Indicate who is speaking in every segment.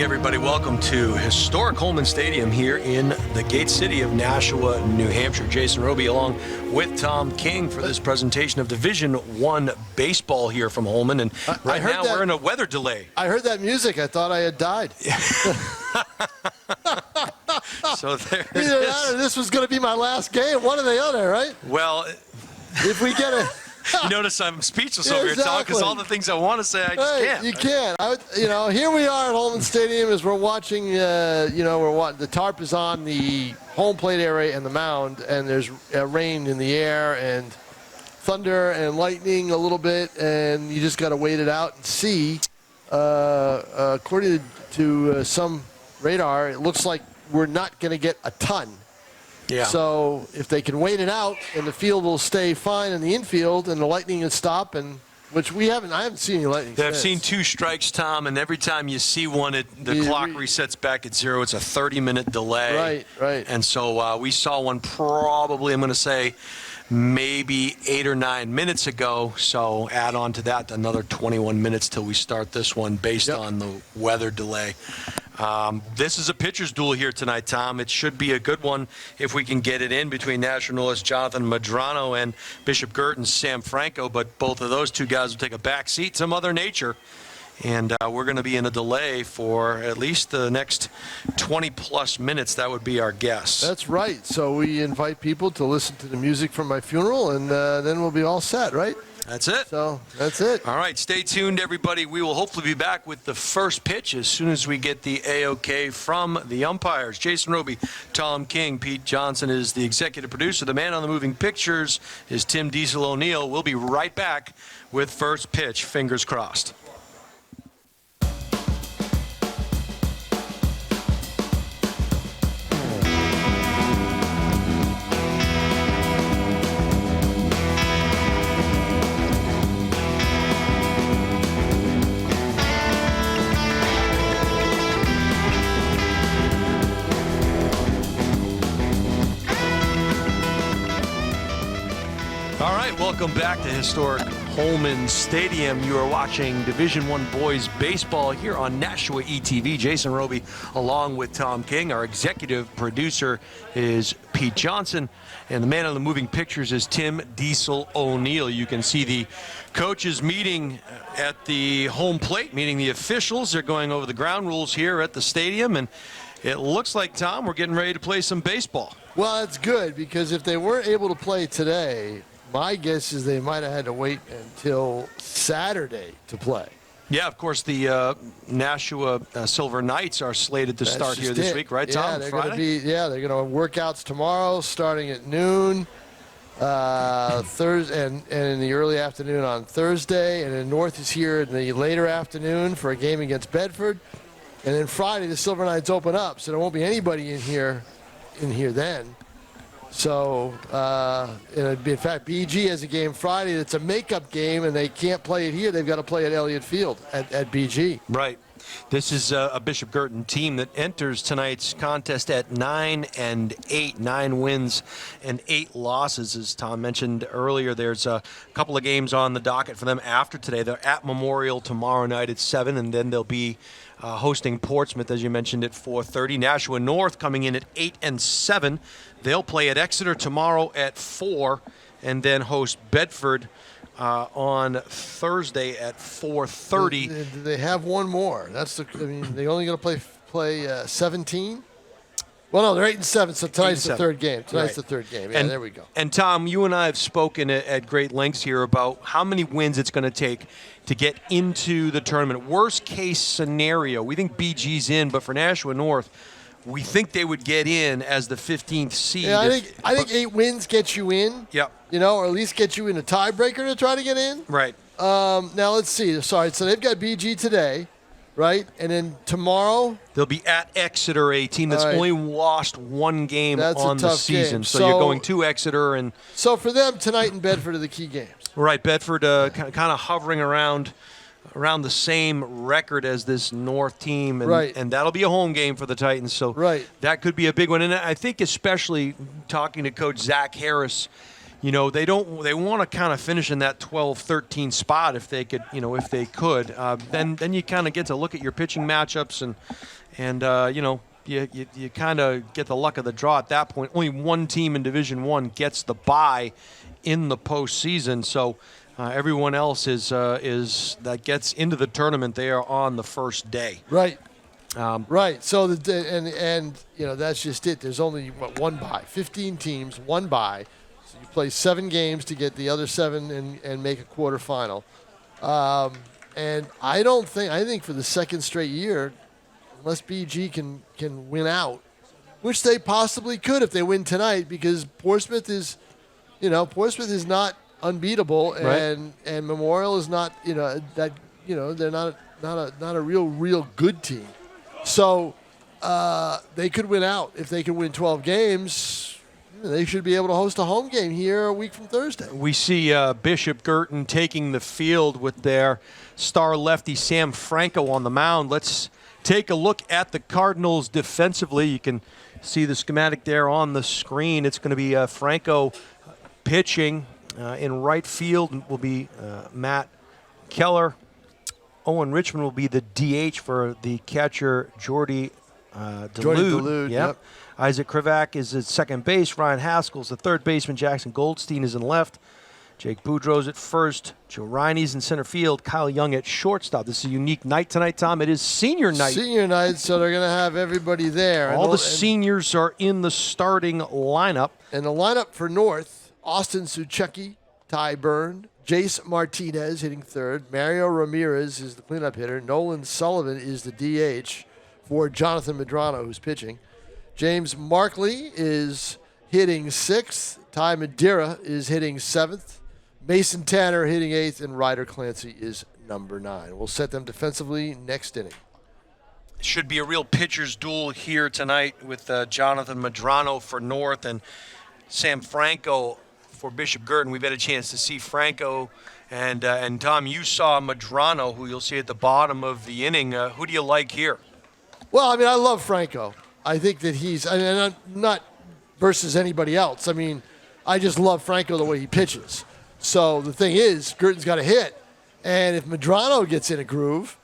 Speaker 1: everybody. Welcome to historic Homan Stadium here in the Gate City of Nashua, New Hampshire. Jason Roby along with Tom King for this presentation of Division I baseball here from Holman. And right now we're in a weather delay.
Speaker 2: I heard that music. I thought I had died.
Speaker 1: So there it
Speaker 2: Either
Speaker 1: is.
Speaker 2: that or this was going to be my last game. One or the other, right?
Speaker 1: Well,
Speaker 2: if we get a...
Speaker 1: You notice I'm speechless over here, Tom, because all the things I want to say, I just can't.
Speaker 2: You can't. Here we are at Homan Stadium as we're watching, the tarp is on the home plate area and the mound, and there's rain in the air and thunder and lightning a little bit, and you just got to wait it out and see. According to some radar, it looks like we're not going to get a ton.
Speaker 1: Yeah.
Speaker 2: So if they can wait it out and the field will stay fine in the infield and the lightning will stop, and which I haven't seen any lightning.
Speaker 1: I've seen 2 strikes, Tom, and every time you see one, the clock resets back at 0. It's a 30-minute delay.
Speaker 2: Right.
Speaker 1: And so we saw one probably, I'm going to say, maybe 8 or 9 minutes ago. So add on to that another 21 minutes till we start this one based on the weather delay. This is a pitcher's duel here tonight, Tom. It should be a good one if we can get it in between Nationalist Jonathan Medrano and Bishop Guertin Sam Franco, but both of those two guys will take a back seat to Mother Nature. And we're going to be in a delay for at least the next 20-plus minutes. That would be our guess.
Speaker 2: That's right. So we invite people to listen to the music from my funeral, and then we'll be all set, right?
Speaker 1: That's it.
Speaker 2: So that's it.
Speaker 1: All right, stay tuned, everybody. We will hopefully be back with the first pitch as soon as we get the A-OK from the umpires. Jason Roby, Tom King, Pete Johnson is the executive producer. The man on the moving pictures is Tim Diesel O'Neill. We'll be right back with first pitch. Fingers crossed. Welcome back to historic Homan Stadium. You are watching Division I boys baseball here on Nashua ETV. Jason Roby along with Tom King. Our executive producer is Pete Johnson. And the man on the moving pictures is Tim Diesel O'Neill. You can see the coaches meeting at the home plate, meeting the officials. They're going over the ground rules here at the stadium. And it looks like, Tom, we're getting ready to play some baseball.
Speaker 2: Well, that's good, because if they weren't able to play today, my guess is they might have had to wait until Saturday to play.
Speaker 1: Yeah, of course, the Nashua Silver Knights are slated to start here this week, right, Tom?
Speaker 2: They're going to they're going to workouts tomorrow starting at noon, Thursday, and in the early afternoon on Thursday, and then North is here in the later afternoon for a game against Bedford, and then Friday the Silver Knights open up, so there won't be anybody in here then. So, in fact, BG has a game Friday that's a makeup game, and they can't play it here. They've got to play at Elliott Field at BG.
Speaker 1: Right. This is a Bishop Guertin team that enters tonight's contest at 9-8, 9 wins and 8 losses. As Tom mentioned earlier, there's a couple of games on the docket for them after today. They're at Memorial tomorrow night at 7, and then they'll be hosting Portsmouth, as you mentioned, at 4:30. Nashua North coming in at 8 and 7. They'll play at Exeter tomorrow at 4, and then host Bedford on Thursday at 4:30.
Speaker 2: They have one more. They only going to play 17. Well, no, they're 8 and 7. So tonight's the third game. Tonight's the third game. Yeah, there we go.
Speaker 1: And Tom, you and I have spoken at great lengths here about how many wins it's going to take to get into the tournament. Worst case scenario, we think BG's in, but for Nashua North, we think they would get in as the 15th seed.
Speaker 2: Yeah, I think 8 wins gets you in.
Speaker 1: Yep.
Speaker 2: Or at least get you in a tiebreaker to try to get in.
Speaker 1: Right.
Speaker 2: Now let's see. Sorry, so they've got BG today, right? And then tomorrow
Speaker 1: they'll be at Exeter, a team that's only lost one game on the season. So you're going to Exeter, and
Speaker 2: so for them tonight in Bedford are the key games. Right.
Speaker 1: Bedford kind of hovering around the same record as this North team, and that'll be a home game for the Titans. So that could be a big one. And I think especially talking to Coach Zach Harris, they want to kind of finish in that 12-13 spot if they could, then you kind of get to look at your pitching matchups and you kind of get the luck of the draw at that point. Only one team in Division I gets the bye in the postseason, so everyone else is that gets into the tournament. They are on the first day.
Speaker 2: Right. Right. So that's just it. There's only one bye. 15 teams, one bye. So you play 7 games to get the other 7 and make a quarterfinal. And I think for the second straight year, unless BG can win out, which they possibly could if they win tonight, because Portsmouth is not unbeatable, and Memorial is not, they're not a real good team. So they could win out. If they can win 12 games, they should be able to host a home game here a week from Thursday.
Speaker 1: We see Bishop Guertin taking the field with their star lefty Sam Franco on the mound. Let's take a look at the Cardinals defensively. You can see the schematic there on the screen. It's going to be Franco pitching. In right field will be Matt Keller. Owen Richmond will be the DH for the catcher, Jordy DeLude.
Speaker 2: Yep.
Speaker 1: Isaac Krivak is at second base. Ryan Haskell's the third baseman. Jackson Goldstein is in left. Jake Boudreau's at first. Joe Riney's in center field. Kyle Young at shortstop. This is a unique night tonight, Tom. It is senior night.
Speaker 2: Senior night, so they're going to have everybody there.
Speaker 1: All the seniors are in the starting lineup.
Speaker 2: And the lineup for North, Austin Suchecki, Ty Byrne, Jace Martinez hitting third. Mario Ramirez is the cleanup hitter. Nolan Sullivan is the DH for Jonathan Medrano, who's pitching. James Markley is hitting 6th. Ty Madeira is hitting 7th. Mason Tanner hitting 8th, and Ryder Clancy is number 9. We'll set them defensively next inning.
Speaker 1: Should be a real pitcher's duel here tonight with Jonathan Medrano for North and Sam Franco for Bishop Guertin. We've had a chance to see Franco, and Tom, you saw Medrano, who you'll see at the bottom of the inning. Who do you like here?
Speaker 2: Well, I love Franco. I think that I'm not versus anybody else. I just love Franco the way he pitches. So the thing is, Guertin's got to hit. And if Medrano gets in a groove,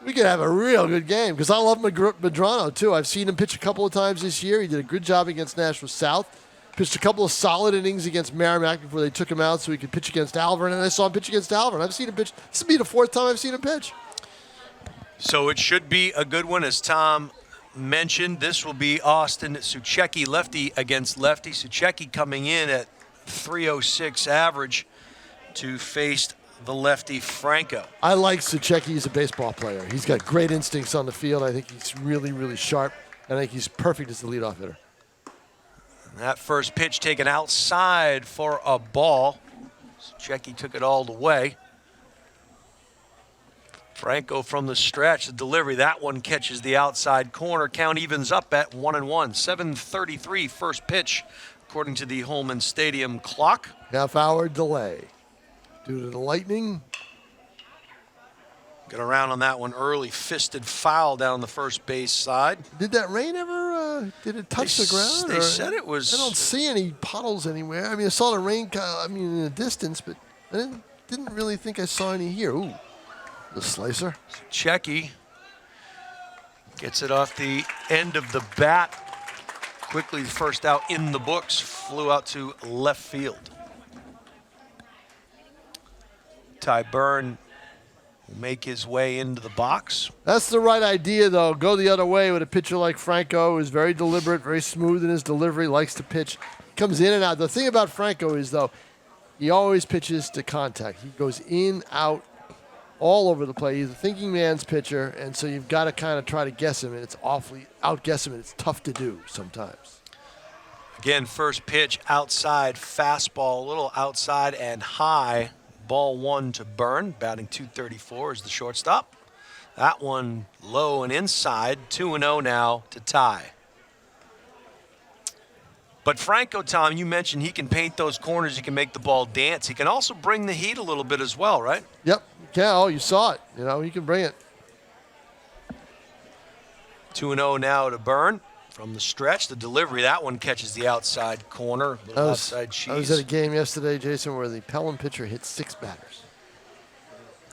Speaker 2: we could have a real good game, because I love Medrano too. I've seen him pitch a couple of times this year. He did a good job against Nashua South. Pitched a couple of solid innings against Merrimack before they took him out so he could pitch against Alvern. And I saw him pitch against Alvern. I've seen him pitch. This will be the 4th time I've seen him pitch.
Speaker 1: So it should be a good one, as Tom mentioned. This will be Austin Suchecki, lefty against lefty. Suchecki coming in at .306 average to face the lefty Franco.
Speaker 2: I like Suchecki as a baseball player. He's got great instincts on the field. I think he's really, really sharp. And I think he's perfect as the leadoff hitter.
Speaker 1: That first pitch taken outside for a ball. Suchecki took it all the way. Franco from the stretch, the delivery, that one catches the outside corner. Count evens up at 1-1. 7:33 first pitch, according to the Homan Stadium clock.
Speaker 2: Half-hour delay due to the lightning.
Speaker 1: Got around on that one early, fisted foul down the first base side.
Speaker 2: Did that rain ever, did it touch the ground?
Speaker 1: They said it was.
Speaker 2: I don't see any puddles anywhere. I saw the rain, in the distance, but I didn't really think I saw any here. Ooh, the slicer.
Speaker 1: Checky gets it off the end of the bat. Quickly, first out in the books, flew out to left field. Ty Byrne will make his way into the box.
Speaker 2: That's the right idea, though. Go the other way with a pitcher like Franco, who's very deliberate, very smooth in his delivery, likes to pitch. Comes in and out. The thing about Franco is, though, he always pitches to contact. He goes in, out, all over the place. He's a thinking man's pitcher, and so you've got to kind of try to guess him, and it's awfully outguess him, and it's tough to do sometimes.
Speaker 1: Again, first pitch outside, fastball, a little outside and high. Ball 1 to Byrne, batting .234 is the shortstop. That one low and inside, 2-0 now to Ty. But Franco, Tom, you mentioned he can paint those corners, he can make the ball dance. He can also bring the heat a little bit as well, right?
Speaker 2: Yep, yeah, oh, you saw it. He can bring it.
Speaker 1: 2-0 now to Byrne. From the stretch, the delivery, that one catches the outside corner, little outside cheese.
Speaker 2: I was at a game yesterday, Jason, where the Pelham pitcher hit 6 batters.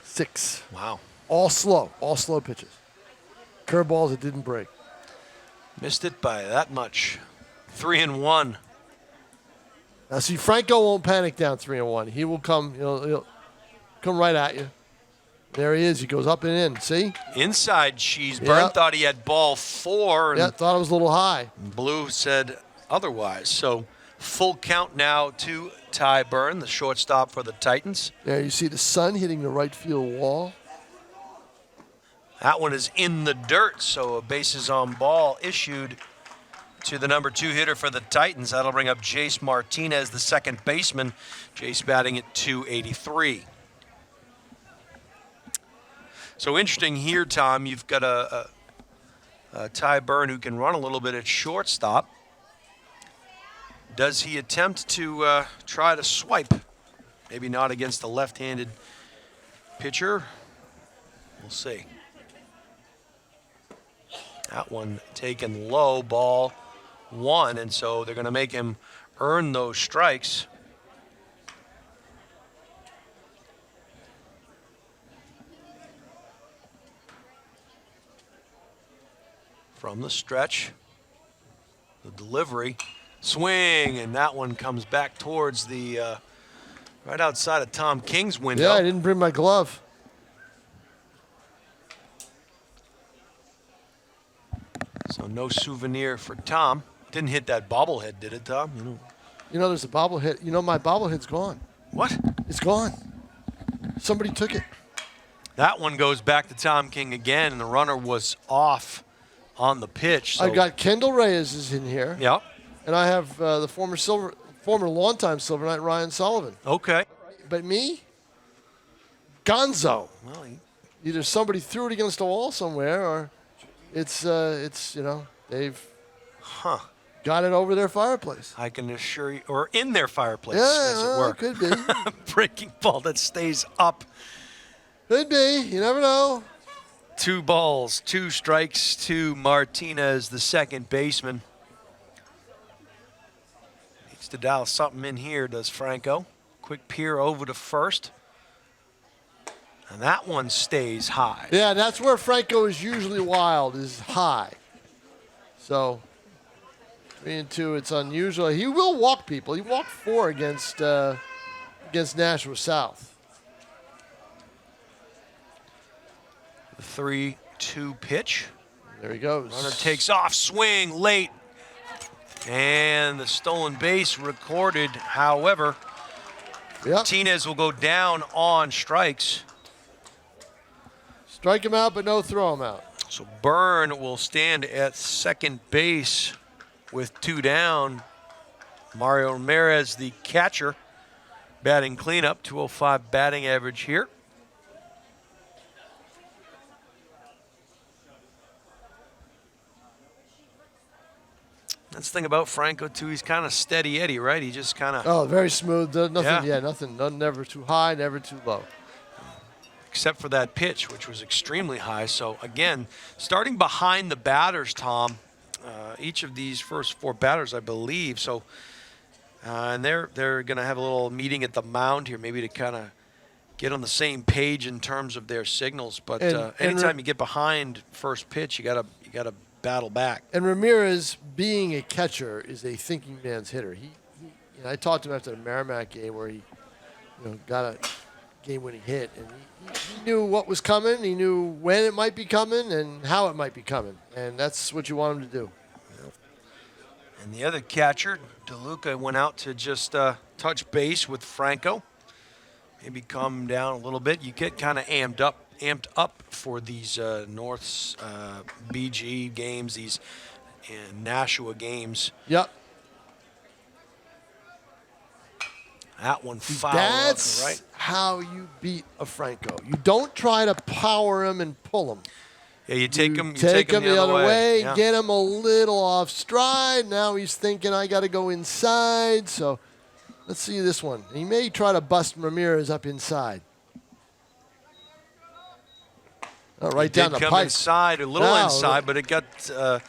Speaker 2: 6.
Speaker 1: Wow.
Speaker 2: All slow pitches. Curveballs that didn't break.
Speaker 1: Missed it by that much. 3-1.
Speaker 2: Now, see, Franco won't panic down 3-1. He will come. He'll come right at you. There he is. He goes up and in. See?
Speaker 1: Inside cheese. Byrne thought he had ball 4. And
Speaker 2: thought it was a little high.
Speaker 1: Blue said otherwise. So full count now to Ty Byrne, the shortstop for the Titans.
Speaker 2: There you see the sun hitting the right field wall.
Speaker 1: That one is in the dirt, so a bases on ball issued to the number 2 hitter for the Titans. That'll bring up Jace Martinez, the second baseman. Jace batting at .283. So interesting here, Tom. You've got a Ty Byrne who can run a little bit at shortstop. Does he attempt to try to swipe? Maybe not against a left-handed pitcher. We'll see. That one taken low, ball 1, and so they're going to make him earn those strikes. From the stretch, the delivery, swing, and that one comes back towards the right outside of Tom King's window.
Speaker 2: Yeah, I didn't bring my glove.
Speaker 1: So no souvenir for Tom. Didn't hit that bobblehead, did it, Tom?
Speaker 2: You know, there's a bobblehead. You know, my bobblehead's gone.
Speaker 1: What?
Speaker 2: It's gone. Somebody took it.
Speaker 1: That one goes back to Tom King again, and the runner was off on the pitch. So.
Speaker 2: I got Kendall Reyes is in here.
Speaker 1: Yep.
Speaker 2: And I have the former longtime Silver Knight Ryan Sullivan.
Speaker 1: Okay.
Speaker 2: But me, Gonzo.
Speaker 1: Well,
Speaker 2: Either somebody threw it against a wall somewhere, or it's they've got it over their fireplace.
Speaker 1: I can assure you, or in their fireplace,
Speaker 2: Yeah,
Speaker 1: as it were.
Speaker 2: Could be.
Speaker 1: Breaking ball that stays up.
Speaker 2: Could be. You never know.
Speaker 1: 2 balls, 2 strikes to Martinez, the second baseman. Needs to dial something in here, does Franco. Quick peer over to first. And that one stays high.
Speaker 2: Yeah, that's where Franco is usually wild, is high. So 3-2, it's unusual. He will walk people. He walked 4 against Nashua South.
Speaker 1: The 3-2 pitch.
Speaker 2: There he goes.
Speaker 1: Runner takes off, swing late. And the stolen base recorded. However, Martinez will go down on strikes.
Speaker 2: Strike him out, but no throw him out.
Speaker 1: So Byrne will stand at second base with 2 down. Mario Ramirez, the catcher, batting cleanup, .205 batting average here. That's the thing about Franco, too. He's kind of steady Eddie, right? He just kind of...
Speaker 2: Oh, very smooth. Nothing. Never too high, never too low.
Speaker 1: Except for that pitch, which was extremely high. So, again, starting behind the batters, Tom, each of these first 4 batters, I believe. So, and they're going to have a little meeting at the mound here, maybe to kind of get on the same page in terms of their signals. But anytime you get behind first pitch, you gotta battle back.
Speaker 2: And Ramirez, being a catcher, is a thinking man's hitter. I talked to him after the Merrimack game where he got a game-winning hit, and he knew what was coming. He knew when it might be coming and how it might be coming, and that's what you want him to do.
Speaker 1: And the other catcher, DeLuca, went out to just touch base with Franco. Maybe calm down a little bit. You get kind of amped up for these North's BG games, these Nashua games.
Speaker 2: Yep.
Speaker 1: That one foul.
Speaker 2: That's
Speaker 1: right.
Speaker 2: how you beat a Franco. You don't try to power him and pull him.
Speaker 1: Yeah, you take him
Speaker 2: the other way.
Speaker 1: Yeah.
Speaker 2: Get him a little off stride. Now he's thinking, I got to go inside. So let's see this one. He may try to bust Ramirez up inside. Right down the
Speaker 1: Did come
Speaker 2: pipe.
Speaker 1: inside, a little
Speaker 2: No.
Speaker 1: inside, but it got.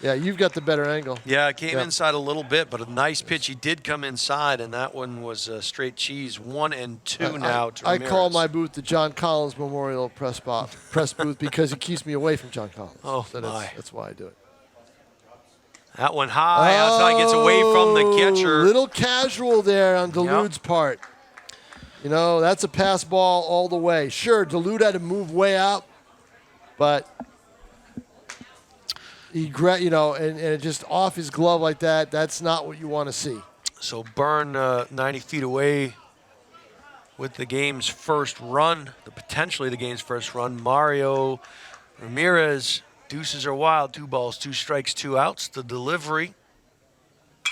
Speaker 2: Yeah, you've got the better angle.
Speaker 1: Yeah, it came
Speaker 2: Yeah.
Speaker 1: inside a little bit, but a nice pitch. He did come inside, and that one was straight cheese. 1-2 now to
Speaker 2: I
Speaker 1: Ramirez.
Speaker 2: call my booth the John Collins Memorial Press booth because he keeps me away from John Collins.
Speaker 1: Oh,
Speaker 2: so
Speaker 1: my.
Speaker 2: that's why I do it.
Speaker 1: That one high. Outside gets away from the catcher.
Speaker 2: Little casual there on Duluth's part. You know, that's a pass ball all the way. Sure, Duluth had to move way out, but he, and it just off his glove like that. That's not what you want to see.
Speaker 1: So Byrne 90 feet away with the game's first run, potentially the game's first run. Mario Ramirez, deuces are wild. 2 balls, 2 strikes, 2 outs. The delivery.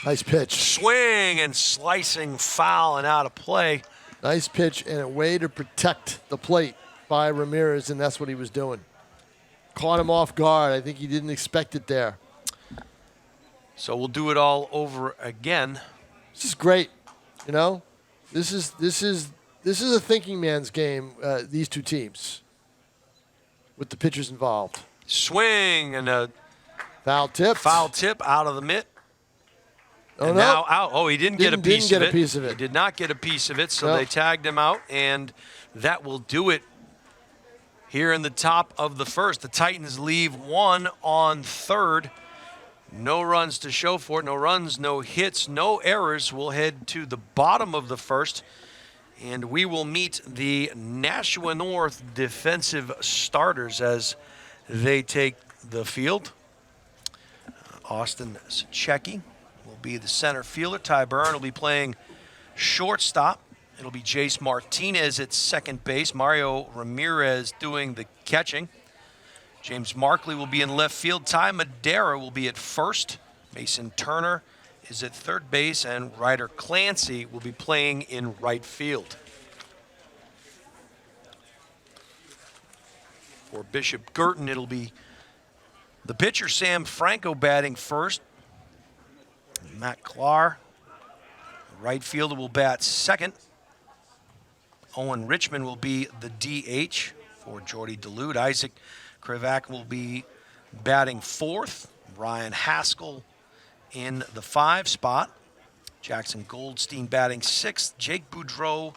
Speaker 2: Nice pitch.
Speaker 1: Swing and slicing foul and out of play.
Speaker 2: Nice pitch and a way to protect the plate by Ramirez, and that's what he was doing. Caught him off guard. I think he didn't expect it there.
Speaker 1: So we'll do it all over again.
Speaker 2: This is great. You know, this is a thinking man's game. These two teams, with the pitchers involved.
Speaker 1: Swing and a
Speaker 2: Foul tip.
Speaker 1: foul tip out of the mitt.
Speaker 2: Oh,
Speaker 1: And
Speaker 2: no.
Speaker 1: now out. Oh, he didn't get a piece
Speaker 2: Didn't
Speaker 1: of
Speaker 2: get
Speaker 1: it.
Speaker 2: a piece of it.
Speaker 1: He did not get a piece of it, so
Speaker 2: No.
Speaker 1: they tagged him out, and that will do it here in the top of the first. The Titans leave 1 on third. No runs to show for it. No runs, no hits, no errors. We'll head to the bottom of the first, and we will meet the Nashua North defensive starters as they take the field. Austin Secchi will be the center fielder. Ty Byrne will be playing shortstop. It'll be Jace Martinez at second base. Mario Ramirez doing the catching. James Markley will be in left field. Ty Madera will be at first. Mason Turner is at third base, and Ryder Clancy will be playing in right field. For Bishop Guertin, it'll be the pitcher, Sam Franco, batting first. Matt Clark, right fielder, will bat second. Owen Richmond will be the DH for Jordy Duluth. Isaac Krivak will be batting fourth. Ryan Haskell in the 5 spot. Jackson Goldstein batting 6th. Jake Boudreau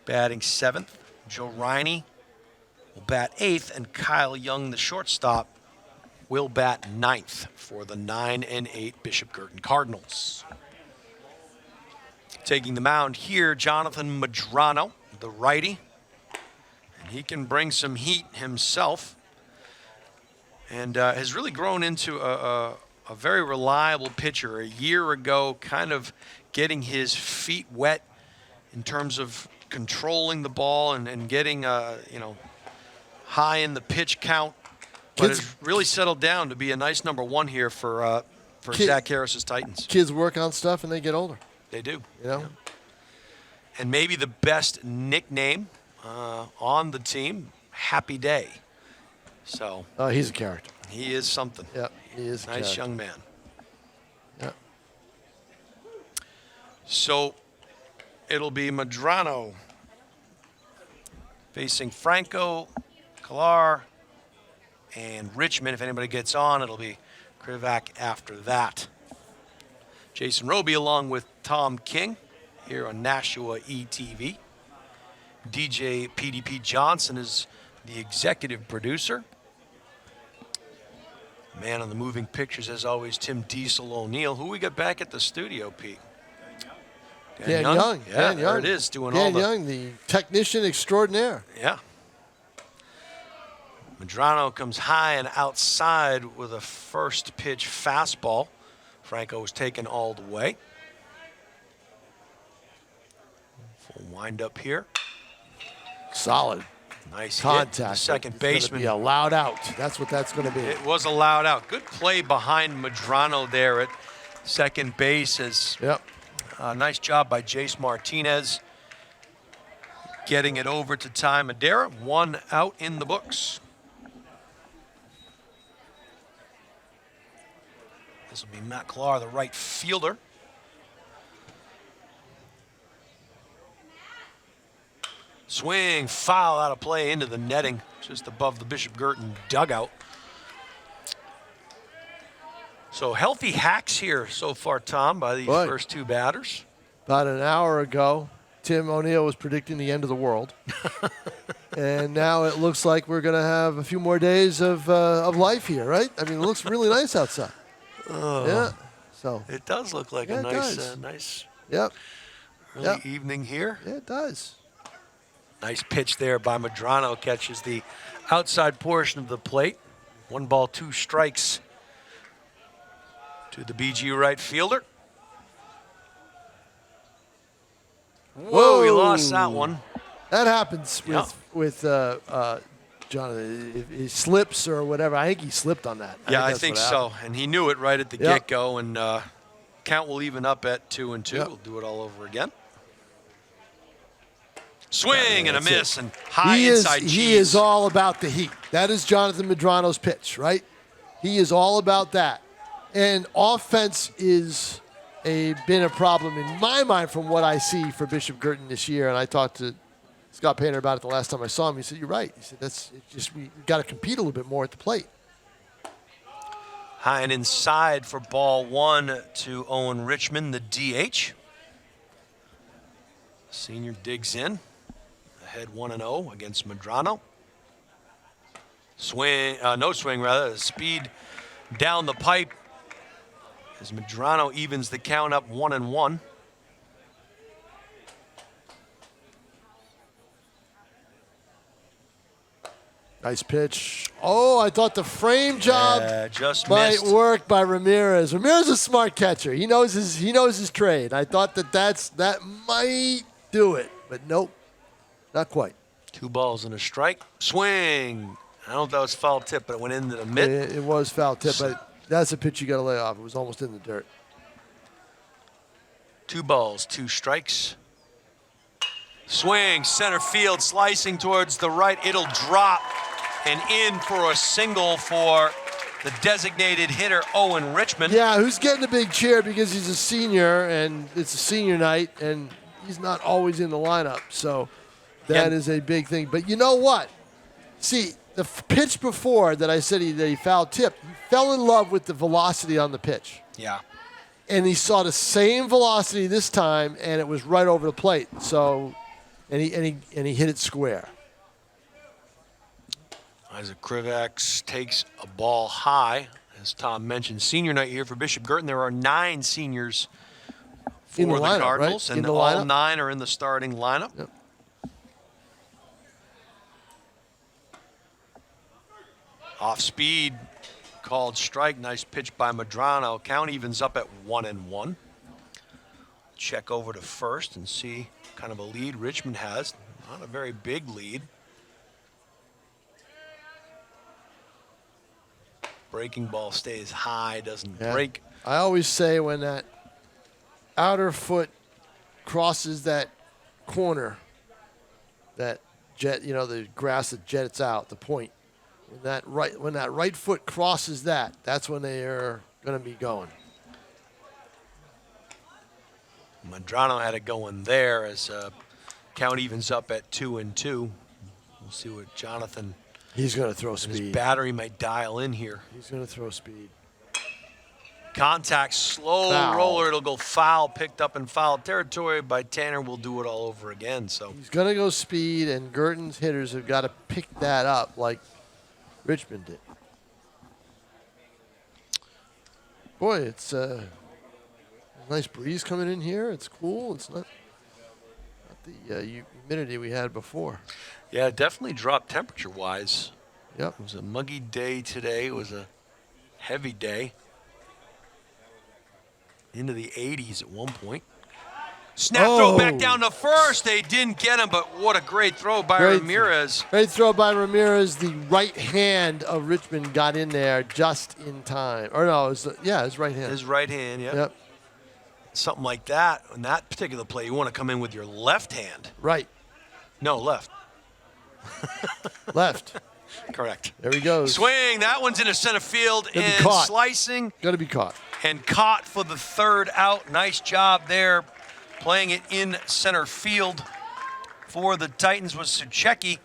Speaker 1: batting 7th. Joe Riney will bat 8th. And Kyle Young, the shortstop, will bat 9th for the 9-8 Bishop Guertin Cardinals. Taking the mound here, Jonathan Madrano, the righty. And he can bring some heat himself. And has really grown into a very reliable pitcher. A year ago, kind of getting his feet wet in terms of controlling the ball and getting, high in the pitch count. But has really settled down to be a nice number 1 here for Zach Harris's Titans.
Speaker 2: Kids work on stuff and they get older.
Speaker 1: They do.
Speaker 2: You know?
Speaker 1: Yeah. And maybe the best nickname on the team, Happy Day. So
Speaker 2: He's a character.
Speaker 1: he is something.
Speaker 2: Yeah, he is a
Speaker 1: Nice
Speaker 2: character.
Speaker 1: young man.
Speaker 2: Yeah.
Speaker 1: So it'll be Madrano facing Franco, Kalar, and Richmond. If anybody gets on, it'll be Krivak after that. Jason Roby along with Tom King here on Nashua ETV. DJ PDP Johnson is the executive producer. Man on the moving pictures, as always, Tim Diesel O'Neill. Who we got back at the studio, Pete?
Speaker 2: Dan Young.
Speaker 1: Yeah,
Speaker 2: Dan
Speaker 1: there
Speaker 2: Young.
Speaker 1: it is, doing
Speaker 2: Dan
Speaker 1: all the...
Speaker 2: Young, the technician extraordinaire.
Speaker 1: Yeah. Madrano comes high and outside with a first pitch fastball. Franco was taken all the way. Full wind up here.
Speaker 2: Solid
Speaker 1: Nice
Speaker 2: contact.
Speaker 1: hit. The second
Speaker 2: It's gonna
Speaker 1: baseman.
Speaker 2: be a loud out. That's what that's going to be.
Speaker 1: It was allowed out. Good play behind Madrano there at second base.
Speaker 2: Yep.
Speaker 1: Nice job by Jace Martinez getting it over to Ty Madera. 1 out in the books. This will be Matt Clark, the right fielder. Swing, foul out of play into the netting, just above the Bishop Guertin dugout. So healthy hacks here so far, Tom, by these first two batters.
Speaker 2: About an hour ago, Tim O'Neill was predicting the end of the world. And now it looks like we're going to have a few more days of life here, right? I mean, it looks really nice outside. Yeah. So
Speaker 1: it does look like a nice
Speaker 2: yep.
Speaker 1: early evening here.
Speaker 2: Yeah, it does.
Speaker 1: Nice pitch there by Medrano. Catches the outside portion of the plate. 1 ball, 2 strikes to the BG right fielder. Whoa, he lost that one.
Speaker 2: That happens with Jonathan. If he slips or whatever. I think he slipped on that.
Speaker 1: I think so. And he knew it right at the get-go. And count will even up at 2-2. We'll do it all over again. Swing and a miss and high inside cheese.
Speaker 2: He is all about the heat. That is Jonathan Medrano's pitch, right? He is all about that. And offense is been a problem in my mind from what I see for Bishop Guertin this year. And I talked to Scott Painter about it the last time I saw him. He said, "You're right." He said, we got to compete a little bit more at the plate.
Speaker 1: High and inside for ball 1 to Owen Richmond, the DH. Senior digs in. Ahead 1-0 against Medrano. Swing, no swing rather. Speed down the pipe as Medrano evens the count up 1-1.
Speaker 2: Nice pitch. Oh, I thought the frame job
Speaker 1: just
Speaker 2: might
Speaker 1: missed.
Speaker 2: work by Ramirez. Ramirez is a smart catcher. He knows his trade. I thought that might do it, but nope, not quite.
Speaker 1: 2 balls and a strike. Swing. I don't know if that was foul tip, but it went into the mitt.
Speaker 2: It was foul tip, but that's a pitch you got to lay off. It was almost in the dirt.
Speaker 1: 2 balls, 2 strikes. Swing, center field, slicing towards the right. It'll drop and in for a single for the designated hitter, Owen Richmond.
Speaker 2: Yeah, who's getting a big cheer because he's a senior and it's a senior night and he's not always in the lineup. So that is a big thing. But you know what? See, the pitch before that I said that he foul tipped, he fell in love with the velocity on the pitch.
Speaker 1: Yeah.
Speaker 2: And he saw the same velocity this time, and it was right over the plate. So, and he hit it square.
Speaker 1: Isaac Krivax takes a ball high, as Tom mentioned. Senior night here for Bishop Guertin. There are 9 seniors for
Speaker 2: in the lineup,
Speaker 1: Cardinals,
Speaker 2: right?
Speaker 1: and all lineup? 9 are in the starting lineup.
Speaker 2: Yep.
Speaker 1: Off speed, called strike. Nice pitch by Medrano. Count evens up at 1-1. Check over to first and see what kind of a lead Richmond has. Not a very big lead. Breaking ball stays high, doesn't break.
Speaker 2: I always say when that outer foot crosses that corner, that jet, the grass that jets out, the point. When that right foot crosses that, that's when they are going to be going.
Speaker 1: Medrano had it going there as count evens up at 2-2. We'll see what Jonathan.
Speaker 2: He's going to throw speed.
Speaker 1: His battery might dial in here.
Speaker 2: He's going to throw speed.
Speaker 1: Contact, slow
Speaker 2: foul.
Speaker 1: Roller. It'll go foul, picked up in foul territory by Tanner. We'll do it all over again. So
Speaker 2: he's going to go speed, and Guertin's hitters have got to pick that up like Richmond did. Boy, it's a nice breeze coming in here. It's cool. It's not the humidity we had before.
Speaker 1: Yeah, it definitely dropped temperature-wise.
Speaker 2: Yep.
Speaker 1: It was a muggy day today. It was a heavy day. Into the 80s at one point. Snap throw back down to first. They didn't get him, but what a great throw by Ramirez.
Speaker 2: Great throw by Ramirez. The right hand of Richmond got in there just in time. Or no, his right hand.
Speaker 1: His right hand,
Speaker 2: Yep.
Speaker 1: Something like that. In that particular play, you want to come in with your left hand.
Speaker 2: Right.
Speaker 1: No, left.
Speaker 2: Left.
Speaker 1: Correct.
Speaker 2: There he goes.
Speaker 1: Swing. That one's into center field and slicing.
Speaker 2: Got to be caught.
Speaker 1: And caught for the 3rd out. Nice job there. Playing it in center field. for the Titans was Suchecki.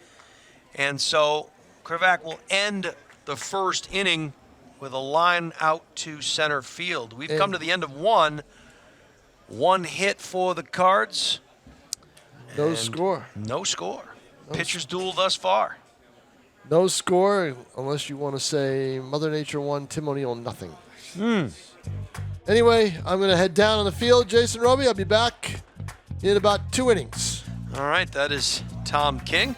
Speaker 1: And so Krivak will end the first inning with a line out to center field. We've come to the end of one. One hit for the Cards.
Speaker 2: No score.
Speaker 1: No score. Pitchers duel thus far.
Speaker 2: No score, unless you want to say Mother Nature won, Tim O'Neill nothing. Anyway, I'm going to head down on the field. Jason Roby, I'll be back in about 2 innings.
Speaker 1: All right, that is Tom King.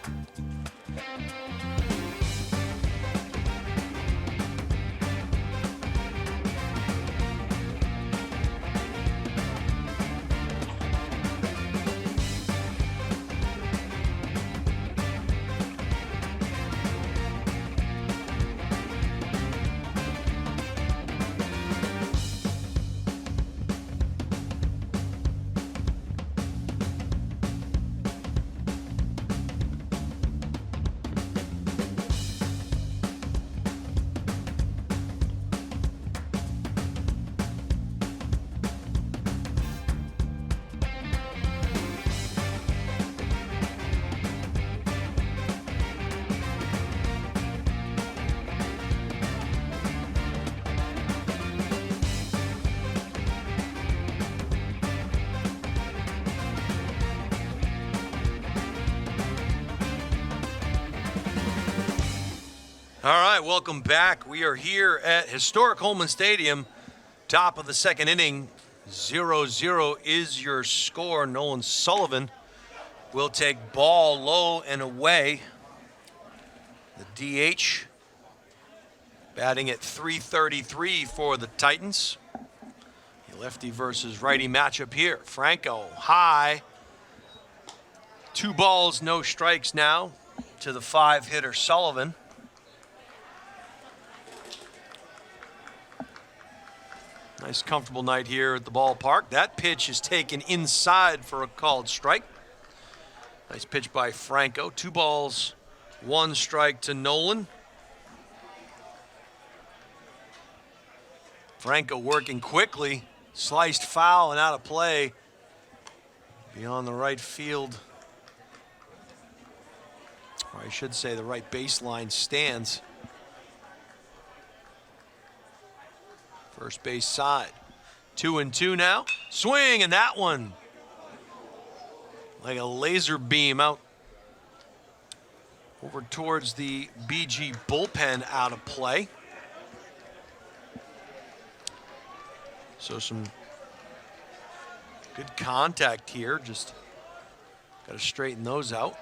Speaker 1: All right, welcome back. We are here at historic Homan Stadium, top of the second inning. 0-0 is your score. Nolan Sullivan will take ball low and away. The DH batting at .333 for the Titans. Lefty versus righty matchup here. Franco high. 2 balls, no strikes now to the 5-hitter Sullivan. Nice comfortable night here at the ballpark. That pitch is taken inside for a called strike. Nice pitch by Franco. 2 balls, 1 strike to Nolan. Franco working quickly. Sliced foul and out of play. Beyond the right field. Or I should say the right baseline stands. First base side. 2-2 now. Swing, and that one like a laser beam out over towards the BG bullpen, out of play. So some good contact here. Just got to straighten those out.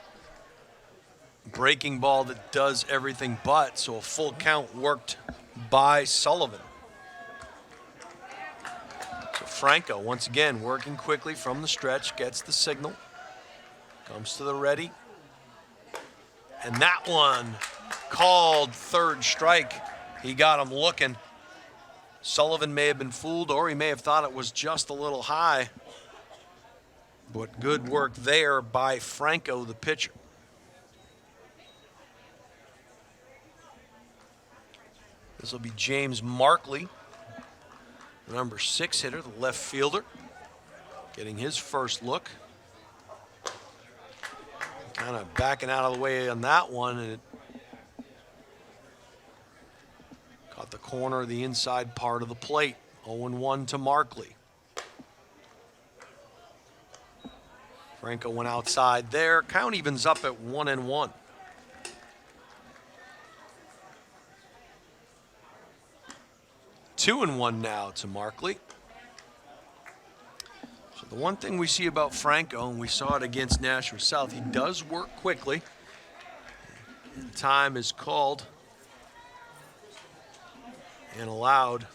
Speaker 1: Breaking ball that does everything but. So a full count worked by Sullivan. Franco once again working quickly from the stretch, gets the signal, comes to the ready, and that one called third strike. He got him looking. Sullivan may have been fooled, or he may have thought it was just a little high, but good work there by Franco, the pitcher. This will be James Markley, number 6 hitter, the left fielder, getting his first look. Kind of backing out of the way on that one, and it caught the corner of the inside part of the plate. 0-1 to Markley. Franco went outside there. Count evens up at 1-1. Two and 1 now to Markley. So the one thing we see about Franco, and we saw it against Nashua South, he does work quickly. Time is called and allowed.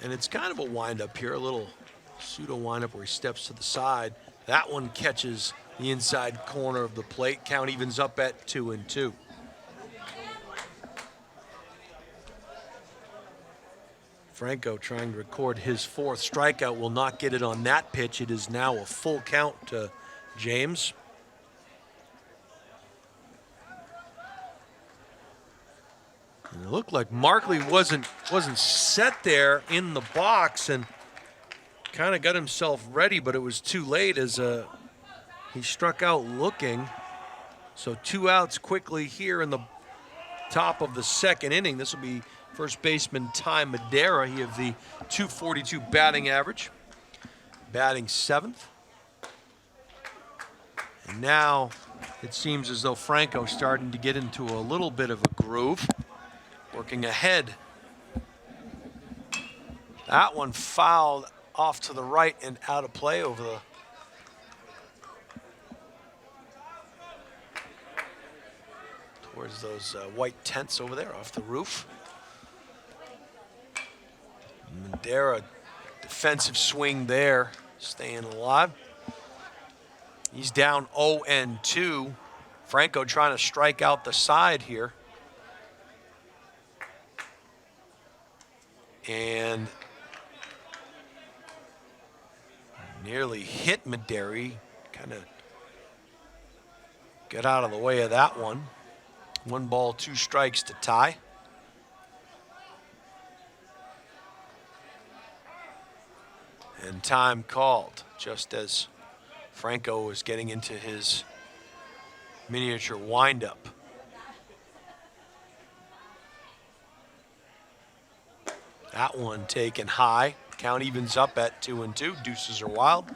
Speaker 1: And it's kind of a windup here, a little pseudo windup where he steps to the side. That one catches the inside corner of the plate. Count evens up at 2-2. Franco trying to record his 4th strikeout, will not get it on that pitch. It is now a full count to James. And it looked like Markley wasn't set there in the box and kind of got himself ready, but it was too late as He struck out looking. So 2 outs quickly here in the top of the second inning. This will be first baseman Ty Madeira. He has the .242 batting average, batting 7th. And now it seems as though Franco's starting to get into a little bit of a groove, working ahead. That one fouled off to the right and out of play over the towards those white tents over there off the roof. Madeira, defensive swing there, staying alive. He's down 0-2. Franco trying to strike out the side here. And nearly hit Madeira. Kind of get out of the way of that one. 1 ball, 2 strikes to Ty. And time called just as Franco was getting into his miniature windup. That one taken high. Count evens up at 2-2. Deuces are wild.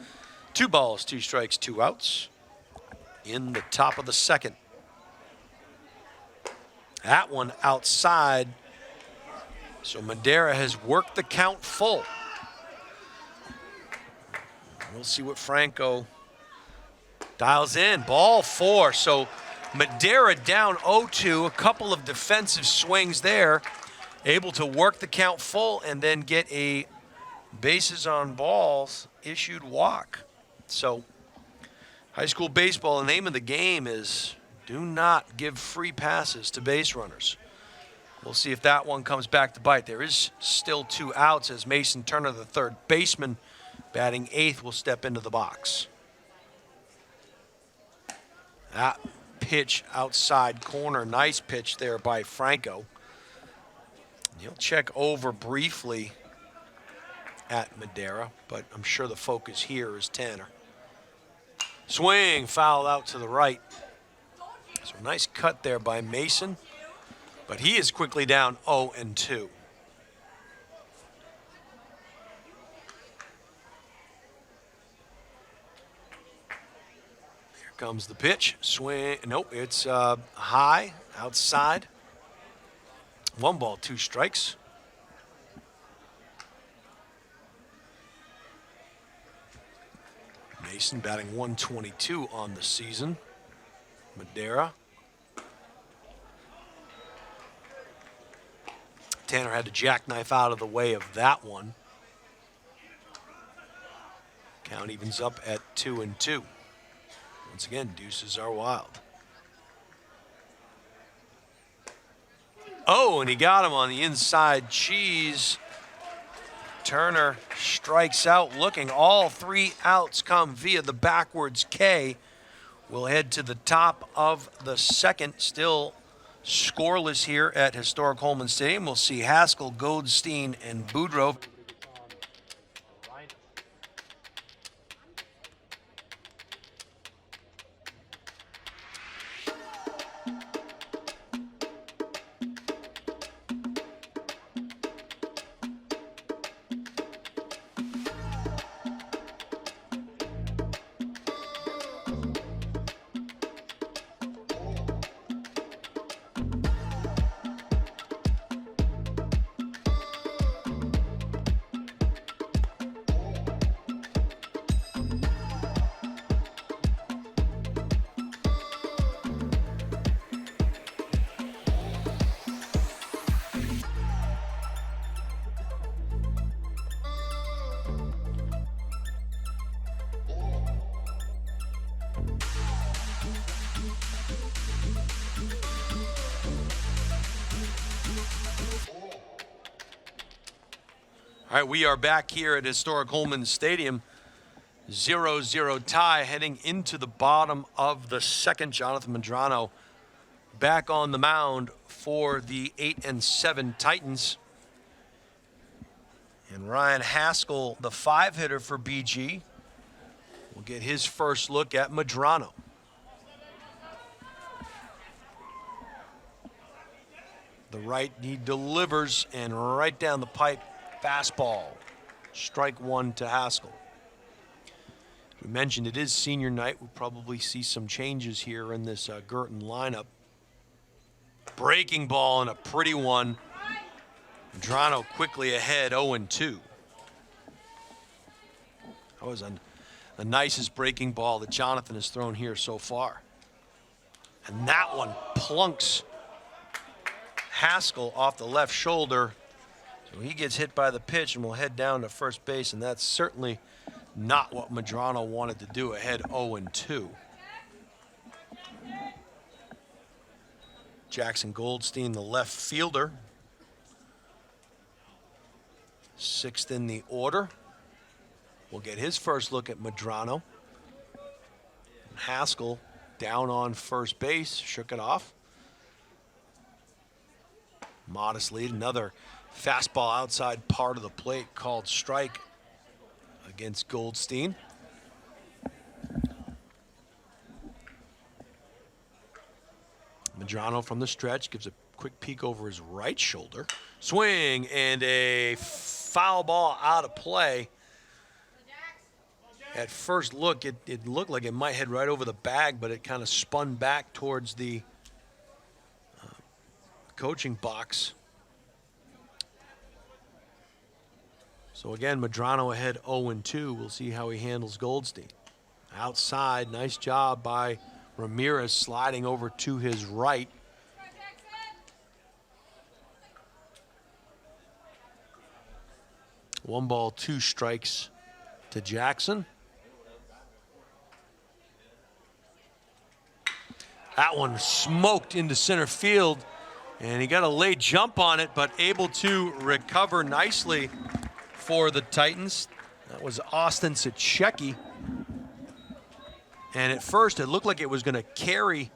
Speaker 1: 2 balls, 2 strikes, 2 outs in the top of the second. That one outside. So Madeira has worked the count full. We'll see what Franco dials in. Ball 4. So Madeira down 0-2. A couple of defensive swings there. Able to work the count full and then get a bases on balls issued walk. So high school baseball, the name of the game is do not give free passes to base runners. We'll see if that one comes back to bite. There is still 2 outs as Mason Turner, the third baseman, batting 8th, will step into the box. That pitch outside corner, nice pitch there by Franco. He'll check over briefly at Madeira, but I'm sure the focus here is Tanner. Swing, foul out to the right. So nice cut there by Mason, but he is quickly down 0-2. Here comes the pitch. Swing, nope, it's high, outside. 1 ball, 2 strikes. Mason batting 122 on the season. Madeira. Tanner had to jackknife out of the way of that one. Count evens up at 2-2. Once again, deuces are wild. Oh, and he got him on the inside cheese. Turner strikes out looking. All 3 outs come via the backwards K. We'll head to the top of the second. Still scoreless here at historic Homan Stadium. We'll see Haskell, Goldstein, and Boudreaux. All right, we are back here at historic Homan Stadium. 0-0 tie heading into the bottom of the second. Jonathan Medrano back on the mound for the 8-7 Titans. And Ryan Haskell, the 5-hitter for BG, will get his first look at Medrano. The right, he delivers, and right down the pipe, fastball. Strike one to Haskell. We mentioned it is senior night. We'll probably see some changes here in this Guertin lineup. Breaking ball and a pretty one. Medrano quickly ahead, 0-2. That was the nicest breaking ball that Jonathan has thrown here so far. And that one plunks Haskell off the left shoulder. So he gets hit by the pitch and will head down to first base, and that's certainly not what Medrano wanted to do, ahead 0-2. Jackson Goldstein, the left fielder, 6th in the order, will get his first look at Medrano. Haskell down on first base, shook it off. Modest lead, another fastball outside part of the plate called strike against Goldstein. Medrano from the stretch gives a quick peek over his right shoulder. Swing and a foul ball out of play. At first look, it looked like it might head right over the bag, but it kind of spun back towards the coaching box. So again, Medrano ahead 0-2. We'll see how he handles Goldstein. Outside, nice job by Ramirez sliding over to his right. One ball, two strikes to Jackson. That one smoked into center field, and he got a late jump on it, but able to recover nicely for the Titans. That was Austin Suchecki. And at first, it looked like it was going to carry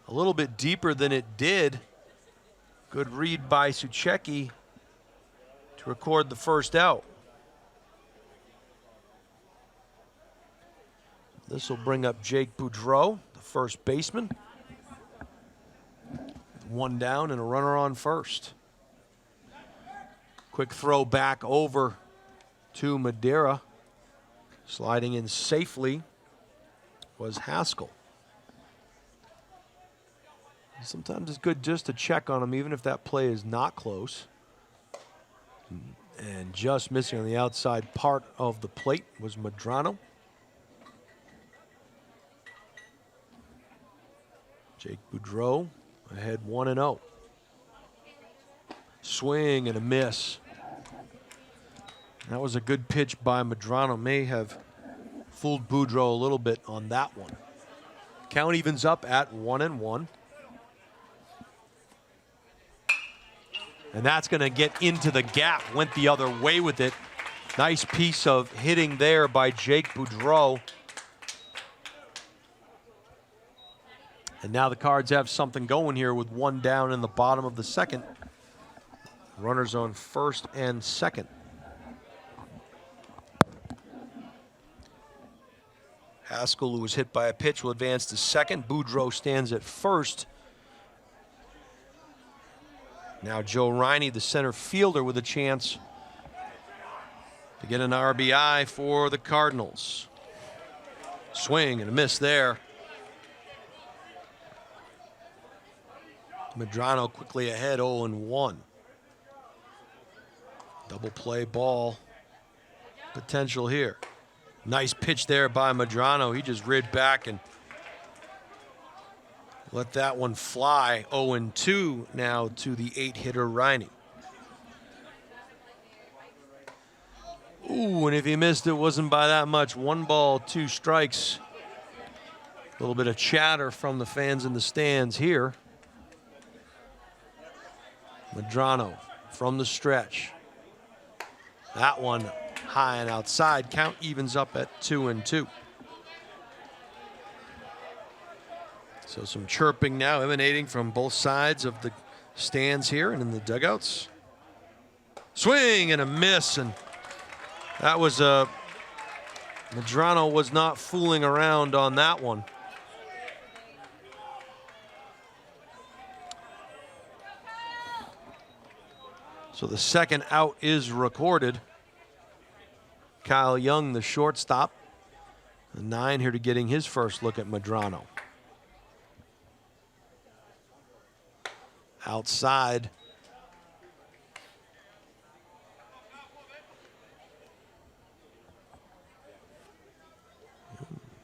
Speaker 1: a little bit deeper than it did. Good read by Suchecki to record the first out. This will bring up Jake Boudreau, the first baseman. One down and a runner on first. Quick throw back over to Madeira. Sliding in safely was Haskell. Sometimes it's good just to check on him, even if that play is not close. And just missing on the outside part of the plate was Medrano. Jake Boudreau ahead 1-0. Swing and a miss. That was a good pitch by Medrano. May have fooled Boudreau a little bit on that one. Count evens up at 1-1. And that's going to get into the gap. Went the other way with it. Nice piece of hitting there by Jake Boudreau. And now the Cards have something going here with one down in the bottom of the second. Runners on first and second. Haskell, who was hit by a pitch, will advance to second. Boudreau stands at first. Now Joe Riney, the center fielder, with a chance to get an RBI for the Cardinals. Swing and a miss there. Medrano quickly ahead, 0-1. Double play ball potential here. Nice pitch there by Medrano. He just rid back and let that one fly. 0-2 now to the 8-hitter Riney. Ooh, and if he missed, it wasn't by that much. 1 ball, 2 strikes. A little bit of chatter from the fans in the stands here. Medrano from the stretch. That one high and outside. Count evens up at 2-2. So some chirping now emanating from both sides of the stands here and in the dugouts. Swing and a miss, and that was a Medrano was not fooling around on that one. So the second out is recorded. Kyle Young, the shortstop. The 9 here to getting his first look at Medrano. Outside.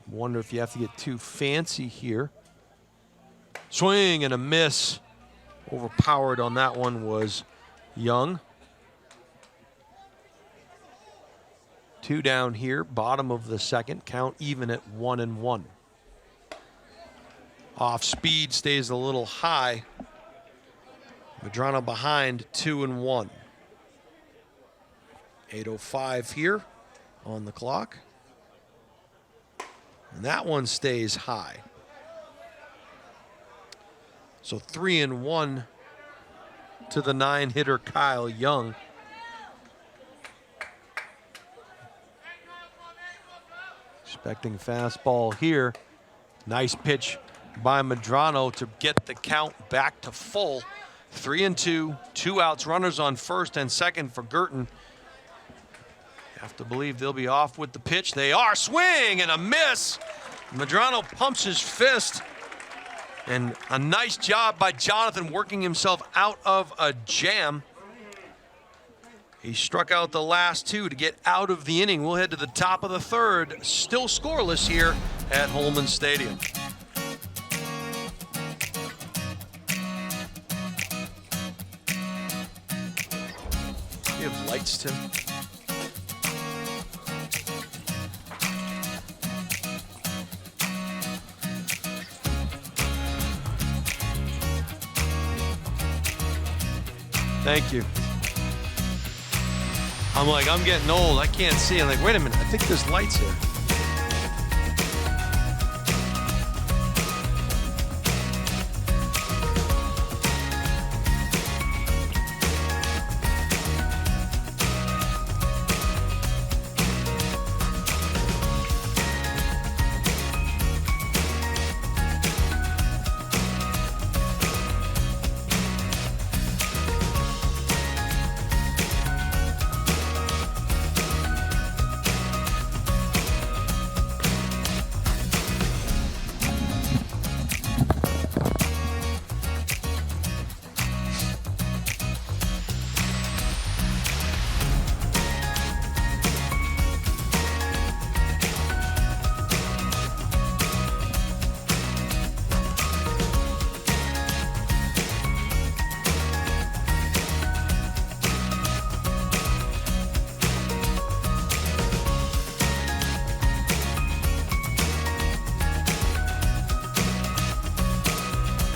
Speaker 1: Wonder if you have to get too fancy here. Swing and a miss. Overpowered on that one was Young. 2 down here, bottom of the second. Count even at 1-1. Off speed stays a little high. Medrano behind 2-1. 8:05 here on the clock. And that one stays high. So 3-1 to the 9-hitter Kyle Young. Expecting fastball here. Nice pitch by Medrano to get the count back to full. 3-2, 2 outs, runners on first and second for Guertin. Have to believe they'll be off with the pitch. They are. Swing and a miss. Medrano pumps his fist. And a nice job by Jonathan working himself out of a jam. He struck out the last 2 to get out of the inning. We'll head to the top of the third. Still scoreless here at Homan Stadium. You have lights, Tim? Thank you. I'm like, I'm getting old. I can't see. I'm like, wait a minute. I think there's lights here.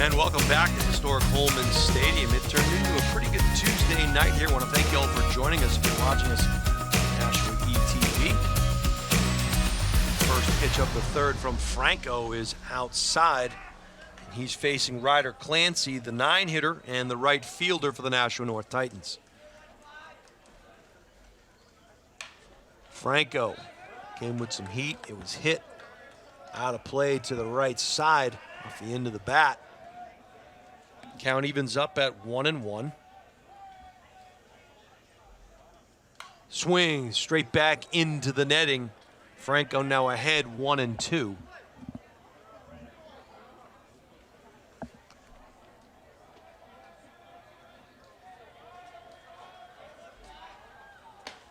Speaker 1: And welcome back to historic Homan Stadium. It turned into a pretty good Tuesday night here. I want to thank you all for joining us if you're watching us on Nashua ETV. First pitch of the third from Franco is outside. He's facing Ryder Clancy, the 9-hitter and the right fielder for the Nashua North Titans. Franco came with some heat. It was hit out of play to the right side off the end of the bat. Count evens up at 1-1. Swing straight back into the netting. Franco now ahead 1-2.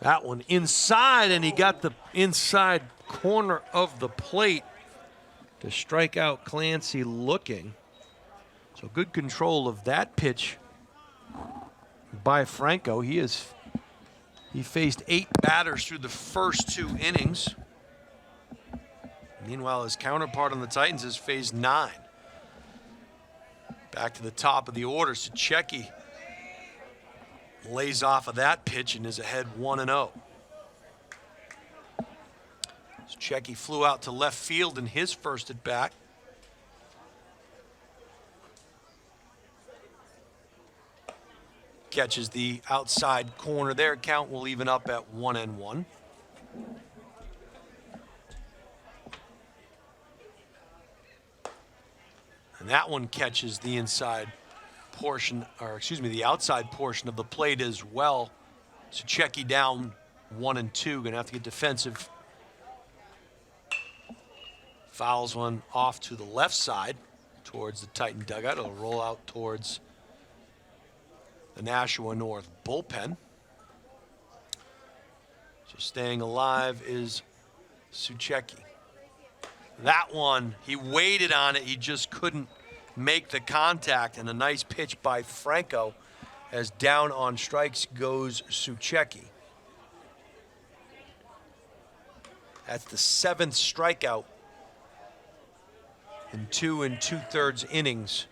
Speaker 1: That one inside, and he got the inside corner of the plate to strike out Clancy looking. So good control of that pitch by Franco. He faced 8 batters through the first 2 innings. Meanwhile, his counterpart on the Titans has faced 9. Back to the top of the order, Secchi lays off of that pitch and is ahead 1-0. Secchi flew out to left field in his first at bat. Catches the outside corner there. Count will even up at 1-1. And that one catches the inside portion, or excuse me, the outside portion of the plate as well. Suchecki down 1-2, gonna have to get defensive. Fouls one off to the left side towards the Titan dugout. It'll roll out towards the Nashua North bullpen. So staying alive is Suchecki. That one, he waited on it, he just couldn't make the contact, and a nice pitch by Franco as down on strikes goes Suchecki. That's the 7th strikeout in 2 2/3 innings.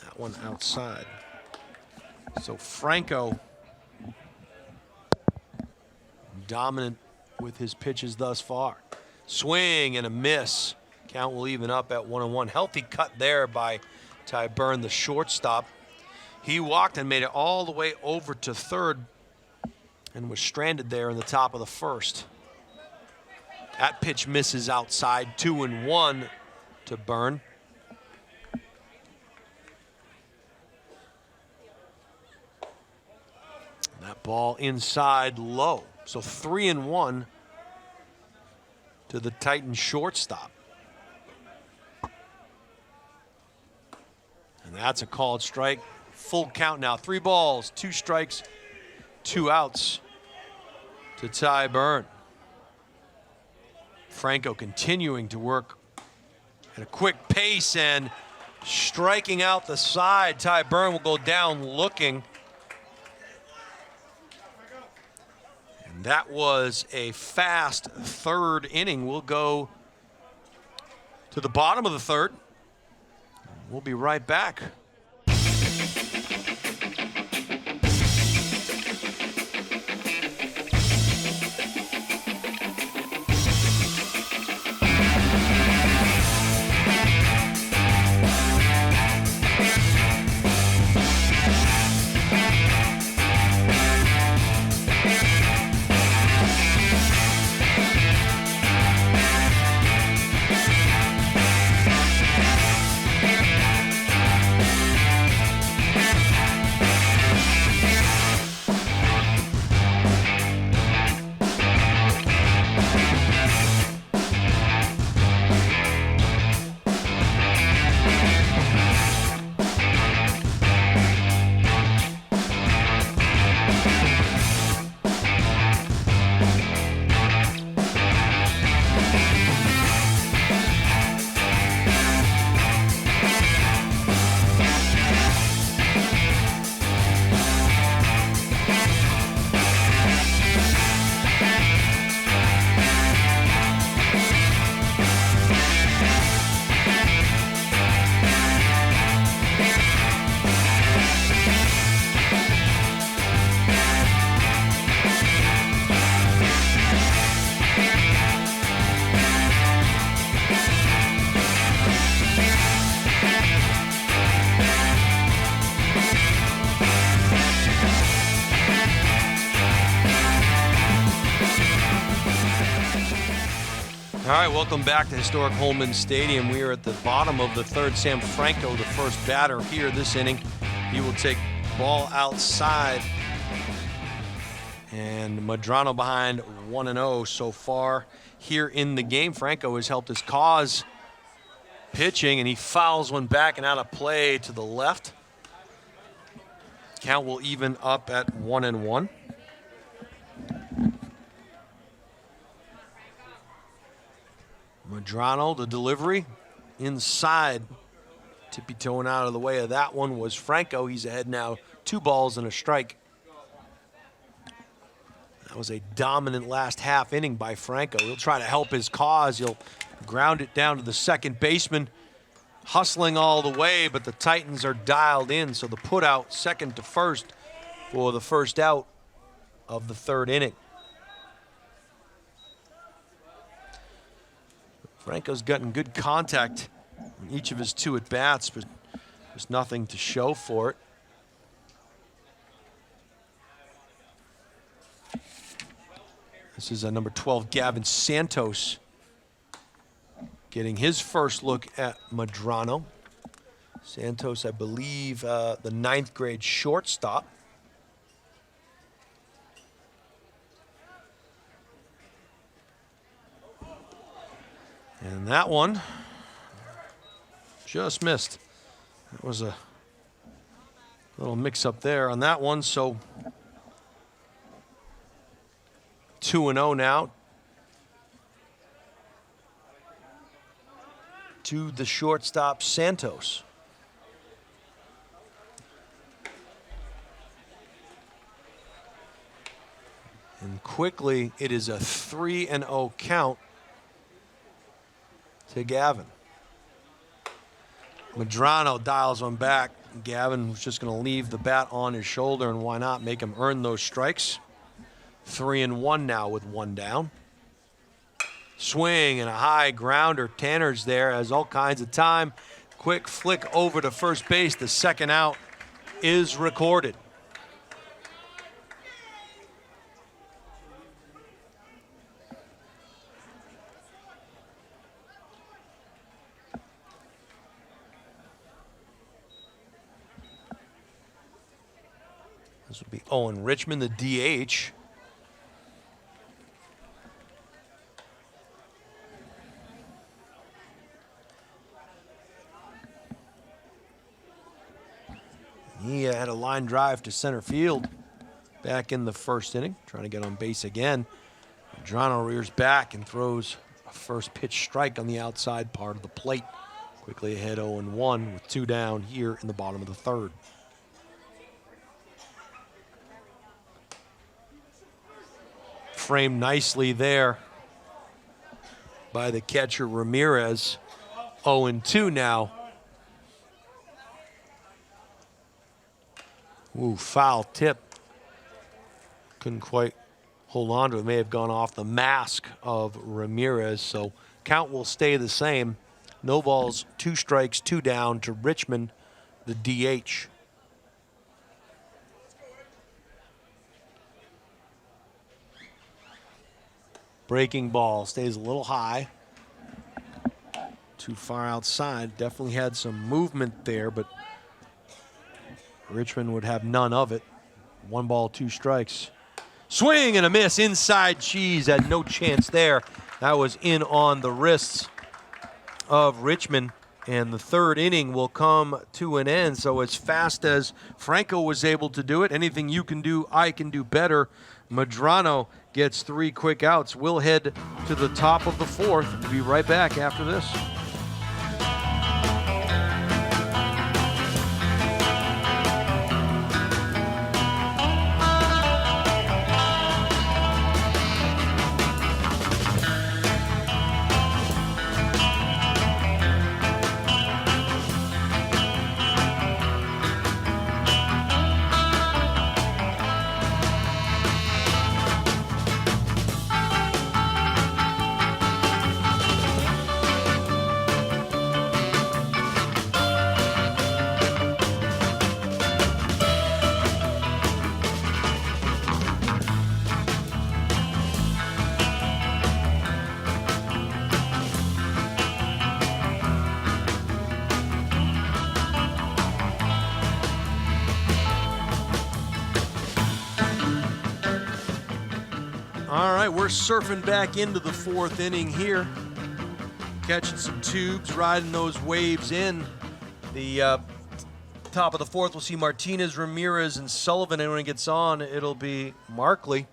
Speaker 1: That one outside. So Franco dominant with his pitches thus far. Swing and a miss. Count will even up at 1-1. Healthy cut there by Ty Byrne, the shortstop. He walked and made it all the way over to third and was stranded there in the top of the first. That pitch misses outside, 2-1 to Byrne. That ball inside low. So 3-1 to the Titan shortstop. And that's a called strike. Full count now. 3 balls, 2 strikes, 2 outs to Ty Byrne. Franco continuing to work at a quick pace and striking out the side. Ty Byrne will go down looking. And that was a fast third inning. We'll go to the bottom of the third. We'll be right back. All right, welcome back to historic Homan Stadium. We are at the bottom of the third. Sam Franco, the first batter here this inning. He will take ball outside. And Medrano behind 1-0 so far here in the game. Franco has helped his cause pitching, and he fouls one back and out of play to the left. Count will even up at 1-1. Medrano, the delivery inside. Tippy-toeing out of the way of that one was Franco. He's ahead now, 2 balls and a strike. That was a dominant last half inning by Franco. He'll try to help his cause. He'll ground it down to the second baseman, hustling all the way, but the Titans are dialed in. So the put out second to first for the first out of the third inning. Franco's gotten good contact in each of his 2 at-bats, but there's nothing to show for it. This is number 12, Gavin Santos. getting his first look at Medrano. Santos, I believe, the 9th grade shortstop. And that one just missed. That was a little mix-up there on that one, so 2-0 now to the shortstop, Santos. And quickly, it is a 3-0 count to Gavin. Medrano dials one back. Gavin was just going to leave the bat on his shoulder, and why not make him earn those strikes. 3-1 now with one down. Swing and a high grounder. Tanner's there, has all kinds of time. Quick flick over to first base. The second out is recorded. This would be Owen Richmond, the DH. He had a line drive to center field back in the first inning, trying to get on base again. Medrano rears back and throws a first pitch strike on the outside part of the plate. Quickly ahead 0-1 with 2 down here in the bottom of the third. Framed nicely there by the catcher Ramirez. 0-2 now. Ooh, foul tip. Couldn't quite hold on to it. May have gone off the mask of Ramirez, so count will stay the same. No balls, 2 strikes, 2 down to Richmond, the DH. Breaking ball stays a little high. Too far outside. Definitely had some movement there, but Richmond would have none of it. 1 ball, 2 strikes. Swing and a miss. Inside Cheese had no chance there. That was in on the wrists of Richmond. And the third inning will come to an end. So as fast as Franco was able to do it, anything you can do, I can do better. Medrano gets 3 quick outs. We'll head to the top of the 4th. We'll be right back after this. All right, we're surfing back into the 4th inning here. Catching some tubes, riding those waves in. The top of the 4th, we'll see Martinez, Ramirez, and Sullivan. And when it gets on, it'll be Markley.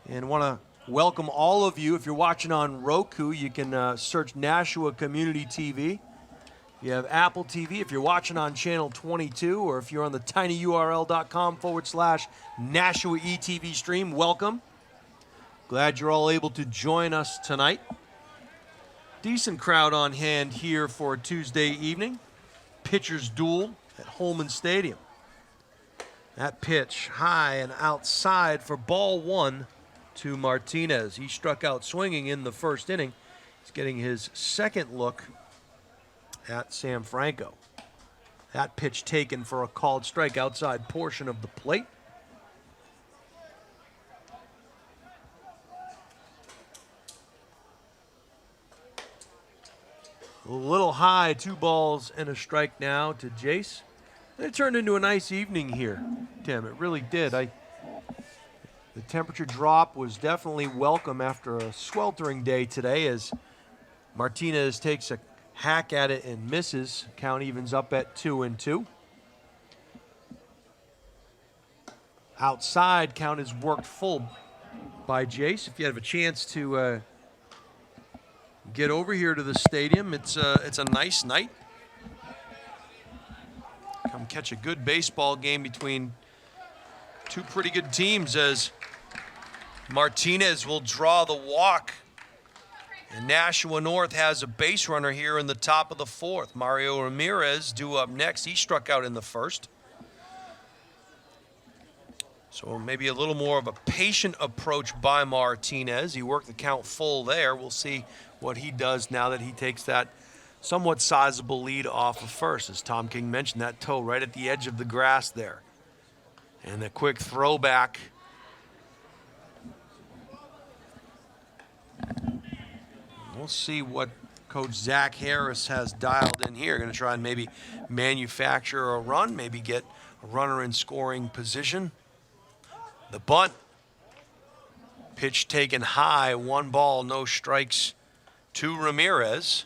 Speaker 1: And want to welcome all of you. If you're watching on Roku, you can search Nashua Community TV. If you have Apple TV, if you're watching on channel 22, or if you're on the tinyurl.com/Nashua ETV stream, welcome. Glad you're all able to join us tonight. Decent crowd on hand here for Tuesday evening. Pitchers duel at Homan Stadium. That pitch high and outside for ball 1 to Martinez. He struck out swinging in the first inning. He's getting his second look at Sam Franco. That pitch taken for a called strike outside portion of the plate.
Speaker 3: A little high, 2 balls and a strike now to Jace. And it turned into a nice evening here, Tim. It really did. The temperature drop was definitely welcome after a sweltering day today as Martinez takes a hack at it and misses. Count evens up at 2-2. Outside, count is worked full by Jace. If you have a chance to get over here to the stadium, it's a nice night. Come catch a good baseball game between two pretty good teams as Martinez will draw the walk. And Nashua North has a base runner here in the top of the 4th. Mario Ramirez due up next. He struck out in the 1st. So maybe a little more of a patient approach by Martinez. He worked the count full there. We'll see what he does now that he takes that somewhat sizable lead off of first. As Tom King mentioned, that toe right at the edge of the grass there. And a quick throwback. We'll see what Coach Zach Harris has dialed in here. Going to try and maybe manufacture a run, maybe get a runner in scoring position. The bunt. Pitch taken high, 1 ball, no strikes to Ramirez.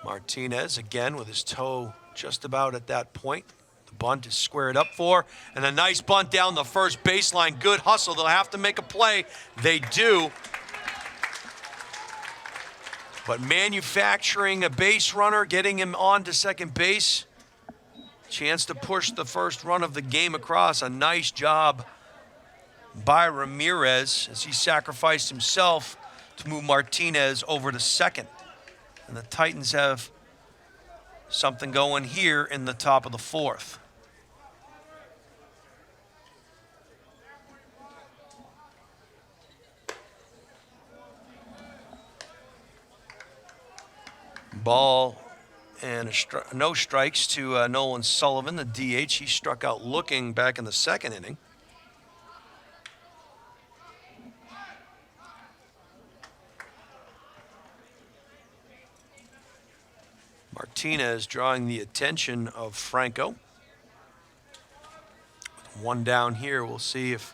Speaker 3: Martinez again with his toe just about at that point. The bunt is squared up for, and a nice bunt down the first baseline. Good hustle. They'll have to make a play. They do. But manufacturing a base runner, getting him on to second base, chance to push the first run of the game across. A nice job by Ramirez as he sacrificed himself to move Martinez over to second. And the Titans have something going here in the top of the 4th. Ball and no strikes to Nolan Sullivan, the DH. He struck out looking back in the 2nd inning. Martinez drawing the attention of Franco. With 1 down here, we'll see if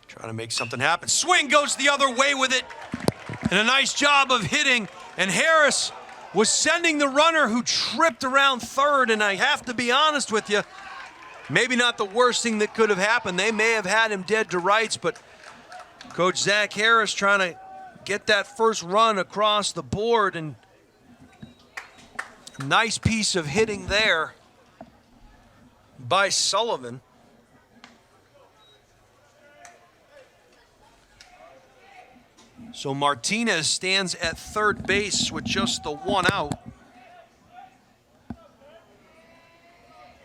Speaker 3: trying to make something happen. Swing goes the other way with it. And a nice job of hitting. And Harris was sending the runner who tripped around third, and I have to be honest with you, maybe not the worst thing that could have happened. They may have had him dead to rights, but Coach Zach Harris trying to get that first run across the board, and nice piece of hitting there by Sullivan. So Martinez stands at third base with just the 1 out.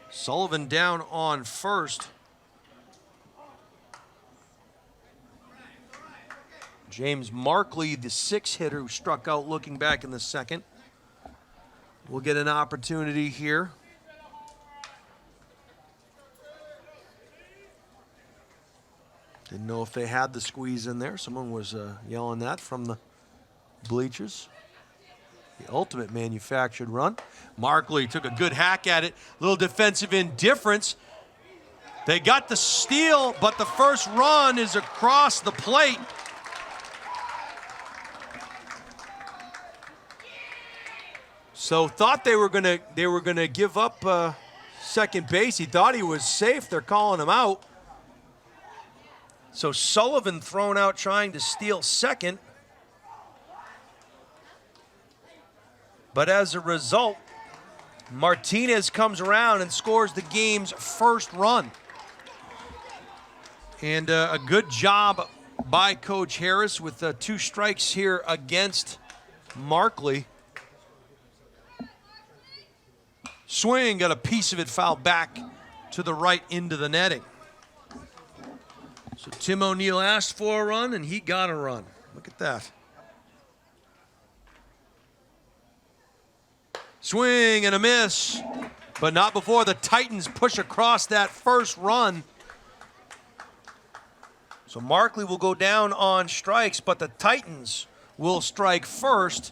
Speaker 3: Sullivan down on first. James Markley, the 6 hitter who struck out looking back in the 2nd. We'll get an opportunity here. Didn't know if they had the squeeze in there. Someone was yelling that from the bleachers. The ultimate manufactured run. Markley took a good hack at it. Little defensive indifference. They got the steal, but the first run is across the plate. So thought they were gonna give up second base. He thought he was safe. They're calling him out. So Sullivan thrown out trying to steal second. But as a result, Martinez comes around and scores the game's first run. And a good job by Coach Harris with 2 strikes here against Markley. Swing, got a piece of it fouled back to the right into the netting. So Tim O'Neill asked for a run, and he got a run. Look at that. Swing and a miss, but not before the Titans push across that first run. So So Markley will go down on strikes, but the Titans will strike first.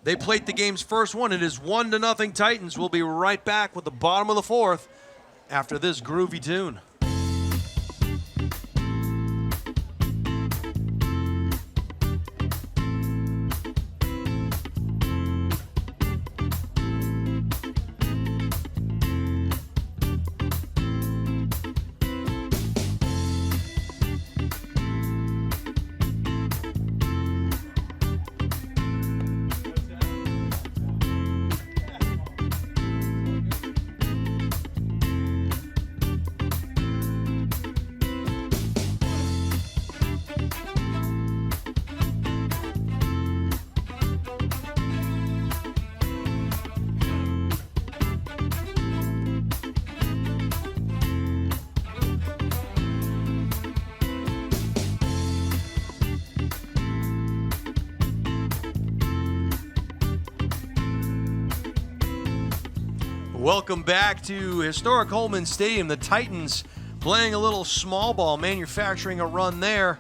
Speaker 3: They played the game's first one. It is 1-0 Titans. We'll be right back with the bottom of the fourth after this groovy tune. Welcome back to historic Homan Stadium. The Titans playing a little small ball, manufacturing a run there.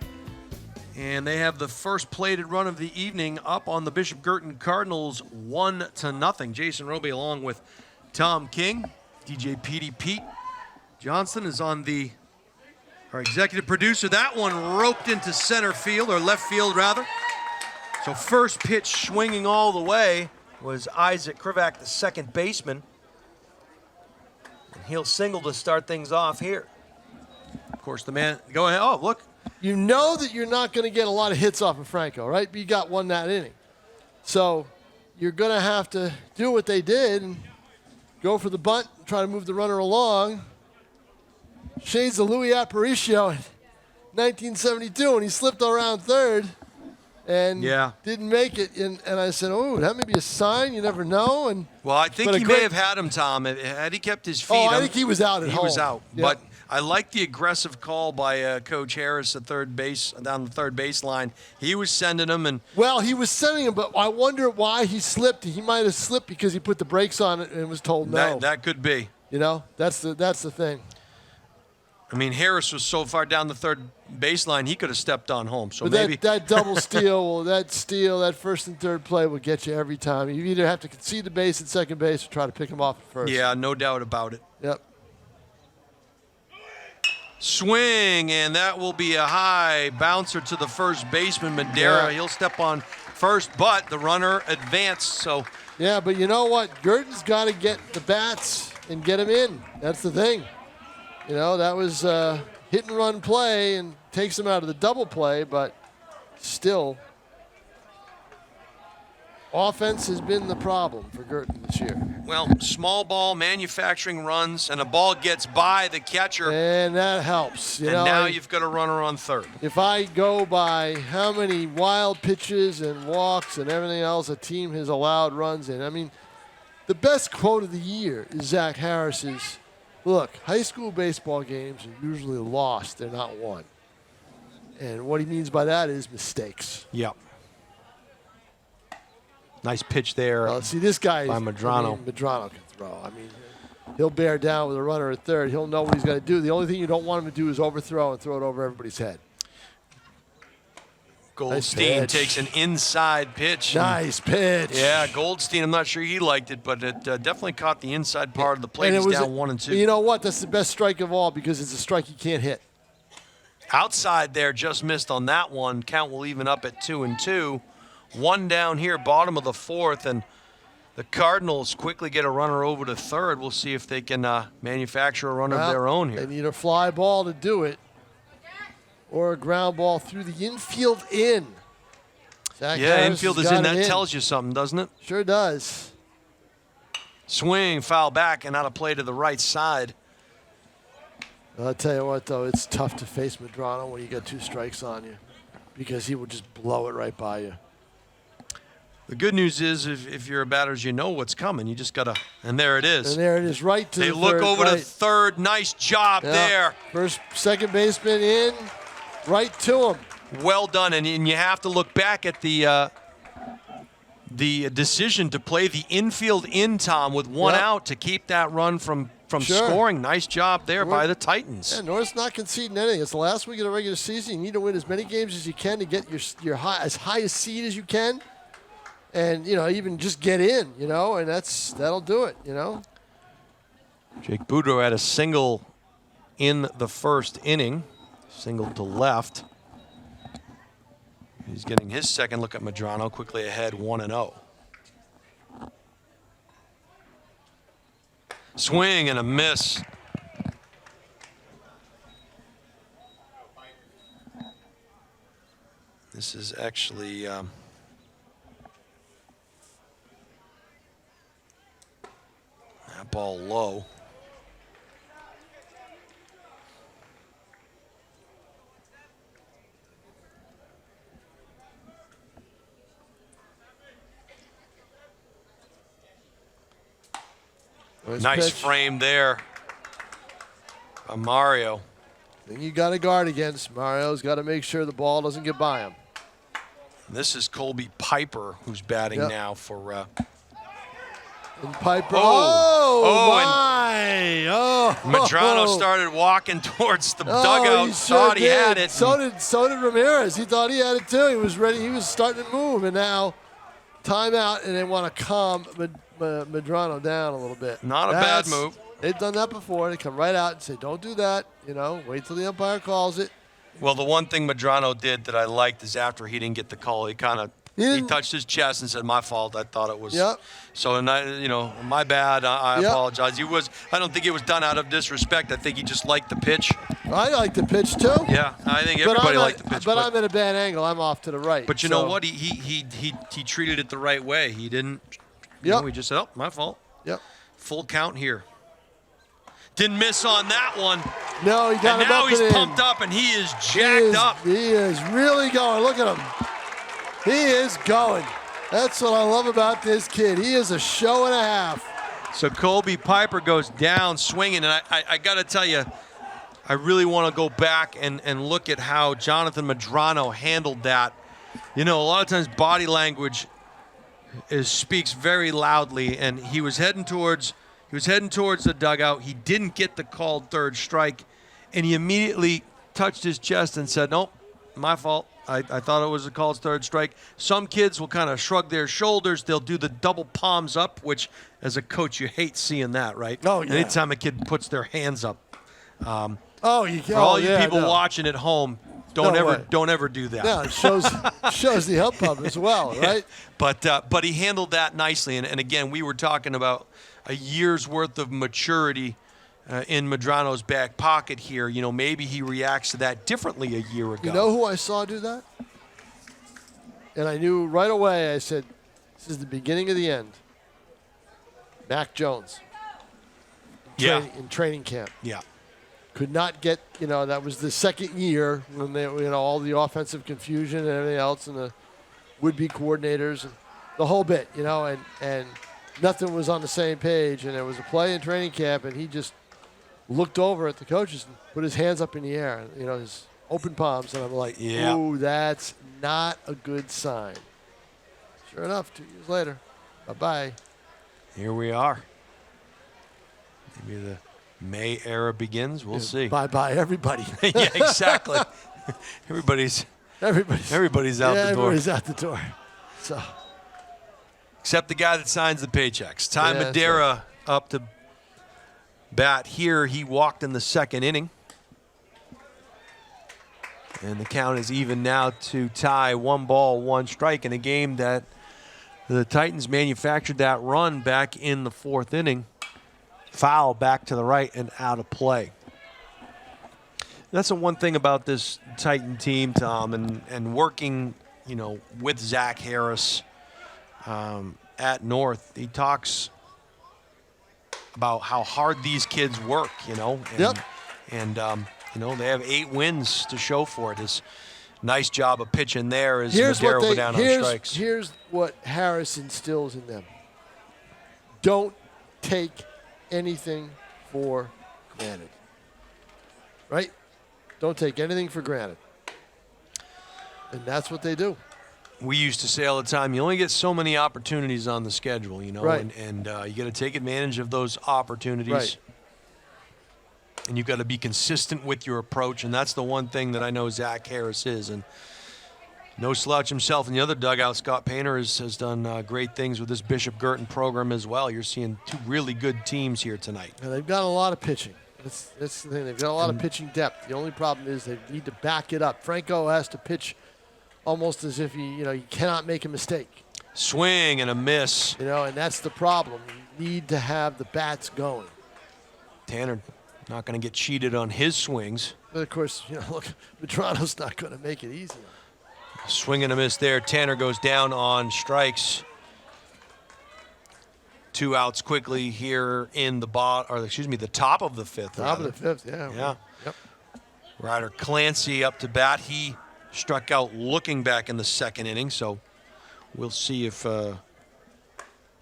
Speaker 3: And they have the first plated run of the evening up on the Bishop Guertin Cardinals 1-0. Jason Roby along with Tom King. DJ Pete Johnston is on our executive producer. That one roped into center field, or left field rather. So first pitch swinging all the way was Isaac Krivak, the second baseman. He'll single to start things off here. Of course, the man, go ahead. Oh, look.
Speaker 2: You know that you're not going to get a lot of hits off of Franco, right? But you got one that inning. So you're going to have to do what they did and go for the bunt, and try to move the runner along. Shades of Louis Aparicio in 1972 when he slipped around third and didn't make it. And I said, oh, that may be a sign. You never know. And
Speaker 3: well, I think he may have had him, Tom. Had he kept his feet,
Speaker 2: I think he was out at home.
Speaker 3: He was out.
Speaker 2: Yep.
Speaker 3: But I like the aggressive call by Coach Harris at third base, down the third baseline. He was sending him, and
Speaker 2: he was sending him. But I wonder why he slipped. He might have slipped because he put the brakes on it and was told no.
Speaker 3: That could be.
Speaker 2: You know, that's the thing.
Speaker 3: I mean, Harris was so far down the third baseline, he could have stepped on home. So
Speaker 2: but
Speaker 3: maybe
Speaker 2: that double steal, that first and third play will get you every time. You either have to concede the base at second base or try to pick him off at first.
Speaker 3: Yeah, no doubt about it.
Speaker 2: Yep.
Speaker 3: Swing, and that will be a high bouncer to the first baseman, Madera.
Speaker 2: Yeah.
Speaker 3: He'll step on first, but the runner advanced. So
Speaker 2: yeah, but you know what? Guertin's got to get the bats and get him in. That's the thing. You know, that was a hit-and-run play and takes him out of the double play, but still, offense has been the problem for Guertin this year.
Speaker 3: Well, small ball, manufacturing runs, and a ball gets by the catcher.
Speaker 2: And that helps.
Speaker 3: Now you've got a runner on third.
Speaker 2: If I go by how many wild pitches and walks and everything else a team has allowed runs in, I mean, the best quote of the year is Zach Harris's, look, high school baseball games are usually lost. They're not won. And what he means by that is mistakes.
Speaker 3: Yep. Nice pitch there.
Speaker 2: See, this guy
Speaker 3: by Medrano.
Speaker 2: Medrano can throw. I mean, he'll bear down with a runner at third. He'll know what he's got to do. The only thing you don't want him to do is overthrow and throw it over everybody's head.
Speaker 3: Goldstein takes an inside pitch.
Speaker 2: Nice pitch.
Speaker 3: Yeah, Goldstein, I'm not sure he liked it, but it definitely caught the inside part of the plate. He's down 1-2.
Speaker 2: You know what? That's the best strike of all because it's a strike you can't hit.
Speaker 3: Outside there, just missed on that one. Count will even up at 2-2. One down here, bottom of the fourth, and the Cardinals quickly get a runner over to third. We'll see if they can manufacture a run of their own here.
Speaker 2: They need a fly ball to do it, or a ground ball through the infield in. Zach Harris
Speaker 3: infield is in. That tells you something, doesn't it?
Speaker 2: Sure does.
Speaker 3: Swing, foul back, and out of play to the right side.
Speaker 2: I'll tell you what, though, it's tough to face Medrano when you got two strikes on you because he will just blow it right by you.
Speaker 3: The good news is if you're a batter, you know what's coming. You just got to, and there it is.
Speaker 2: And there it is, right to the
Speaker 3: third.
Speaker 2: They
Speaker 3: look over to third. Nice job there.
Speaker 2: Second baseman in, right to him.
Speaker 3: Well done, and you have to look back at the decision to play the infield in, Tom, with one out to keep that run from from
Speaker 2: Sure.
Speaker 3: scoring. Nice job there by the Titans.
Speaker 2: Yeah, North's not conceding anything. It's the last week of the regular season. You need to win as many games as you can to get your as high a seed as you can, and even just get in. And that'll do it.
Speaker 3: Jake Boudreau had a single in the first inning, single to left. He's getting his second look at Medrano, quickly ahead 1-0. Swing and a miss. This is actually that ball low. Nice
Speaker 2: pitch.
Speaker 3: frame there by Mario.
Speaker 2: Thing you got to guard against. Mario's got to make sure the ball doesn't get by him.
Speaker 3: This is Colby Piper, who's batting now for.
Speaker 2: And Piper.
Speaker 3: Oh,
Speaker 2: my! Oh,
Speaker 3: Medrano started walking towards the dugout.
Speaker 2: He sure
Speaker 3: Thought he had it.
Speaker 2: So did Ramirez. He thought he had it too. He was ready. He was starting to move, and now timeout, and they want to calm Medrano down a little bit.
Speaker 3: Not a bad move.
Speaker 2: They've done that before. They come right out and say, "Don't do that." Wait till the umpire calls it.
Speaker 3: Well, the one thing Medrano did that I liked is after he didn't get the call, he kind of he touched his chest and said, "My fault. I thought it was."
Speaker 2: Yep.
Speaker 3: So, my bad. I apologize. I don't think it was done out of disrespect. I think he just liked the pitch.
Speaker 2: I like the pitch too.
Speaker 3: Yeah, I think everybody liked the pitch.
Speaker 2: But I'm at a bad angle. I'm off to the right.
Speaker 3: But you know what? He treated it the right way. He didn't. He just said, "Oh, my fault."
Speaker 2: Yep.
Speaker 3: Full count here. Didn't miss on that one.
Speaker 2: No, he got
Speaker 3: and
Speaker 2: him
Speaker 3: now
Speaker 2: up
Speaker 3: he's
Speaker 2: and
Speaker 3: pumped up and he is jacked up.
Speaker 2: He is really going. Look at him. He is going. That's what I love about this kid. He is a show and a half.
Speaker 3: So Colby Piper goes down swinging, and I got to tell you, I really want to go back and look at how Jonathan Medrano handled that. A lot of times body language speaks very loudly, and he was heading towards the dugout. He didn't get the called third strike, and he immediately touched his chest and said, "Nope, my fault. I thought it was a called third strike." Some kids will kind of shrug their shoulders. They'll do the double palms up, which as a coach, you hate seeing that, right?
Speaker 2: Oh, yeah.
Speaker 3: Anytime a kid puts their hands up.
Speaker 2: You can.
Speaker 3: For all you people watching at home, don't ever do that.
Speaker 2: Yeah, it shows the help pump as well, right?
Speaker 3: But he handled that nicely, and again, we were talking about a year's worth of maturity in Medrano's back pocket here. Maybe he reacts to that differently a year ago.
Speaker 2: You know who I saw do that? And I knew right away, I said, this is the beginning of the end. Mac Jones. In training camp.
Speaker 3: Yeah.
Speaker 2: Could not get, that was the second year when they, all the offensive confusion and everything else and the would-be coordinators and the whole bit, and nothing was on the same page. And there was a play in training camp, and he just looked over at the coaches and put his hands up in the air, his open palms. And I'm like, ooh, that's not a good sign. Sure enough, 2 years later, bye-bye.
Speaker 3: Here we are. Maybe the May era begins. We'll see.
Speaker 2: Bye-bye, everybody.
Speaker 3: Yeah, exactly. Everybody's out the door.
Speaker 2: Everybody's out the door. So,
Speaker 3: except the guy that signs the paychecks. Ty Madeira up to bat here. He walked in the second inning. And the count is even now to tie 1 ball, 1 strike in a game that the Titans manufactured that run back in the 4th inning. Foul back to the right and out of play. That's the one thing about this Titan team, Tom, and working, with Zach Harris at North. He talks about how hard these kids work, And they have 8 wins to show for it. His nice job of pitching there as Madero go down on strikes.
Speaker 2: Here's what Harris instills in them. Don't take anything for granted. Right? Don't take anything for granted. And that's what they do.
Speaker 3: We used to say all the time, you only get so many opportunities on the schedule,
Speaker 2: Right.
Speaker 3: and you got to take advantage of those opportunities.
Speaker 2: Right.
Speaker 3: And you've got to be consistent with your approach, and that's the one thing that I know Zach Harris is. And no slouch himself in the other dugout. Scott Painter has done great things with this Bishop Guertin program as well. You're seeing two really good teams here tonight.
Speaker 2: And they've got a lot of pitching. That's the thing. They've got a lot of pitching depth. The only problem is they need to back it up. Franco has to pitch almost as if he cannot make a mistake.
Speaker 3: Swing and a miss.
Speaker 2: And that's the problem. You need to have the bats going.
Speaker 3: Tanner not going to get cheated on his swings.
Speaker 2: But of course, look, Medrano's not going to make it easy.
Speaker 3: Swing and a miss there. Tanner goes down on strikes. 2 outs quickly here in the the top of the fifth.
Speaker 2: Top of the fifth, yeah.
Speaker 3: Yeah.
Speaker 2: Yep.
Speaker 3: Ryder Clancy up to bat. He struck out looking back in the second inning, so we'll see if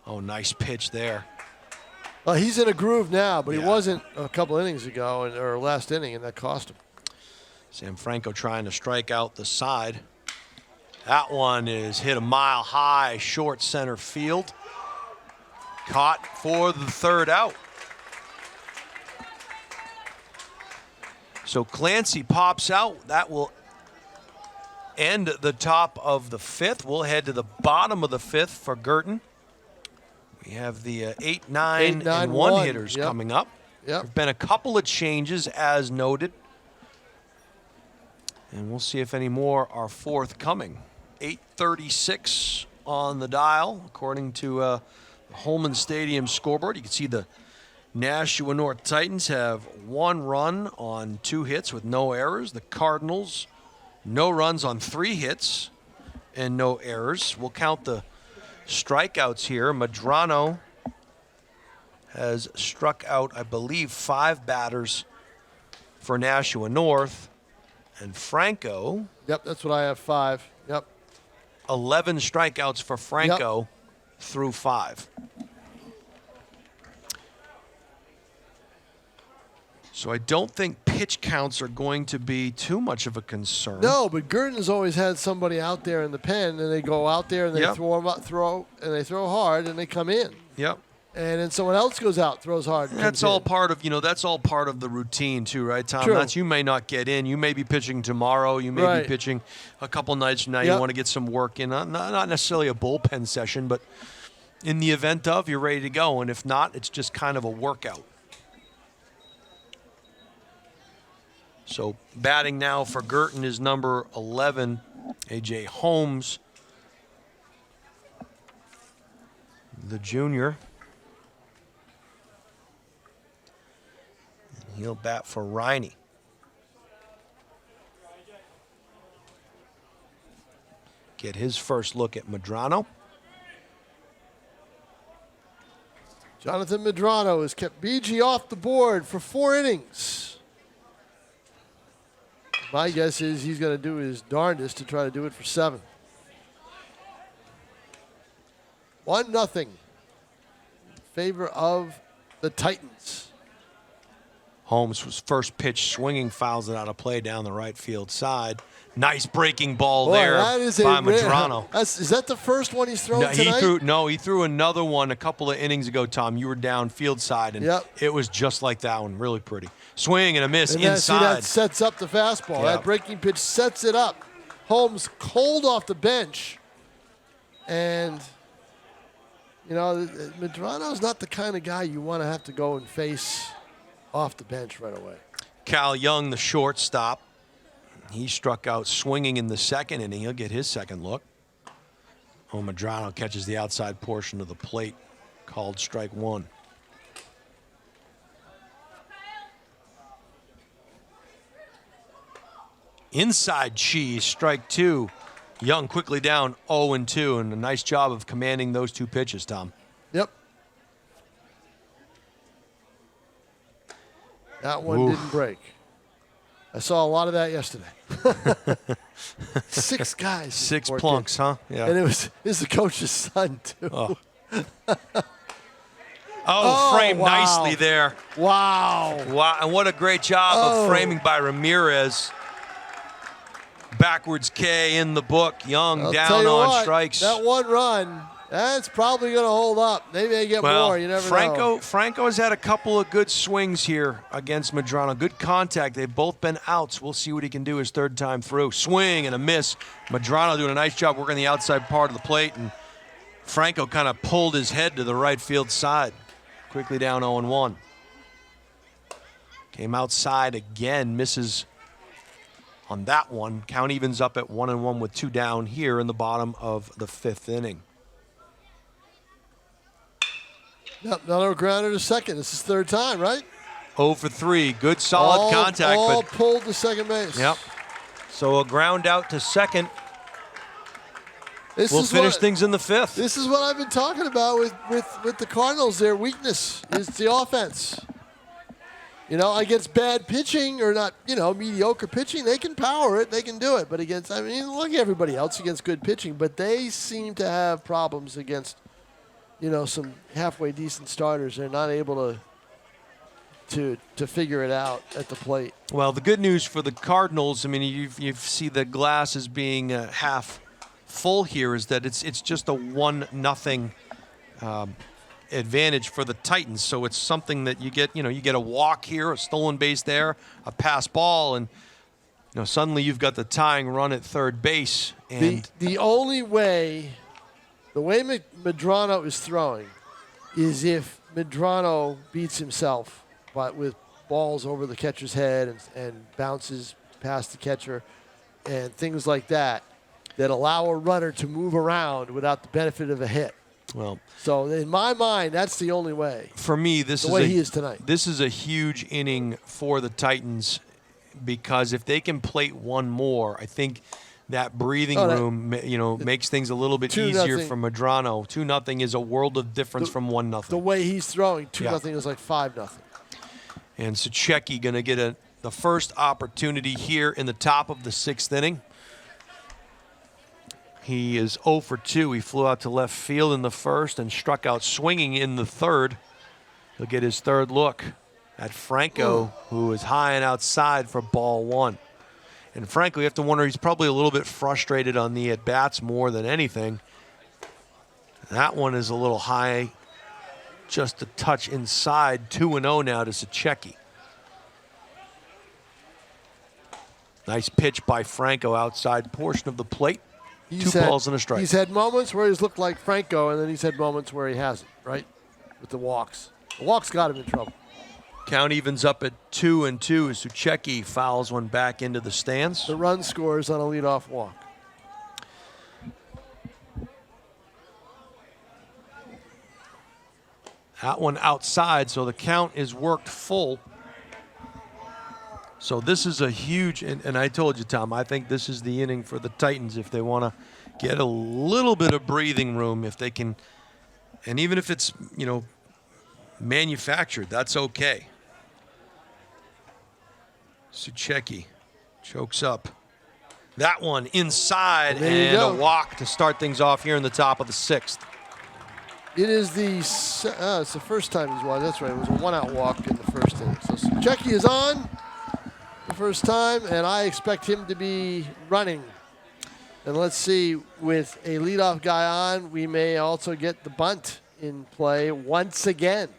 Speaker 3: nice pitch there.
Speaker 2: Well, he's in a groove now, but
Speaker 3: Yeah.
Speaker 2: he wasn't a couple innings ago or last inning, and that cost him.
Speaker 3: Sam Franco trying to strike out the side. That one is hit a mile high, short center field. Caught for the third out. So Clancy pops out. That will end the top of the fifth. We'll head to the bottom of the fifth for Guertin. We have the 8, 9, and 1 hitters coming up.
Speaker 2: Yep.
Speaker 3: There have been a couple of changes as noted. And we'll see if any more are forthcoming. 8:36 on the dial, according to the Homan Stadium scoreboard. You can see the Nashua North Titans have 1 run on 2 hits with no errors. The Cardinals, no runs on 3 hits and no errors. We'll count the strikeouts here. Medrano has struck out, I believe, 5 batters for Nashua North. And Franco.
Speaker 2: Yep, that's what I have, 5. Yep.
Speaker 3: 11 strikeouts for Franco through 5. So I don't think pitch counts are going to be too much of a concern.
Speaker 2: No, but Guertin's always had somebody out there in the pen, and they go out there and they throw hard, and they come in.
Speaker 3: Yep.
Speaker 2: And then someone else goes out, throws hard. And
Speaker 3: That's
Speaker 2: comes
Speaker 3: all
Speaker 2: in.
Speaker 3: part of, that's all part of the routine too, right, Tom?
Speaker 2: True.
Speaker 3: You may not get in. You may be pitching tomorrow. You may
Speaker 2: Right.
Speaker 3: be pitching a couple nights from now.
Speaker 2: Yep.
Speaker 3: You want to get some work in. Not necessarily a bullpen session, but in the event of, you're ready to go. And if not, it's just kind of a workout. So batting now for Guertin is number 11, A.J. Holmes, the junior. And he'll bat for Riney. Get his first look at Medrano.
Speaker 2: Jonathan Medrano has kept BG off the board for 4 innings. My guess is he's going to do his darndest to try to do it for 7. 1-0 in favor of the Titans.
Speaker 3: Holmes was first pitch swinging, fouls it out of play down the right field side. Nice breaking ball there
Speaker 2: that is
Speaker 3: by
Speaker 2: a
Speaker 3: Medrano.
Speaker 2: Is that the first one he's thrown tonight?
Speaker 3: He threw another one a couple of innings ago, Tom. You were down field side, and it was just like that one. Really pretty. Swing and a miss
Speaker 2: And
Speaker 3: inside.
Speaker 2: that sets up the fastball. That breaking pitch sets it up. Holmes cold off the bench. And, Medrano's not the kind of guy you want to have to go and face off the bench right away.
Speaker 3: Cal Young, the shortstop. He struck out swinging in the second inning. He'll get his second look. Medrano catches the outside portion of the plate, called strike 1. Inside cheese, strike 2. Young quickly down 0-2, and a nice job of commanding those 2 pitches, Tom.
Speaker 2: Yep. That one didn't break. I saw a lot of that yesterday. 6 guys.
Speaker 3: 6 plunks, huh? Yeah.
Speaker 2: And this is the coach's son, too.
Speaker 3: Framed nicely there.
Speaker 2: Wow.
Speaker 3: And what a great job of framing by Ramirez. Backwards K in the book. Young down on strikes.
Speaker 2: That 1 run That's probably going to hold up. Maybe they get more. You never know.
Speaker 3: Franco has had a couple of good swings here against Medrano. Good contact. They've both been outs. We'll see what he can do his third time through. Swing and a miss. Medrano doing a nice job working the outside part of the plate, and Franco kind of pulled his head to the right field side. Quickly down 0-1. Came outside again, misses on that one. Count evens up at 1-1 with 2 down here in the bottom of the 5th inning.
Speaker 2: Yep, another grounder to second. This is third time, right?
Speaker 3: 0 for 3. Good solid contact.
Speaker 2: All
Speaker 3: but
Speaker 2: pulled to second base.
Speaker 3: Yep. So a ground out to second.
Speaker 2: This
Speaker 3: We'll
Speaker 2: is
Speaker 3: finish
Speaker 2: what,
Speaker 3: things in the 5th.
Speaker 2: This is what I've been talking about with the Cardinals. Their weakness is the offense. You know, against bad pitching or not, mediocre pitching, they can power it. They can do it. But against, look at everybody else against good pitching. But they seem to have problems against, some halfway decent starters. They're not able to figure it out at the plate.
Speaker 3: Well, the good news for the Cardinals, you see the glass as being half full here, is that it's just a 1-0 advantage for the Titans. So it's something that you get a walk here, a stolen base there, a pass ball, and suddenly you've got the tying run at third base. And
Speaker 2: the only way, the way Medrano is throwing, is if Medrano beats himself, but with balls over the catcher's head and bounces past the catcher and things like that allow a runner to move around without the benefit of a hit.
Speaker 3: Well,
Speaker 2: so in my mind, that's the only way.
Speaker 3: For me,
Speaker 2: the way he is tonight.
Speaker 3: This is a huge inning for the Titans, because if they can plate one more, I think that breathing room, makes things a little bit easier for Medrano. 2-0 is a world of difference from 1-0.
Speaker 2: The way he's throwing, 2-0 is like 5-0.
Speaker 3: And Suchecki going to get the first opportunity here in the top of the 6th inning. He is 0 for 2. He flew out to left field in the first and struck out swinging in the third. He'll get his third look at Franco, who is high and outside for ball 1. And frankly, you have to wonder, he's probably a little bit frustrated on the at-bats more than anything. That one is a little high, just a touch inside. 2-0 now to Suchecki. Nice pitch by Franco outside portion of the plate. 2 balls and a strike.
Speaker 2: He's had moments where he's looked like Franco, and then he's had moments where he hasn't, right? With the walks. The walks got him in trouble.
Speaker 3: Count evens up at 2-2 as Suchecki fouls one back into the stands.
Speaker 2: The run scores on a leadoff walk.
Speaker 3: That one outside, so the count is worked full. So this is a huge, and I told you, Tom, I think this is the inning for the Titans if they want to get a little bit of breathing room, if they can, and even if it's, manufactured, that's okay. Suchecki chokes up. That one inside, and a walk to start things off here in the top of the 6th.
Speaker 2: It is it's the first time he's won. That's right. It was a 1-out walk in the first inning. So Suchecki is on the first time, and I expect him to be running. And let's see, with a leadoff guy on, we may also get the bunt in play once again.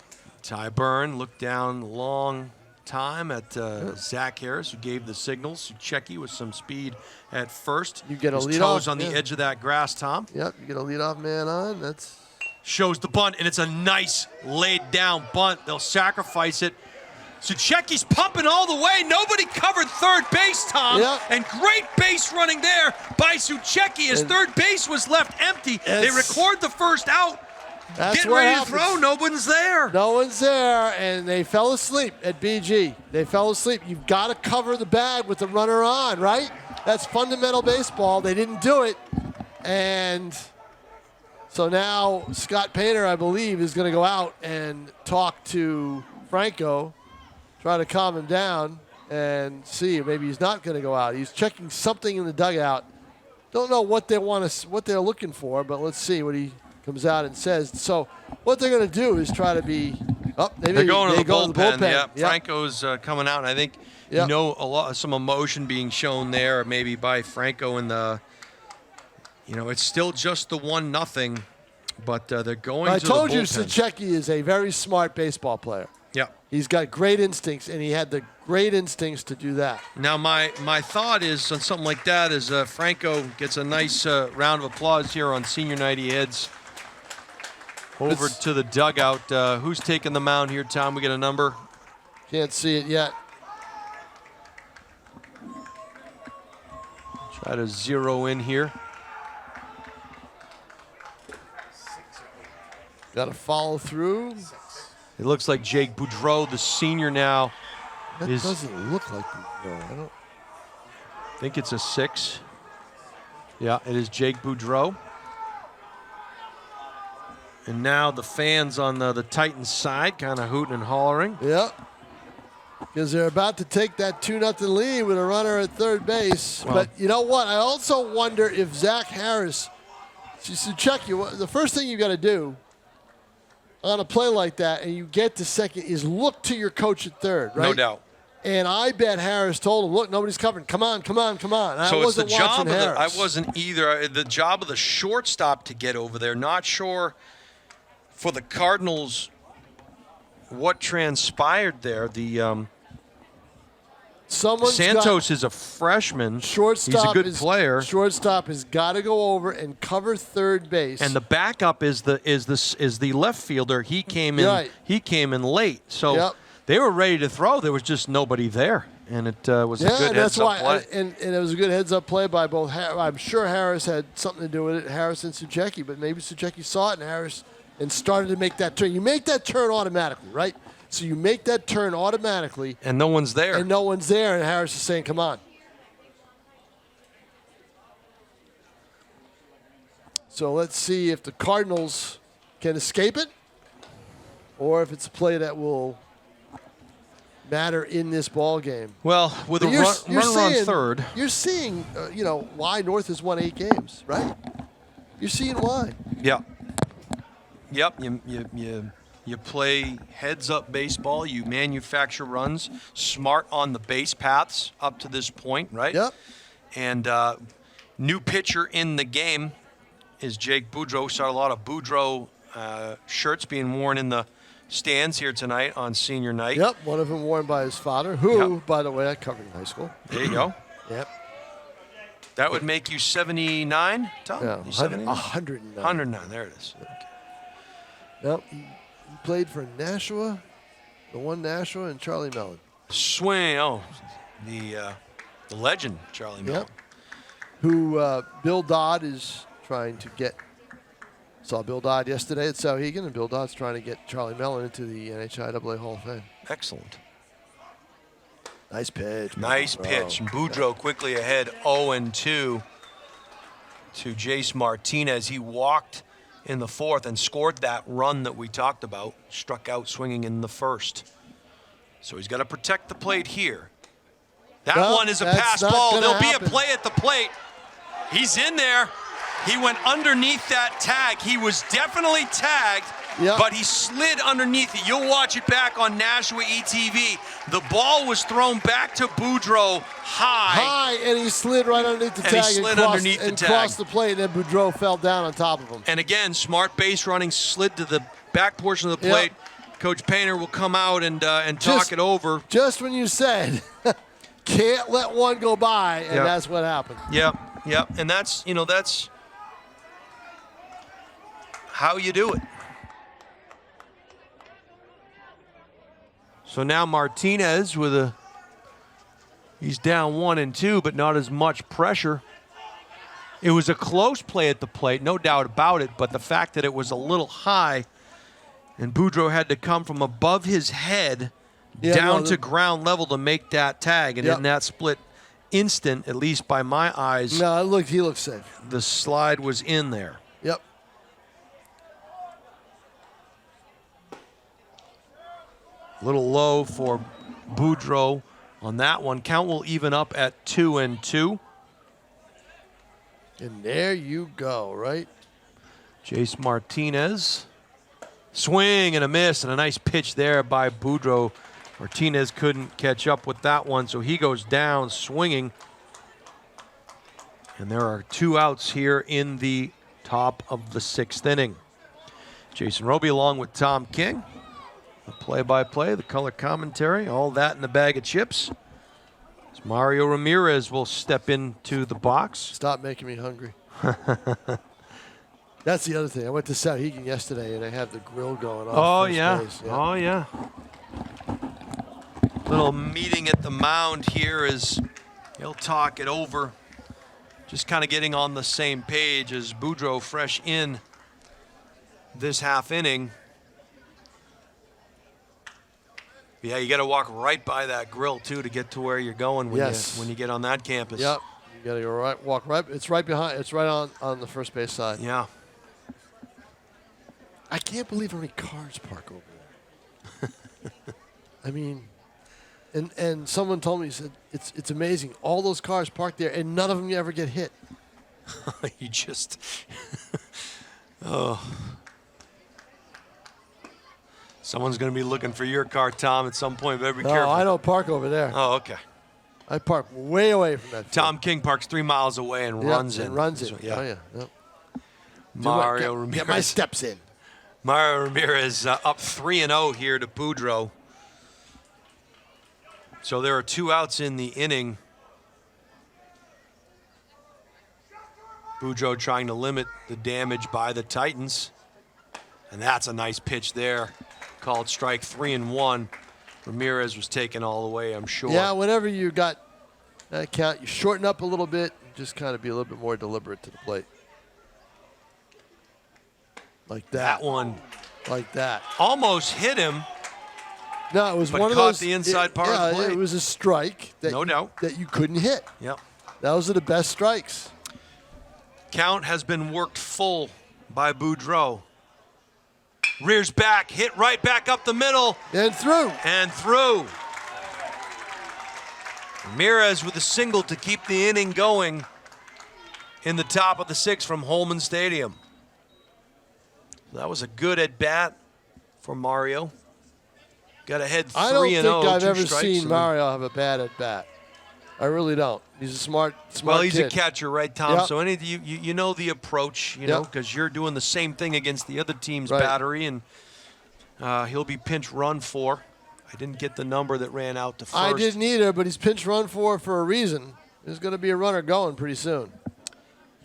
Speaker 3: Ty Burn looked down long time at Zach Harris, who gave the signals. Suchecki with some speed at first.
Speaker 2: You get a leadoff.
Speaker 3: Toes on the edge of that grass, Tom.
Speaker 2: Yep, you get a leadoff man on. That's
Speaker 3: shows the bunt, and it's a nice laid down bunt. They'll sacrifice it. Suchecki's pumping all the way. Nobody covered third base, Tom.
Speaker 2: Yep.
Speaker 3: And great base running there by Suchecki. His third base was left empty. They record the first out.
Speaker 2: That's
Speaker 3: Getting ready to throw. No one's there.
Speaker 2: No one's there, and they fell asleep at BG. They fell asleep. You've got to cover the bag with the runner on, right? That's fundamental baseball. They didn't do it. And so now Scott Painter, I believe, is going to go out and talk to Franco, try to calm him down and see. Maybe he's not going to go out. He's checking something in the dugout. Don't know what they what they're looking for, but let's see what he comes out and says. So what they're going to do is try to be
Speaker 3: they're going to the bullpen. Yeah,
Speaker 2: Yep.
Speaker 3: Franco's coming out, and I think some emotion being shown there, maybe by Franco in the. It's still just the 1-0, But they're going
Speaker 2: I
Speaker 3: to the
Speaker 2: told you
Speaker 3: bullpen.
Speaker 2: Suchecki is a very smart baseball player.
Speaker 3: Yeah.
Speaker 2: He's got great instincts, and he had the great instincts to do that.
Speaker 3: Now, my thought is on something like that is Franco gets a nice round of applause here on senior night. He heads over to the dugout. Who's taking the mound here, Tom? We get a number.
Speaker 2: Can't see it yet.
Speaker 3: Try to zero in here.
Speaker 2: Got to follow through.
Speaker 3: It looks like Jake Boudreau, the senior now.
Speaker 2: That doesn't look like Boudreau. I don't
Speaker 3: think it's a 6. Yeah, it is Jake Boudreau. And now the fans on the Titans side kind of hooting and hollering.
Speaker 2: Yep. Because they're about to take that 2-0 lead with a runner at third base.
Speaker 3: Well,
Speaker 2: but you know what? I also wonder if Zach Harris, Suchecki, the first thing you got to do on a play like that and you get to second is look to your coach at third, right?
Speaker 3: No doubt.
Speaker 2: And I bet Harris told him, look, nobody's covering. Come on, come on, come on.
Speaker 3: So
Speaker 2: I wasn't
Speaker 3: it's the job
Speaker 2: watching
Speaker 3: of
Speaker 2: Harris.
Speaker 3: I wasn't either. The job of the shortstop to get over there. Not sure for the Cardinals what transpired there. The Santos is a freshman.
Speaker 2: Shortstop
Speaker 3: He's a good player.
Speaker 2: Shortstop has got to go over and cover third base.
Speaker 3: And the backup is the left fielder. He came in.
Speaker 2: Right.
Speaker 3: He came in late. So
Speaker 2: Yep.
Speaker 3: they were ready to throw. There was just nobody there, and it was a good heads-up play.
Speaker 2: And it was a good heads-up play by both. I'm sure Harris had something to do with it, Harris and Suchecki, but maybe Suchecki saw it and Harris and started to make that turn. You make that turn automatically, right? So you make that turn automatically.
Speaker 3: And no one's there.
Speaker 2: And no one's there, and Harris is saying, come on. So let's see if the Cardinals can escape it or if it's a play that will matter in this ball game.
Speaker 3: Well, with a runner on third.
Speaker 2: You're seeing, why North has won 8 games, right? You're seeing why.
Speaker 3: Yeah. Yep. You play heads-up baseball. You manufacture runs, smart on the base paths up to this point, right?
Speaker 2: Yep.
Speaker 3: And new pitcher in the game is Jake Boudreau. Saw a lot of Boudreau shirts being worn in the stands here tonight on senior night.
Speaker 2: Yep, one of them worn by his father, who,
Speaker 3: Yep.
Speaker 2: by the way, I covered in high school.
Speaker 3: There you go.
Speaker 2: Yep.
Speaker 3: That would make you 79, Tom?
Speaker 2: Yeah,
Speaker 3: You 79?
Speaker 2: 109.
Speaker 3: 109, there it is. Okay.
Speaker 2: Yep. He played for Nashua, the one Nashua, and Charlie Mellon.
Speaker 3: Swing, the legend, Charlie Mellon.
Speaker 2: Yep. Who Bill Dodd is trying to get. Saw Bill Dodd yesterday at Sauhegan, and Bill Dodd's trying to get Charlie Mellon into the NHIAA Hall of Fame.
Speaker 3: Excellent.
Speaker 2: Nice pitch.
Speaker 3: Nice
Speaker 2: Boudreau.
Speaker 3: pitch. And Boudreau quickly ahead 0-2 to Jace Martinez. He walked in the 4th and scored that run that we talked about. Struck out swinging in the 1st. So he's got to protect the plate here. That
Speaker 2: No,
Speaker 3: one is a
Speaker 2: that's
Speaker 3: pass
Speaker 2: not
Speaker 3: ball.
Speaker 2: gonna
Speaker 3: There'll
Speaker 2: happen.
Speaker 3: be a play at the plate. He's in there. He went underneath that tag. He was definitely tagged,
Speaker 2: Yep.
Speaker 3: but he slid underneath it. You'll watch it back on Nashua ETV. The ball was thrown back to Boudreau high.
Speaker 2: And he slid right underneath the
Speaker 3: And he
Speaker 2: tag
Speaker 3: slid
Speaker 2: crossed,
Speaker 3: underneath the
Speaker 2: and
Speaker 3: tag.
Speaker 2: crossed the plate, and then Boudreau fell down on top of him.
Speaker 3: And again, smart base running, slid to the back portion of the
Speaker 2: Yep.
Speaker 3: plate. Coach Painter will come out and talk it over.
Speaker 2: Just when you said, can't let one go by, and
Speaker 3: Yep.
Speaker 2: that's what happened.
Speaker 3: Yep. And that's how you do it. So now Martinez he's down 1-2, but not as much pressure. It was a close play at the plate, no doubt about it, but the fact that it was a little high and Boudreau had to come from above his head down to ground level to make that tag, and in that split instant, at least by my eyes,
Speaker 2: No, he looked safe.
Speaker 3: the slide was in there.
Speaker 2: Yep.
Speaker 3: A little low for Boudreau on that one. Count will even up at 2-2.
Speaker 2: And there you go, right?
Speaker 3: Jace Martinez. Swing and a miss, and a nice pitch there by Boudreau. Martinez couldn't catch up with that one, so he goes down swinging. And there are 2 outs here in the top of the 6th inning. Jason Roby along with Tom King. The play-by-play, the color commentary, all that in the bag of chips. As Mario Ramirez will step into the box.
Speaker 2: Stop making me hungry. That's the other thing. I went to Sauhegan yesterday, and they have the grill going on.
Speaker 3: Oh, yeah. Oh, yeah. Little meeting at the mound here as he'll talk it over. Just kind of getting on the same page as Boudreau fresh in this half inning. Yeah, you got to walk right by that grill, too, to get to where you're going when you get on that campus.
Speaker 2: Yep. You got to go right, walk right. It's right behind. It's right on the first base side.
Speaker 3: Yeah.
Speaker 2: I can't believe how many cars park over there. I mean, and someone told me, he said, it's amazing. All those cars parked there, and none of them ever get hit.
Speaker 3: You just, oh. Someone's going to be looking for your car, Tom, at some point. Better be careful.
Speaker 2: No, I don't park over there.
Speaker 3: Oh, okay.
Speaker 2: I park way away from that field.
Speaker 3: Tom King parks 3 miles away and runs in.
Speaker 2: Runs in.
Speaker 3: So, yeah.
Speaker 2: Oh, yeah. Yep.
Speaker 3: Mario Ramirez.
Speaker 2: Get my steps in.
Speaker 3: Mario Ramirez up 3-0 here to Boudreau. So there are 2 outs in the inning. Boudreau trying to limit the damage by the Titans. And that's a nice pitch there. Called strike 3-1. Ramirez was taken all the way, I'm sure.
Speaker 2: Yeah, whenever you got that count, you shorten up a little bit, just kind of be a little bit more deliberate to the plate. Like that.
Speaker 3: That one.
Speaker 2: Like that.
Speaker 3: Almost hit him.
Speaker 2: No, it was
Speaker 3: but
Speaker 2: one of
Speaker 3: caught
Speaker 2: those.
Speaker 3: The inside part of the plate.
Speaker 2: It was a strike that
Speaker 3: no doubt
Speaker 2: that you couldn't hit.
Speaker 3: Yep.
Speaker 2: Those are the best strikes.
Speaker 3: Count has been worked full by Boudreau. Rears back, hit right back up the middle.
Speaker 2: And through.
Speaker 3: And through. Ramirez with a single to keep the inning going in the top of the 6th from Homan Stadium. That was a good at-bat for Mario. Got ahead 3-0.
Speaker 2: I don't think I've ever seen
Speaker 3: and
Speaker 2: Mario have a bad at-bat. I really don't. He's a smart
Speaker 3: well, he's
Speaker 2: kid.
Speaker 3: a catcher, right, Tom?
Speaker 2: Yep.
Speaker 3: So you know the approach, you know, because you're doing the same thing against the other team's battery, and he'll be pinch run for. I didn't get the number that ran out to first.
Speaker 2: I didn't either, but he's pinch run for a reason. There's going to be a runner going pretty soon.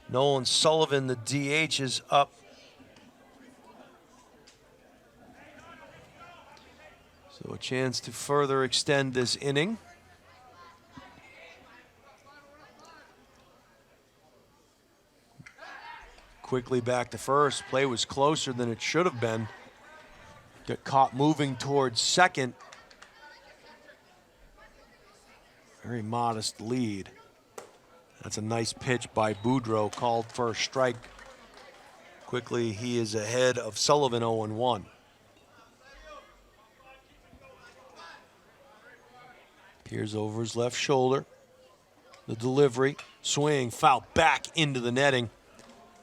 Speaker 3: Nolan Sullivan, the DH, is up. So a chance to further extend this inning. Quickly back to first. Play was closer than it should have been. Got caught moving towards second. Very modest lead. That's a nice pitch by Boudreau, called for a strike. Quickly, he is ahead of Sullivan 0-1. Peers over his left shoulder. The delivery, swing, foul back into the netting.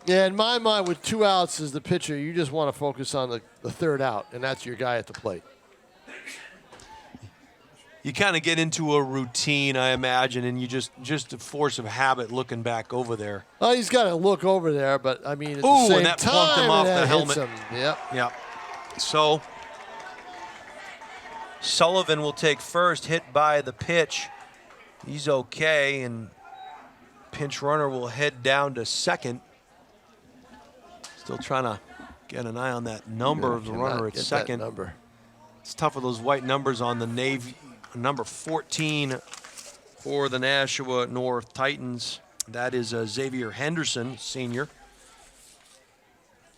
Speaker 2: Yeah, in my mind, with 2 outs as the pitcher, you just want to focus on the third out, and that's your guy at the plate.
Speaker 3: You kind of get into a routine, I imagine, and you just a force of habit looking back over there.
Speaker 2: Oh, he's got to look over there, but I mean, at the
Speaker 3: Ooh,
Speaker 2: same
Speaker 3: and that
Speaker 2: time,
Speaker 3: plunked him off
Speaker 2: that
Speaker 3: the
Speaker 2: hits
Speaker 3: helmet.
Speaker 2: him. Yep.
Speaker 3: Yep. So Sullivan will take first, hit by the pitch. He's okay, and pinch runner will head down to second. Still trying to get an eye on that number of the runner at second.
Speaker 2: Number.
Speaker 3: It's tough with those white numbers on the Navy. Number 14 for the Nashua North Titans. That is Xavier Henderson, senior.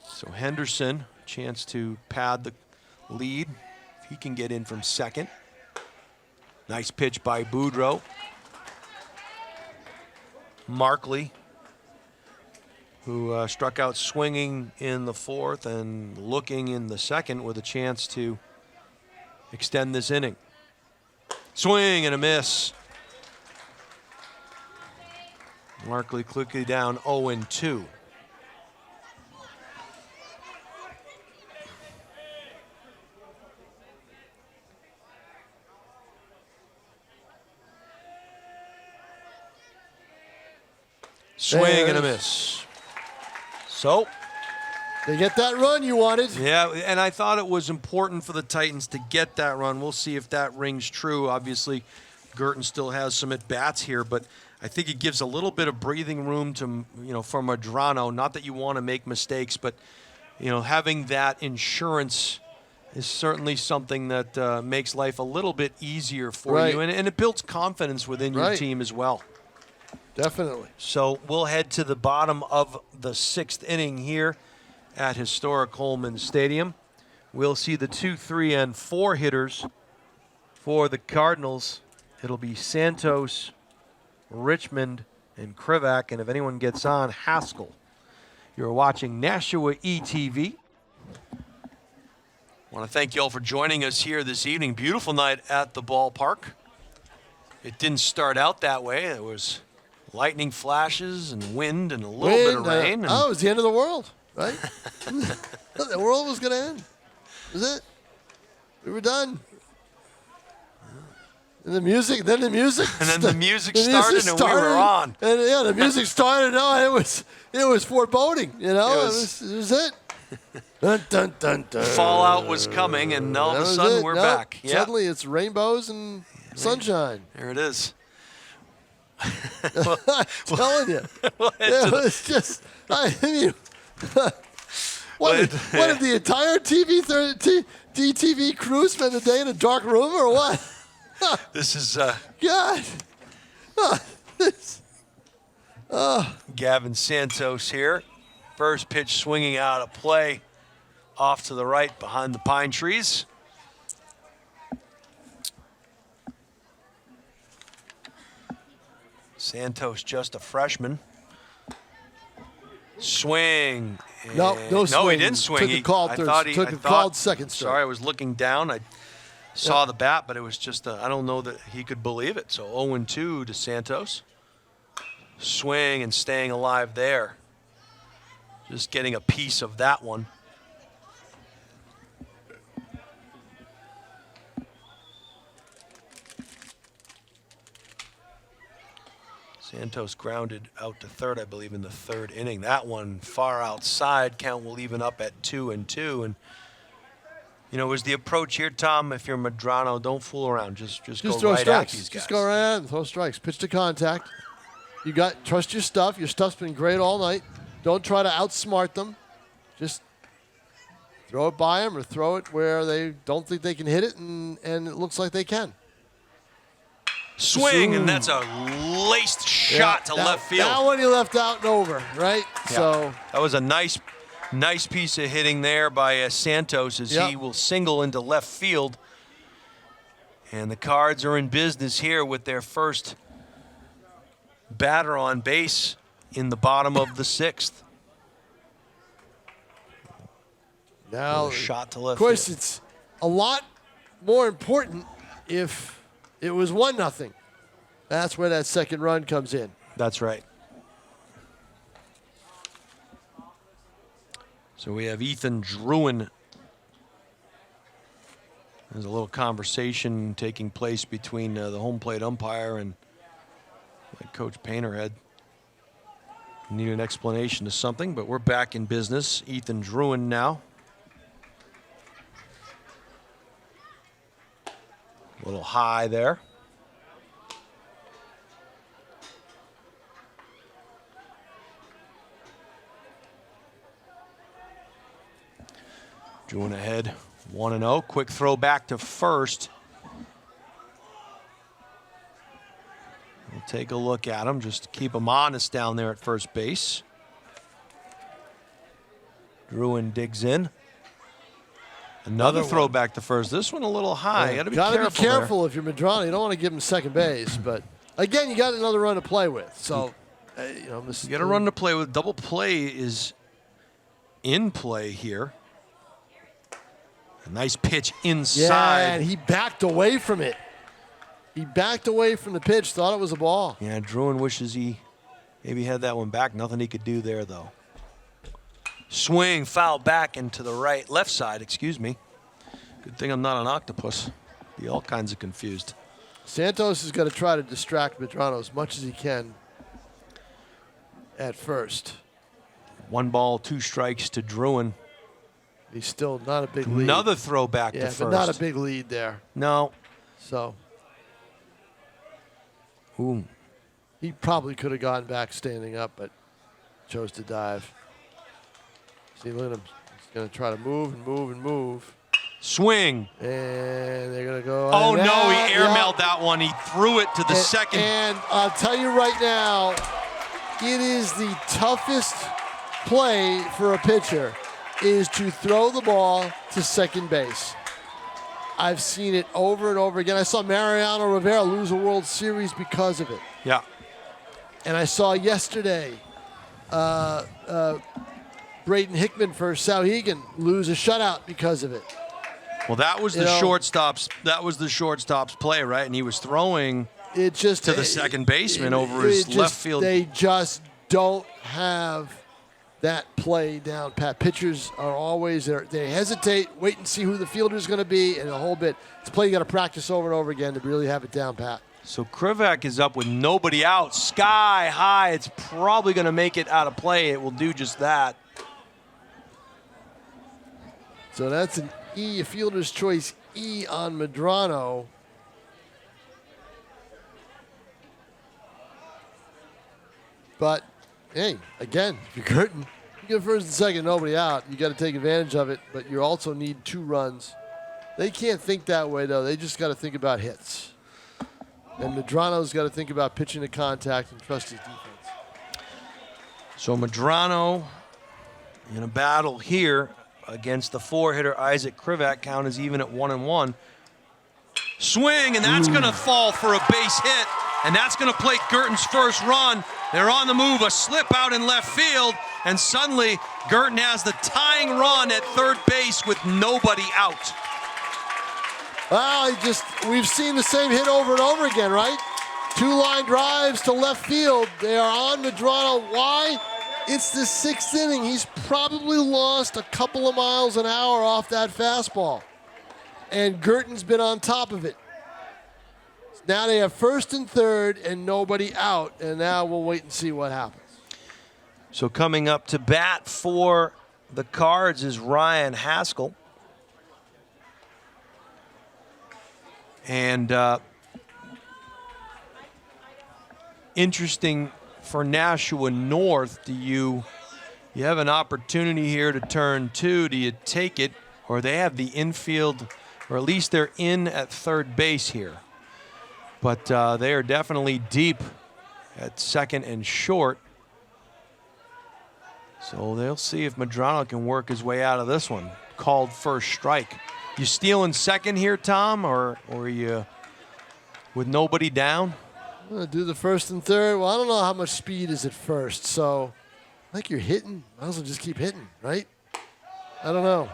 Speaker 3: So Henderson, chance to pad the lead if he can get in from second. Nice pitch by Boudreau. Markley, who struck out swinging in the 4th and looking in the 2nd with a chance to extend this inning. Swing and a miss. Markley quickly down 0-2. Swing and a miss. So
Speaker 2: They get that run you wanted.
Speaker 3: Yeah, and I thought it was important for the Titans to get that run. We'll see if that rings true. Obviously, Guertin still has some at-bats here, but I think it gives a little bit of breathing room to, for Medrano. Not that you want to make mistakes, but, having that insurance is certainly something that makes life a little bit easier for you, and it builds confidence within your team as well.
Speaker 2: Definitely.
Speaker 3: So we'll head to the bottom of the 6th inning here at historic Homan Stadium. We'll see the 2, 3, and 4 hitters for the Cardinals. It'll be Santos, Richmond, and Krivak, and if anyone gets on, Haskell. You're watching Nashua ETV. I want to thank you all for joining us here this evening. Beautiful night at the ballpark. It didn't start out that way. It was lightning flashes and wind and a little bit of rain.
Speaker 2: It was the end of the world, right? The world was going to end. That was it. We were done. And then the music started
Speaker 3: and we were on.
Speaker 2: And the music started. No, it was foreboding. It was it. Dun, dun, dun, dun.
Speaker 3: Fallout was coming, and all of a sudden we're back.
Speaker 2: Suddenly it's rainbows and sunshine.
Speaker 3: There it is.
Speaker 2: I'm telling you. It was just, what did the entire DTV crew spend the day in a dark room or what?
Speaker 3: This is
Speaker 2: God.
Speaker 3: Gavin Santos here. First pitch swinging out of play off to the right behind the pine trees. Santos just a freshman. Swing.
Speaker 2: No swing.
Speaker 3: No, he didn't swing.
Speaker 2: Took a called second strike.
Speaker 3: Sorry, I was looking down. I saw the bat, but it was just I don't know that he could believe it. So 0-2 to Santos. Swing and staying alive there. Just getting a piece of that one. Santos grounded out to third, I believe, in the 3rd inning. That one far outside. Count will even up at 2-2. And, was the approach here, Tom, if you're Medrano, don't fool around. Just go
Speaker 2: throw
Speaker 3: right
Speaker 2: strikes.
Speaker 3: at these guys.
Speaker 2: Just go right at them, throw strikes. Pitch to contact. Trust your stuff. Your stuff's been great all night. Don't try to outsmart them. Just throw it by them or throw it where they don't think they can hit it, and it looks like they can.
Speaker 3: Swing, and that's a laced shot to left field.
Speaker 2: That one he left out and over, right?
Speaker 3: Yeah.
Speaker 2: So
Speaker 3: that was a nice piece of hitting there by Santos as he will single into left field. And the Cards are in business here with their first batter on base in the bottom of the 6th.
Speaker 2: Now,
Speaker 3: shot to left
Speaker 2: of course,
Speaker 3: field.
Speaker 2: It's a lot more important if it was 1-0. That's where that second run comes in.
Speaker 3: That's right. So we have Ethan Druin. There's a little conversation taking place between the home plate umpire and Coach Painterhead. Need an explanation to something, but we're back in business. Ethan Druin now. A little high there. Druin ahead, 1-0. Quick throw back to first. We'll take a look at him, just to keep him honest down there at first base. Druin digs in. Another throw back to first. This one a little high.
Speaker 2: Yeah.
Speaker 3: Got to be
Speaker 2: careful if you're Medrano. You don't want to give him second base, but again, you got another run to play with. So,
Speaker 3: you got a run to play with. Double play is in play here. A nice pitch inside.
Speaker 2: Yeah, and he backed away from it. He backed away from the pitch, thought it was a ball.
Speaker 3: Yeah, Druin wishes he maybe had that one back. Nothing he could do there, though. Swing, foul back into the left side, excuse me. Good thing I'm not an octopus. Be all kinds of confused.
Speaker 2: Santos is going to try to distract Medrano as much as he can at first.
Speaker 3: 1 ball, 2 strikes to Druin.
Speaker 2: He's still not a big lead.
Speaker 3: Another throw back to
Speaker 2: Yeah,
Speaker 3: first.
Speaker 2: but not a big lead there.
Speaker 3: No.
Speaker 2: So
Speaker 3: Ooh.
Speaker 2: he probably could have gotten back standing up, but chose to dive. See, look at him. He's going to try to move and move and move.
Speaker 3: Swing.
Speaker 2: And they're going to go.
Speaker 3: Oh,
Speaker 2: and
Speaker 3: no, he
Speaker 2: that,
Speaker 3: airmailed that one. He threw it to the second.
Speaker 2: And I'll tell you right now, it is the toughest play for a pitcher is to throw the ball to second base. I've seen it over and over again. I saw Mariano Rivera lose a World Series because of it.
Speaker 3: Yeah.
Speaker 2: And I saw yesterday Braden Hickman for Sauhegan lose a shutout because of it.
Speaker 3: Well, that was the shortstop's. That was the shortstop's play, right? And he was throwing
Speaker 2: it just
Speaker 3: to the second baseman over his left field.
Speaker 2: They just don't have that play down pat. Pitchers are always there. They hesitate, wait and see who the fielder is going to be, and a whole bit. It's a play you got to practice over and over again to really have it down pat.
Speaker 3: So Krivak is up with nobody out, sky high. It's probably going to make it out of play. It will do just that.
Speaker 2: So that's an E, a fielder's choice E on Medrano. But, hey, again, if you're Guertin, you get first and second, nobody out. You got to take advantage of it, but you also need 2 runs. They can't think that way, though. They just got to think about hits. And Medrano's got to think about pitching to contact and trust his defense.
Speaker 3: So Medrano in a battle here against the 4-hitter Isaac Krivak. Count is even at 1-1. Swing, and that's going to fall for a base hit, and that's going to plate Guertin's first run. They're on the move, a slip out in left field, and suddenly Guertin has the tying run at third base with nobody out.
Speaker 2: Well, we've seen the same hit over and over again, right? 2 line drives to left field. They are on Medrano. Why? It's the 6th inning. He's probably lost a couple of miles an hour off that fastball. And Guertin's been on top of it. Now they have first and third and nobody out. And now we'll wait and see what happens.
Speaker 3: So coming up to bat for the Cards is Ryan Haskell. And interesting for Nashua North, you have an opportunity here to turn 2. Do you take it, or they have the infield, or at least they're in at third base here. But they are definitely deep at second and short. So they'll see if Medrano can work his way out of this one. Called first strike. You stealing second here, Tom, or are you with nobody down?
Speaker 2: I'm going to do the first and third. Well, I don't know how much speed is at first, so I think you're hitting. Might as well just keep hitting, right? I don't know.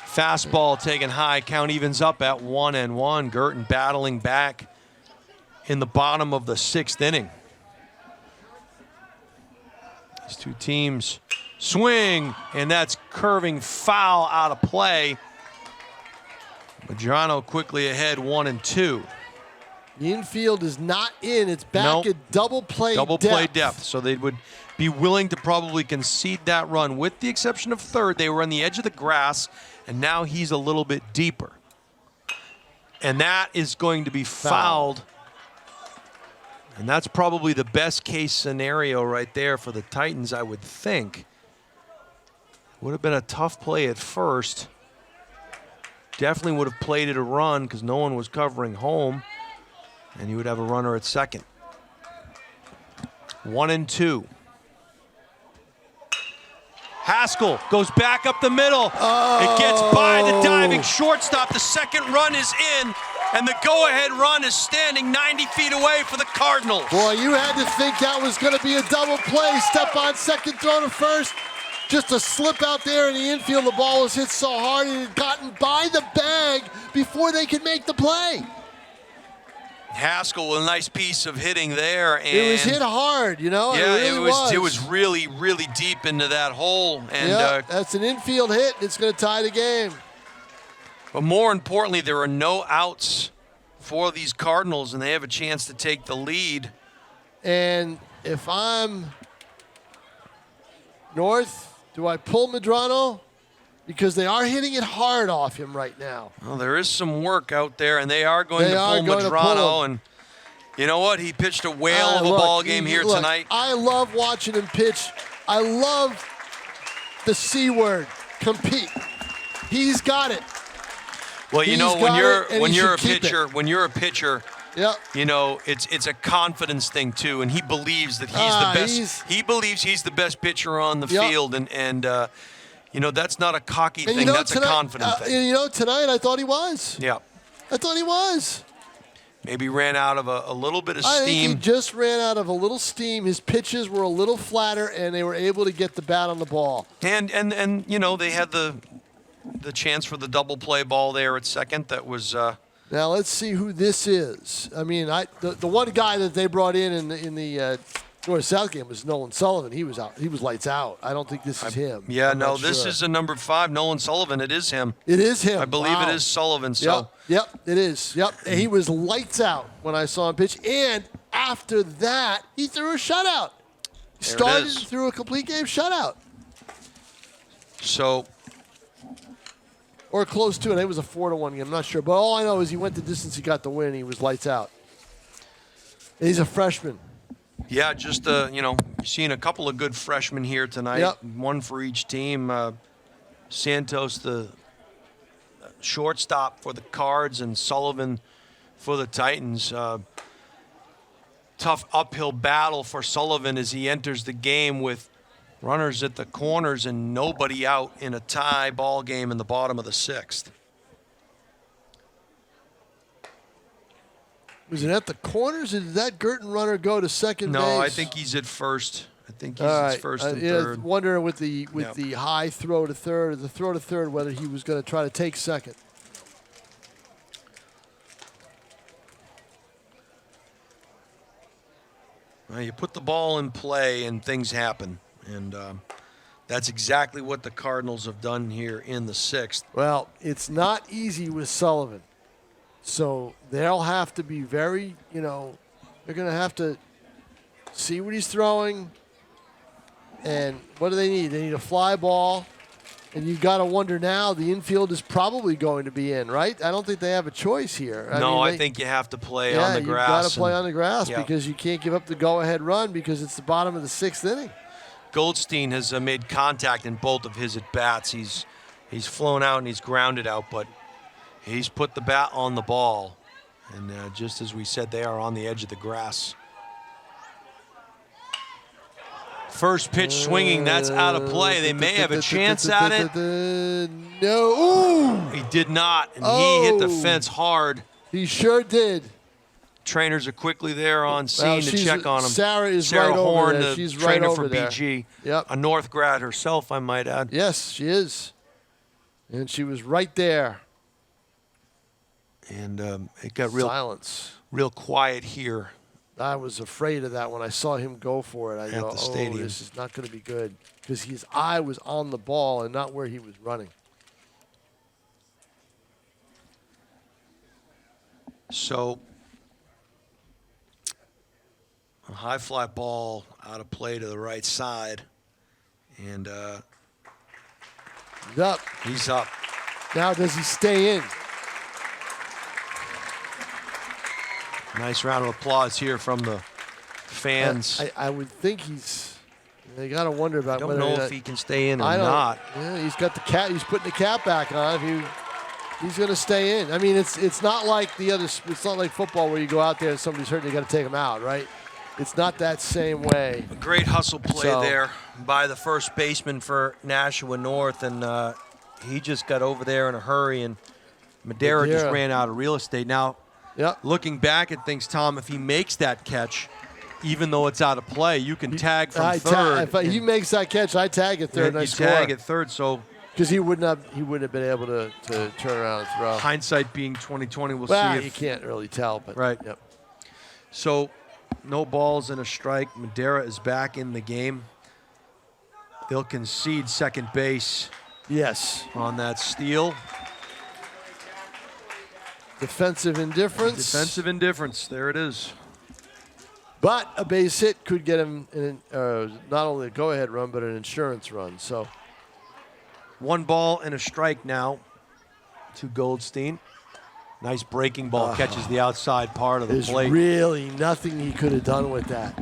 Speaker 3: Fastball taken high. Count evens up at 1-1. Guertin battling back in the bottom of the 6th inning. These 2 teams swing, and that's curving foul out of play. Medrano quickly ahead 1-2.
Speaker 2: The infield is not in. It's back at double play depth.
Speaker 3: So they would be willing to probably concede that run. With the exception of third, they were on the edge of the grass, and now he's a little bit deeper. And that is going to be fouled. And that's probably the best case scenario right there for the Titans, I would think. Would have been a tough play at first. Definitely would have played it a run because no one was covering home. And you would have a runner at second. 1-2. Haskell goes back up the middle. It gets by the diving shortstop. The second run is in, and the go-ahead run is standing 90 feet away for the Cardinals.
Speaker 2: Boy, you had to think that was going to be a double play. Step on second, throw to first. Just a slip out there in the infield. The ball was hit so hard it had gotten by the bag before they could make the play.
Speaker 3: Haskell with a nice piece of hitting there. And
Speaker 2: it was hit hard, you know?
Speaker 3: Yeah,
Speaker 2: it really was.
Speaker 3: It was really, really deep into that hole. And
Speaker 2: that's an infield hit. It's going to tie the game.
Speaker 3: But more importantly, there are no outs for these Cardinals, and they have a chance to take the lead.
Speaker 2: And if I'm North, do I pull Medrano? Because they are hitting it hard off him right now.
Speaker 3: Well, there is some work out there, and they are going to pull
Speaker 2: going to pull
Speaker 3: Medrano.
Speaker 2: him.
Speaker 3: And you know what? He pitched a whale of a ball game here tonight.
Speaker 2: I love watching him pitch. I love the C word, compete. He's got it.
Speaker 3: Well, you
Speaker 2: He's
Speaker 3: know,
Speaker 2: got
Speaker 3: when
Speaker 2: it,
Speaker 3: you're
Speaker 2: and he should keep it.
Speaker 3: when you're a pitcher,
Speaker 2: Yep.
Speaker 3: you know, it's a confidence thing too, and he believes that he's the best. He believes he's the best pitcher on the field, and you know, that's not a cocky thing. That's a confident thing.
Speaker 2: You know, tonight I thought he was.
Speaker 3: Yeah.
Speaker 2: I thought he was.
Speaker 3: Maybe ran out of a little bit of
Speaker 2: I think
Speaker 3: steam.
Speaker 2: he just ran out of a little steam. His pitches were a little flatter, and they were able to get the bat on the ball.
Speaker 3: And you know, they had the chance for the double play ball there at second. That was.
Speaker 2: Now let's see who this is. I mean, the one guy that they brought in the North-South game was Nolan Sullivan. He was out. He was lights out. I don't think this is him.
Speaker 3: Yeah,
Speaker 2: I'm
Speaker 3: no,
Speaker 2: not
Speaker 3: this
Speaker 2: sure.
Speaker 3: is a number 5, Nolan Sullivan. It is him.
Speaker 2: It is him.
Speaker 3: I believe
Speaker 2: Wow.
Speaker 3: it is Sullivan. So.
Speaker 2: Yep, it is. Yep, and he was lights out when I saw him pitch. And after that, he threw a shutout. He started and threw a complete game shutout.
Speaker 3: So.
Speaker 2: Or close to it. It was a 4-1 game. I'm not sure. But all I know is he went the distance. He got the win. He was lights out. And he's a freshman.
Speaker 3: Yeah, just, you know, seeing a couple of good freshmen here tonight.
Speaker 2: Yep.
Speaker 3: One for each team. Santos, the shortstop for the Cards, and Sullivan for the Titans. Tough uphill battle for Sullivan as he enters the game with runners at the corners and nobody out in a tie ball game in the bottom of the 6th.
Speaker 2: Was it at the corners, or did that Guertin runner go to second base?
Speaker 3: No, I think he's at first. I think he's at first and third.
Speaker 2: Wondering with the high throw to third, or the throw to third, whether he was going to try to take second.
Speaker 3: Well, you put the ball in play and things happen. And that's exactly what the Cardinals have done here in the 6th.
Speaker 2: Well, it's not easy with Sullivan. So they'll have to be very, you know, they're going to have to see what he's throwing. And what do they need? They need a fly ball. And you've got to wonder now, the infield is probably going to be in, right? I don't think they have a choice here.
Speaker 3: I think you have to play on the grass.
Speaker 2: Yeah, you've got to play on the grass because you can't give up the go-ahead run because it's the bottom of the 6th inning.
Speaker 3: Goldstein has made contact in both of his at-bats. He's flown out and he's grounded out, but he's put the bat on the ball. And just as we said, they are on the edge of the grass. First pitch swinging, that's out of play. They may have a chance at it.
Speaker 2: No. Ooh!
Speaker 3: He did not, and he hit the fence hard.
Speaker 2: He sure did.
Speaker 3: Trainers are quickly there on scene to check on him.
Speaker 2: Sarah is
Speaker 3: Sarah
Speaker 2: right over
Speaker 3: Horn,
Speaker 2: there.
Speaker 3: the
Speaker 2: She's
Speaker 3: trainer
Speaker 2: right over
Speaker 3: for
Speaker 2: there.
Speaker 3: BG.
Speaker 2: Yep.
Speaker 3: A North grad herself, I might add.
Speaker 2: Yes, she is. And she was right there.
Speaker 3: And it got real quiet here.
Speaker 2: I was afraid of that when I saw him go for it. I go,
Speaker 3: the stadium.
Speaker 2: this is not going to be good. Because his eye was on the ball and not where he was running.
Speaker 3: So, a high fly ball out of play to the right side. And
Speaker 2: He's up.
Speaker 3: he's up.
Speaker 2: Now does he stay in?
Speaker 3: Nice round of applause here from the fans.
Speaker 2: I would think he's. You got to wonder about.
Speaker 3: I don't
Speaker 2: whether
Speaker 3: know
Speaker 2: that,
Speaker 3: if he can stay in or
Speaker 2: I don't,
Speaker 3: not.
Speaker 2: Yeah, he's got the cap. He's putting the cap back on. He's going to stay in. I mean, it's not like the other. It's not like football where you go out there and somebody's hurt and you got to take him out, right? It's not that same way.
Speaker 3: A great hustle play there by the first baseman for Nashua North, and he just got over there in a hurry, and Madera just ran out of real estate. Now, looking back at things, Tom, if he makes that catch, even though it's out of play, you can tag from third.
Speaker 2: If he makes that catch, I tag at third and I score.
Speaker 3: Tag at third, so
Speaker 2: because he wouldn't have been able to turn around and throw.
Speaker 3: Hindsight being 2020, we'll
Speaker 2: see.
Speaker 3: If
Speaker 2: you can't really tell, but
Speaker 3: right.
Speaker 2: Yep.
Speaker 3: So, no balls and a strike. Madera is back in the game. They'll concede second base.
Speaker 2: Yes.
Speaker 3: On that steal.
Speaker 2: Defensive indifference.
Speaker 3: Defensive indifference. There it is.
Speaker 2: But a base hit could get him not only a go-ahead run, but an insurance run. So
Speaker 3: 1 ball and a strike now to Goldstein. Nice breaking ball, catches the outside part of the
Speaker 2: there's
Speaker 3: plate.
Speaker 2: really nothing he could have done with that.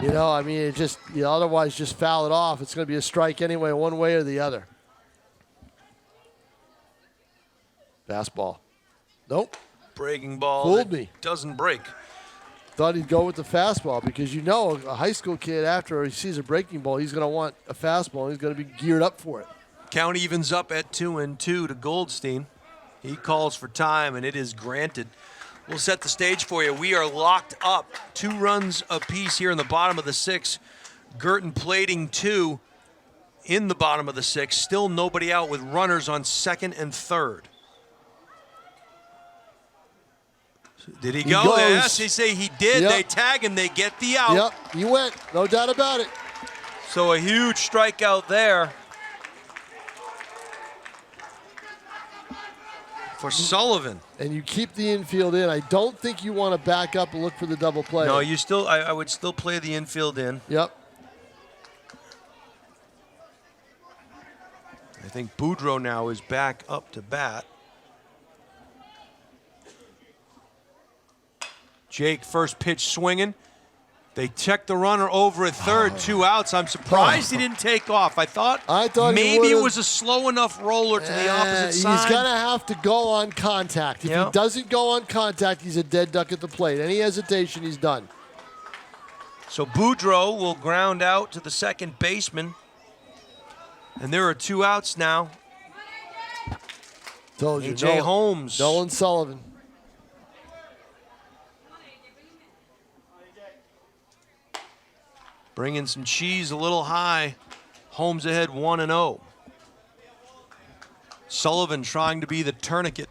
Speaker 2: I mean, it just otherwise just foul it off. It's going to be a strike anyway, one way or the other. Fastball. Nope.
Speaker 3: Breaking ball.
Speaker 2: Fooled me.
Speaker 3: Doesn't break.
Speaker 2: Thought he'd go with the fastball because a high school kid, after he sees a breaking ball, he's going to want a fastball. And he's going to be geared up for it.
Speaker 3: Count evens up at 2-2 to Goldstein. He calls for time, and it is granted. We'll set the stage for you. We are locked up. 2 runs apiece here in the bottom of the 6th. Guertin plating 2 in the bottom of the 6th. Still nobody out with runners on 2nd and 3rd. Did he go?
Speaker 2: Goes.
Speaker 3: Yes, they say he did.
Speaker 2: Yep.
Speaker 3: They tag him. They get the out.
Speaker 2: Yep, he went. No doubt about it.
Speaker 3: So a huge strikeout there for Sullivan.
Speaker 2: And you keep the infield in. I don't think you want to back up and look for the double play.
Speaker 3: No, you still. I would still play the infield in.
Speaker 2: Yep.
Speaker 3: I think Boudreaux now is back up to bat. Jake, first pitch swinging. They check the runner over at 3rd, 2 outs. I'm surprised he didn't take off. I thought
Speaker 2: he
Speaker 3: maybe it
Speaker 2: would've.
Speaker 3: was a slow enough roller to the opposite side.
Speaker 2: He's going to have to go on contact. If he doesn't go on contact, he's a dead duck at the plate. Any hesitation, he's done.
Speaker 3: So Boudreaux will ground out to the second baseman. And there are 2 outs now.
Speaker 2: Told you.
Speaker 3: A.J. Holmes.
Speaker 2: Nolan Sullivan.
Speaker 3: Bringing some cheese a little high. Holmes ahead 1-0. Sullivan trying to be the tourniquet.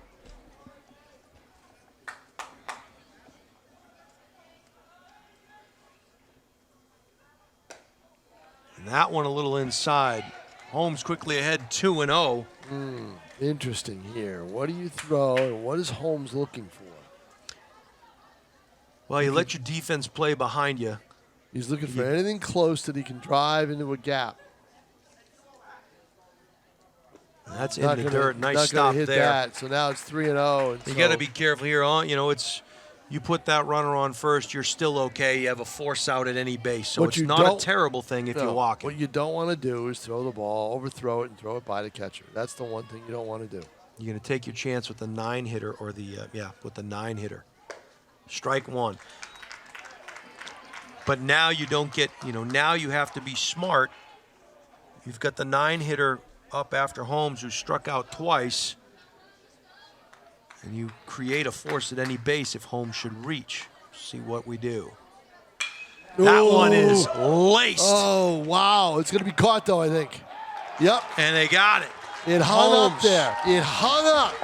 Speaker 3: And that one a little inside. Holmes quickly ahead 2-0.
Speaker 2: Interesting here. What do you throw and what is Holmes looking for?
Speaker 3: Well, you let your defense play behind you.
Speaker 2: He's looking for anything close that he can drive into a gap.
Speaker 3: And that's in the dirt. Nice stop
Speaker 2: hit
Speaker 3: there.
Speaker 2: That. So now it's 3-0.
Speaker 3: You got to be careful here. You put that runner on first, you're still okay. You have a force out at any base. So it's not a terrible thing if you walk it.
Speaker 2: What you don't want to do is throw the ball, overthrow it, and throw it by the catcher. That's the one thing you don't want to do.
Speaker 3: You're going to take your chance with the 9-hitter or with the 9-hitter. Strike 1. But now you don't get, now you have to be smart. You've got the 9-hitter up after Holmes, who struck out twice. And you create a force at any base if Holmes should reach. See what we do. That one is laced.
Speaker 2: Oh, wow. It's going to be caught, though, I think. Yep.
Speaker 3: And they got it.
Speaker 2: It hung
Speaker 3: Holmes.
Speaker 2: up there. It hung up.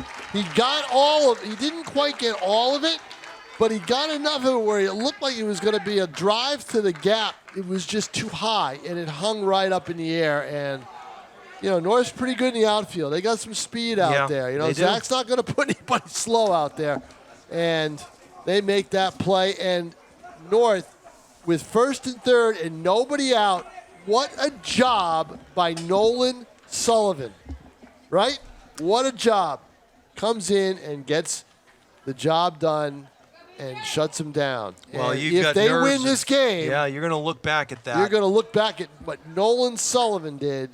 Speaker 2: He didn't quite get all of it, but he got enough of it where it looked like it was going to be a drive to the gap. It was just too high, and it hung right up in the air. And, North's pretty good in the outfield. They got some speed out there. Zach's not going to put anybody slow out there. And they make that play. And North, with 1st and 3rd and nobody out, what a job by Nolan Sullivan, right? What a job. Comes in and gets the job done and shuts them down.
Speaker 3: Well,
Speaker 2: and
Speaker 3: if
Speaker 2: they win this game,
Speaker 3: you're going to look back at that.
Speaker 2: you're going to look back at what Nolan Sullivan did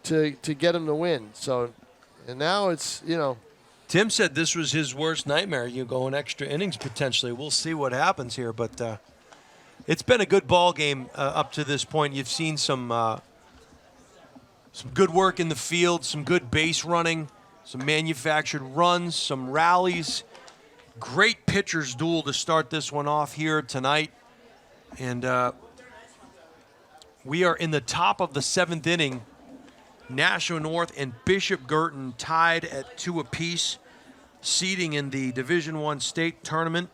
Speaker 2: to get him to win. So, and now it's,
Speaker 3: Tim said this was his worst nightmare. You go in extra innings potentially. We'll see what happens here, but it's been a good ball game up to this point. You've seen some good work in the field, some good base running, some manufactured runs, some rallies. Great pitchers duel to start this one off here tonight. And we are in the top of the 7th inning. Nashua North and Bishop Guertin tied at 2 apiece. Seeding in the Division I state tournament.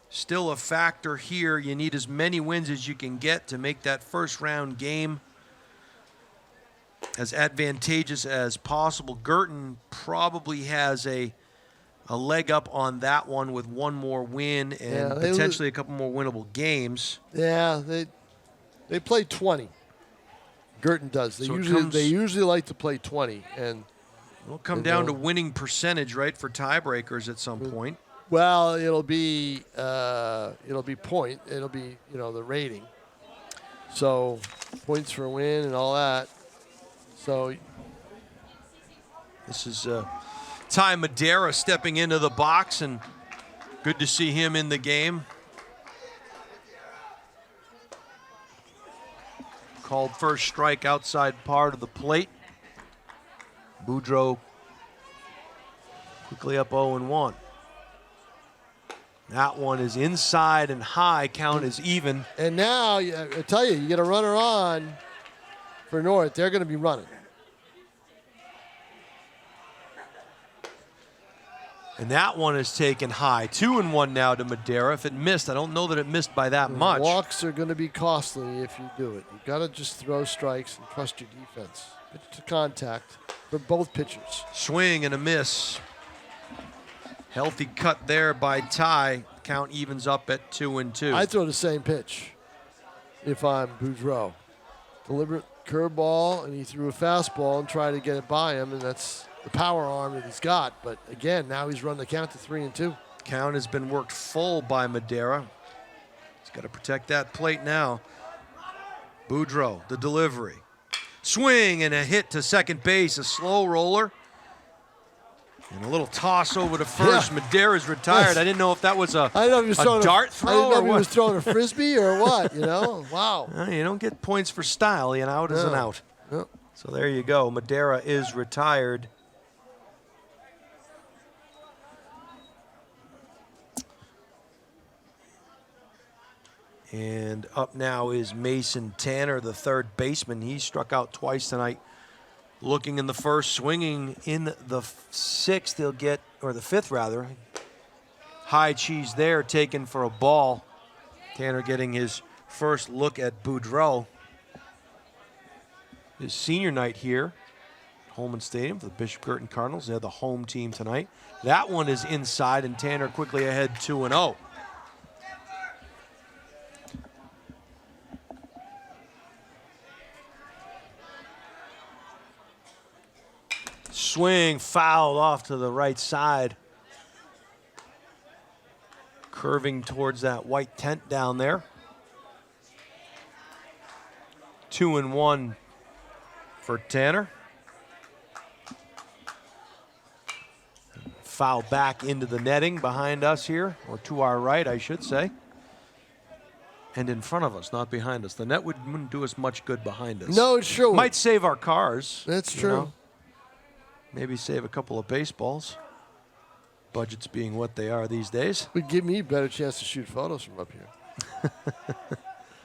Speaker 3: Still a factor here. You need as many wins as you can get to make that first round game as advantageous as possible. Guertin probably has a a leg up on that one with one more win and
Speaker 2: Yeah,
Speaker 3: potentially a couple more winnable games.
Speaker 2: Yeah, they play 20. Guertin does. They
Speaker 3: So
Speaker 2: usually like to play 20, and
Speaker 3: it'll come down to winning percentage, right, for tiebreakers at some point.
Speaker 2: well, it'll be point. It'll be the rating. So points for a win and all that. So
Speaker 3: This is Ty Madeira stepping into the box, and good to see him in the game. Called first strike outside part of the plate. Boudreaux quickly up 0-1. That one is inside and high. Count is even.
Speaker 2: and now I tell you, you get a runner on for North. They're going to be running.
Speaker 3: And that one is taken high. 2-1 now to Madeira. If it missed, I don't know that it missed by that much.
Speaker 2: Walks are going to be costly if you do it. You got to just throw strikes and trust your defense. Pitch to contact for both pitchers.
Speaker 3: Swing and a miss. Healthy cut there by Ty. Count evens up at 2-2.
Speaker 2: I throw the same pitch if I'm Boudreaux. Deliberate curveball, and he threw a fastball and tried to get it by him, and that's the power arm that he's got. But again, now he's run the count to 3-2.
Speaker 3: Count has been worked full by Madeira. He's got to protect that plate now. Boudreaux, the delivery. Swing and a hit to second base, a slow roller. And a little toss over to first.
Speaker 2: Yeah.
Speaker 3: Madeira's retired.
Speaker 2: Yes.
Speaker 3: I didn't know if that was a
Speaker 2: I didn't know if he was throwing
Speaker 3: dart
Speaker 2: I
Speaker 3: throw
Speaker 2: didn't know
Speaker 3: or
Speaker 2: if he
Speaker 3: what.
Speaker 2: was throwing a frisbee or what. Wow.
Speaker 3: You don't get points for style. An out is an out.
Speaker 2: No.
Speaker 3: So there you go. Madeira is retired. And up now is Mason Tanner, the third baseman. He struck out twice tonight. Looking in the first, swinging in the sixth. He'll get, or the fifth rather. High cheese there, taken for a ball. Tanner getting his first look at Boudreaux. His senior night here at Homan Stadium for the Bishop Guertin Cardinals. They're the home team tonight. That one is inside, and Tanner quickly ahead 2-0. Swing, fouled off to the right side. Curving towards that white tent down there. 2-1 for Tanner. Foul back into the netting behind us here, or to our right, I should say. And in front of us, not behind us. The net wouldn't do us much good behind us.
Speaker 2: No, it sure
Speaker 3: Might save our cars.
Speaker 2: That's
Speaker 3: you
Speaker 2: true.
Speaker 3: know. Maybe save a couple of baseballs. Budgets being what they are these days.
Speaker 2: Would give me a better chance to shoot photos from up here.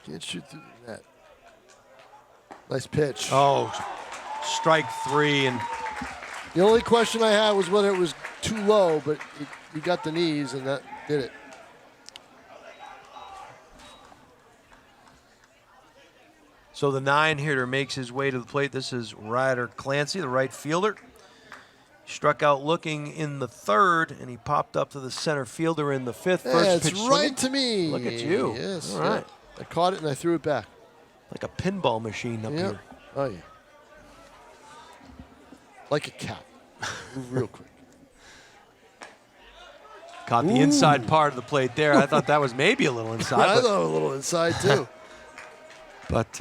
Speaker 2: Can't shoot through the net. Nice pitch.
Speaker 3: Oh, strike three. And
Speaker 2: The only question I had was whether it was too low, but he got the knees, and that did it.
Speaker 3: so the 9-hitter makes his way to the plate. This is Ryder Clancy, the right fielder. Struck out looking in the third, and he popped up to the center fielder in the fifth.
Speaker 2: Yeah,
Speaker 3: First
Speaker 2: it's
Speaker 3: pitch
Speaker 2: right
Speaker 3: swinging.
Speaker 2: to me.
Speaker 3: Look at you.
Speaker 2: Yes.
Speaker 3: All right.
Speaker 2: I caught it and I threw it back.
Speaker 3: Like a pinball machine up
Speaker 2: Yeah.
Speaker 3: here.
Speaker 2: Oh, yeah. Like a cat. Move real quick.
Speaker 3: Caught the inside part of the plate there. I thought that was maybe a little inside.
Speaker 2: I
Speaker 3: but
Speaker 2: thought a little inside, too.
Speaker 3: But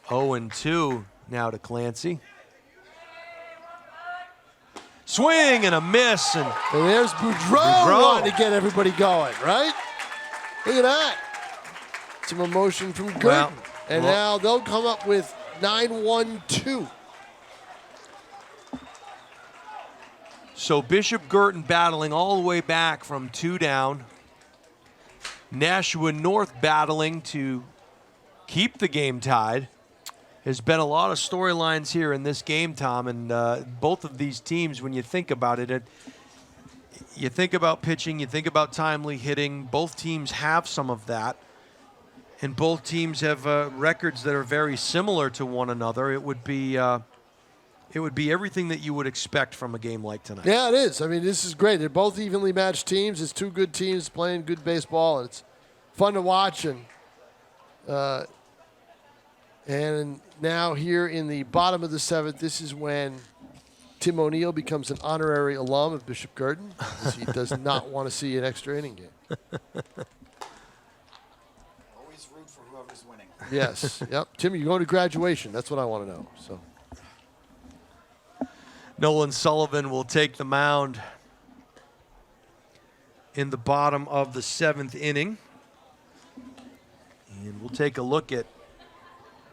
Speaker 3: 0-2 now to Clancy. Swing and a miss, and
Speaker 2: And there's Boudreaux wanting to get everybody going, right? Look at that. Some emotion from Guertin.
Speaker 3: Well,
Speaker 2: and now they'll come up with 9-1-2.
Speaker 3: so Bishop Guertin battling all the way back from 2 down. Nashua North battling to keep the game tied. There's been a lot of storylines here in this game, Tom, and both of these teams, when you think about it, you think about pitching, you think about timely hitting. Both teams have some of that, and both teams have records that are very similar to one another. It would be it would be everything that you would expect from a game like tonight.
Speaker 2: Yeah, it is. I mean, this is great. They're both evenly matched teams. It's two good teams playing good baseball, and it's fun to watch. And now here in the bottom of the seventh, this is when Tim O'Neill becomes an honorary alum of Bishop Guertin, because he does not want to see an extra inning game.
Speaker 4: Always root for whoever's winning.
Speaker 2: Yes. Yep. Tim, you're going to graduation. That's what I want to know. So.
Speaker 3: Nolan Sullivan will take the mound in the bottom of the seventh inning. And we'll take a look at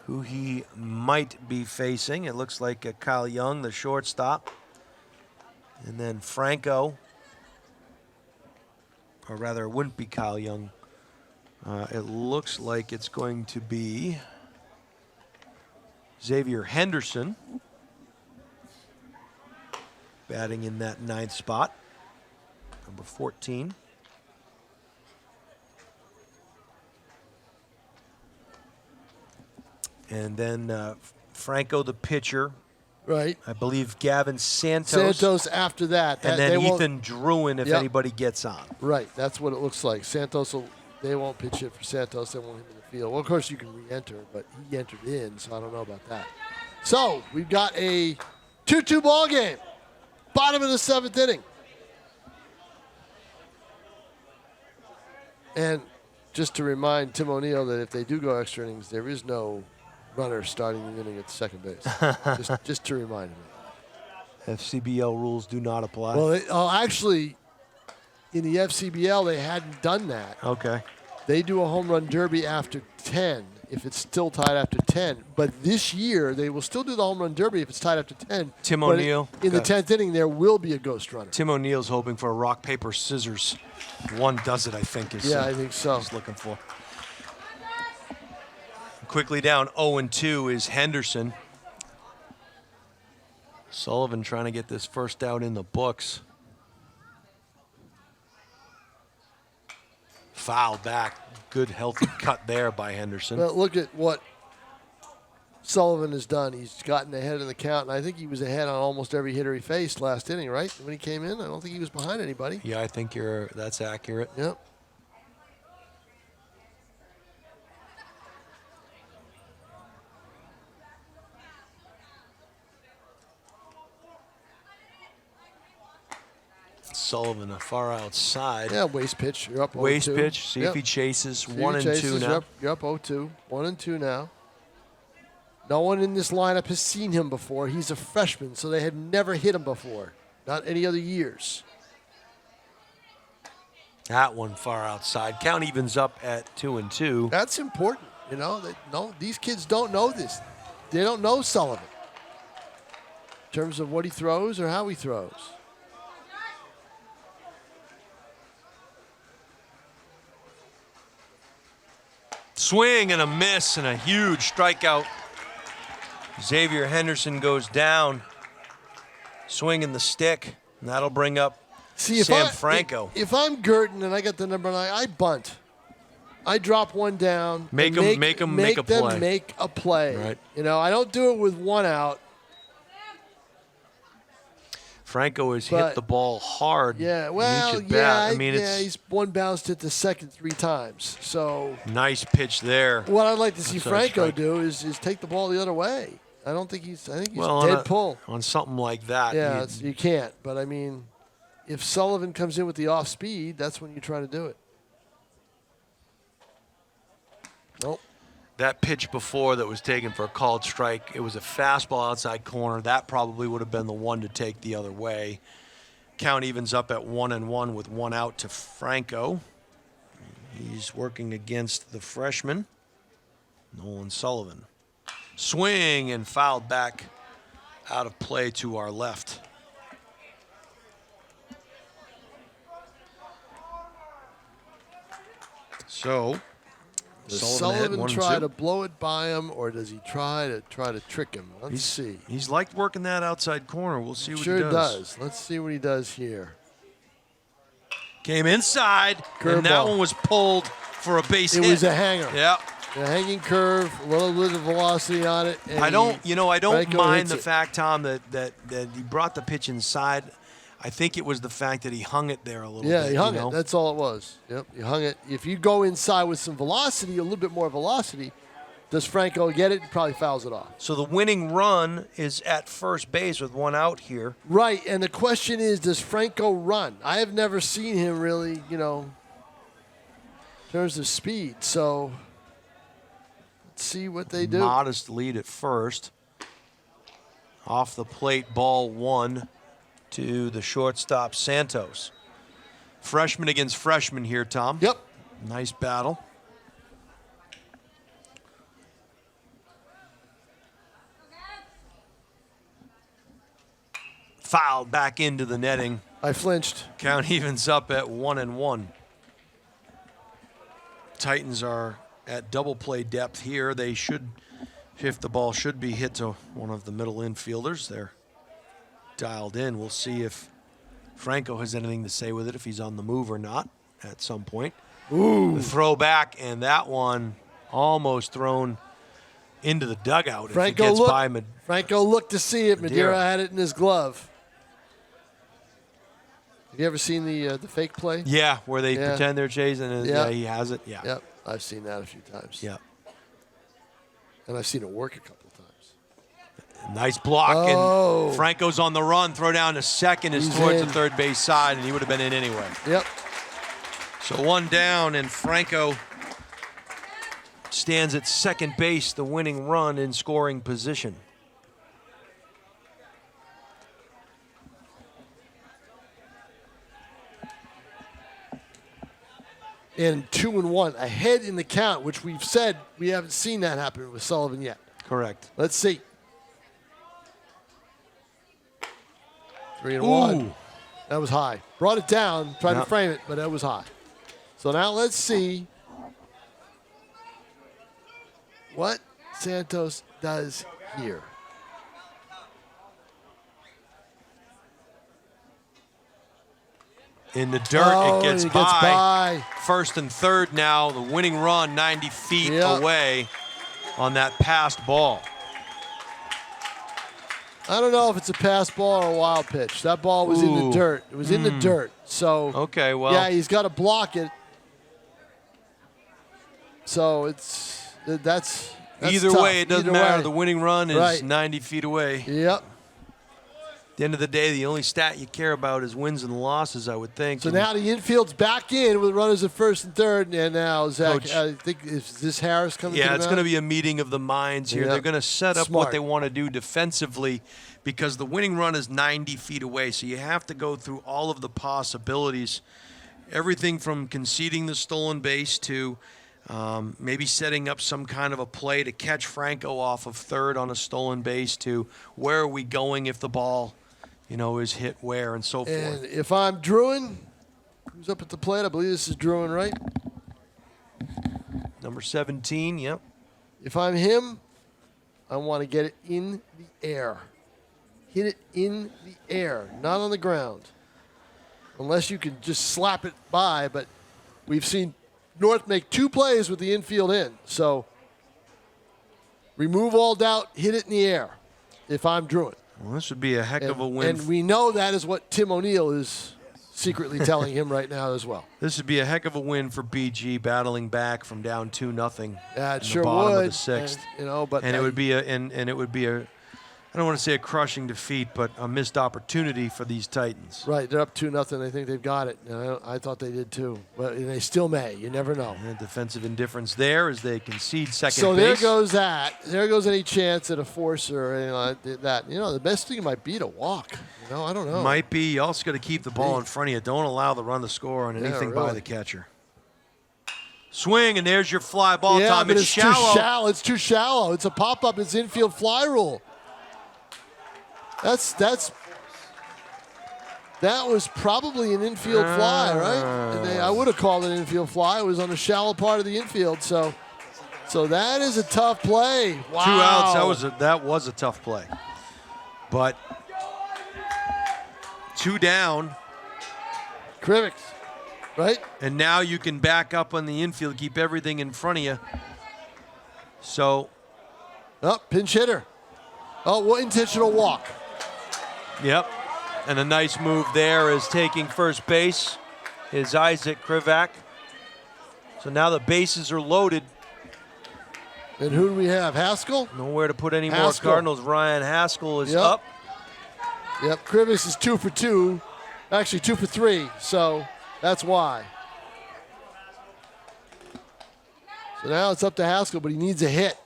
Speaker 3: who he might be facing. It looks like Kyle Young, the shortstop. And then Franco, or rather, it wouldn't be Kyle Young. It looks like it's going to be Xavier Henderson, batting in that ninth spot, number 14. And then Franco, the pitcher.
Speaker 2: Right.
Speaker 3: I believe Gavin Santos.
Speaker 2: Santos after that.
Speaker 3: And then Ethan Druin if anybody gets on.
Speaker 2: Right. That's what it looks like. They won't pitch it for Santos. They want him in the field. Well, of course, you can re-enter, but he entered in, so I don't know about that. So we've got a 2-2 ball game. Bottom of the seventh inning. And just to remind Tim O'Neill that if they do go extra innings, there is no runner starting the inning at second base. just to remind him.
Speaker 3: FCBL rules do not apply.
Speaker 2: Well, actually, in the FCBL, they hadn't done that.
Speaker 3: Okay.
Speaker 2: They do a home run derby after 10 if it's still tied after 10. But this year, they will still do the home run derby if it's tied after 10.
Speaker 3: Tim
Speaker 2: But
Speaker 3: O'Neill.
Speaker 2: In the 10th inning, there will be a ghost runner.
Speaker 3: Tim O'Neill's hoping for a rock, paper, scissors. One does it, I think.
Speaker 2: I think so.
Speaker 3: He's looking for. Quickly down 0-2 is Henderson. Sullivan trying to get this first out in the books. Foul back. Good, healthy cut there by Henderson.
Speaker 2: But look at what Sullivan has done. He's gotten ahead in the count, and I think he was ahead on almost every hitter he faced last inning, right? When he came in, I don't think he was behind anybody.
Speaker 3: Yeah, I think that's accurate.
Speaker 2: Yep.
Speaker 3: Sullivan far outside.
Speaker 2: Yeah, waste pitch. You're up 0-2.
Speaker 3: Waste pitch. See if he chases. 1-2 now.
Speaker 2: You're up 0-2. 1-2 now. No one in this lineup has seen him before. He's a freshman, so they had never hit him before. Not any other years.
Speaker 3: That one far outside. Count evens up at 2-2.
Speaker 2: That's important. You know, these kids don't know this. They don't know Sullivan in terms of what he throws or how he throws.
Speaker 3: Swing and a miss and a huge strikeout. Xavier Henderson goes down. Swinging the stick. And that'll bring up Sam Franco.
Speaker 2: If I'm Guertin and I got the number 9, I bunt. I drop one down.
Speaker 3: Make them make a play.
Speaker 2: Make a play.
Speaker 3: Right.
Speaker 2: You know, I don't do it with one out.
Speaker 3: Franco has hit the ball hard.
Speaker 2: Yeah, well, he's one bounced it to second 3 times. So
Speaker 3: nice pitch there.
Speaker 2: What I'd like to see Franco do is take the ball the other way. I think he's dead pull.
Speaker 3: On something like that.
Speaker 2: Yeah, you can't. But, I mean, if Sullivan comes in with the off speed, that's when you try to do it. Nope.
Speaker 3: That pitch before that was taken for a called strike, it was a fastball outside corner. That probably would have been the one to take the other way. Count evens up at 1-1 with 1 out to Franco. He's working against the freshman, Nolan Sullivan. Swing and fouled back out of play to our left. So
Speaker 2: does Sullivan try to blow it by him, or does he try to trick him? Let's see.
Speaker 3: He's liked working that outside corner. We'll see what he does.
Speaker 2: Sure does. Let's see what he does here.
Speaker 3: Came inside, and that one was pulled for a base hit.
Speaker 2: It was a hanger.
Speaker 3: Yeah.
Speaker 2: A hanging curve, a little bit of velocity on it. And
Speaker 3: I don't
Speaker 2: Franco
Speaker 3: mind
Speaker 2: hits
Speaker 3: the
Speaker 2: it.
Speaker 3: fact, Tom, that he brought the pitch inside. I think it was the fact that he hung it there a little bit.
Speaker 2: Yeah, he hung
Speaker 3: you know?
Speaker 2: it. That's all it was. Yep, he hung it. If you go inside with some velocity, a little bit more velocity, does Franco get it? He probably fouls it off.
Speaker 3: So the winning run is at first base with one out here.
Speaker 2: Right, and the question is, does Franco run? I have never seen him really, in terms of speed. So let's see what they do.
Speaker 3: Modest lead at first. Off the plate, ball 1 to the shortstop, Santos. Freshman against freshman here, Tom.
Speaker 2: Yep.
Speaker 3: Nice battle. Fouled back into the netting.
Speaker 2: I flinched.
Speaker 3: Count evens up at 1-1. Titans are at double play depth here. They should, if the ball should be hit to one of the middle infielders, they're dialed in. We'll see if Franco has anything to say with it, if he's on the move or not at some point.
Speaker 2: Ooh.
Speaker 3: The throw back, and that one almost thrown into the dugout.
Speaker 2: Franco
Speaker 3: if it gets
Speaker 2: looked,
Speaker 3: by
Speaker 2: Franco looked to see it. Madeira had it in his glove. Have you ever seen the fake play?
Speaker 3: Yeah, where they pretend they're chasing it.
Speaker 2: Yeah.
Speaker 3: Yeah, he has it. Yeah.
Speaker 2: Yep, I've seen that a few times.
Speaker 3: Yeah.
Speaker 2: And I've seen it work a couple of times.
Speaker 3: Nice block,
Speaker 2: Oh.
Speaker 3: and Franco's on the run. Throw down to second is
Speaker 2: He's
Speaker 3: towards
Speaker 2: in.
Speaker 3: the third base side, and he would have been in anyway.
Speaker 2: Yep.
Speaker 3: So one down, and Franco stands at second base, the winning run in scoring position.
Speaker 2: And 2-1 ahead in the count, which we've said we haven't seen that happen with Sullivan yet.
Speaker 3: Correct.
Speaker 2: Let's see. 3-1. That was high. Brought it down, tried to
Speaker 3: Yep.
Speaker 2: frame it, but that was high. So now let's see what Santos does here.
Speaker 3: In the dirt,
Speaker 2: Oh,
Speaker 3: it gets
Speaker 2: and
Speaker 3: by. First and third now, the winning run 90 feet
Speaker 2: Yeah.
Speaker 3: away on that passed ball.
Speaker 2: I don't know if it's a pass ball or a wild pitch. That ball was in the
Speaker 3: Ooh.
Speaker 2: dirt. It was in the dirt. So
Speaker 3: Okay, well,
Speaker 2: yeah, he's got to block it. So that's
Speaker 3: either
Speaker 2: tough.
Speaker 3: way, it doesn't
Speaker 2: Either
Speaker 3: matter.
Speaker 2: way.
Speaker 3: The winning run is
Speaker 2: Right.
Speaker 3: 90 feet away.
Speaker 2: Yep.
Speaker 3: At the end of the day, the only stat you care about is wins and losses, I would think.
Speaker 2: So
Speaker 3: And
Speaker 2: now the infield's back in with runners at first and third, and now Zach.
Speaker 3: Coach.
Speaker 2: I think is this Harris coming?
Speaker 3: yeah,
Speaker 2: to the
Speaker 3: it's going to
Speaker 2: mound?
Speaker 3: be a meeting of the minds here.
Speaker 2: Yeah.
Speaker 3: They're going to set up
Speaker 2: Smart.
Speaker 3: what they want to do defensively because the winning run is 90 feet away. So you have to go through all of the possibilities, everything from conceding the stolen base to maybe setting up some kind of a play to catch Franco off of third on a stolen base to where are we going if the ball, is hit where and so forth.
Speaker 2: And if I'm Druin, who's up at the plate? I believe this is Druin, right?
Speaker 3: Number 17, yep.
Speaker 2: If I'm him, I want to get it in the air. Hit it in the air, not on the ground. Unless you can just slap it by, but we've seen North make 2 plays with the infield in. So remove all doubt, hit it in the air if I'm Druin.
Speaker 3: Well, this would be a heck of a win.
Speaker 2: And we know that is what Tim O'Neill is secretly telling him right now as well.
Speaker 3: This would be a heck of a win for BG, battling back from down 2-0.
Speaker 2: Yeah, it
Speaker 3: in the
Speaker 2: sure
Speaker 3: bottom
Speaker 2: would.
Speaker 3: of the 6th.
Speaker 2: And,
Speaker 3: It would be a I don't want to say a crushing defeat, but a missed opportunity for these Titans.
Speaker 2: right. They're up 2-0. I think they've got it. And I thought they did too, but they still may. You never know.
Speaker 3: And defensive indifference there as they concede second
Speaker 2: So
Speaker 3: base.
Speaker 2: there goes that. There goes any chance at a forcer or anything like that. The best thing might be to walk. I don't know.
Speaker 3: Might be. You also got to keep the ball in front of you. Don't allow the run to score on anything by
Speaker 2: really.
Speaker 3: the catcher. Swing, and there's your fly ball,
Speaker 2: Yeah,
Speaker 3: Tom.
Speaker 2: but
Speaker 3: It's
Speaker 2: it's too
Speaker 3: shallow.
Speaker 2: shallow. It's too shallow. It's a pop-up. It's infield fly rule. That was probably an infield fly, right? And I would have called it an infield fly. It was on the shallow part of the infield. So that is a tough play. Wow.
Speaker 3: 2 outs. That was a tough play. But 2 down.
Speaker 2: Krivix, right?
Speaker 3: And now you can back up on the infield, keep everything in front of you. So,
Speaker 2: Oh, pinch hitter. Oh, well, intentional walk.
Speaker 3: yep. And a nice move there is taking first base is Isaac Krivak. So now the bases are loaded.
Speaker 2: And who do we have? Haskell?
Speaker 3: Nowhere to put any more
Speaker 2: Haskell.
Speaker 3: Cardinals. Ryan Haskell is
Speaker 2: Yep.
Speaker 3: up.
Speaker 2: Yep, Krivas is 2 for 2. Actually, 2 for 3, so that's why. So now it's up to Haskell, but he needs a hit.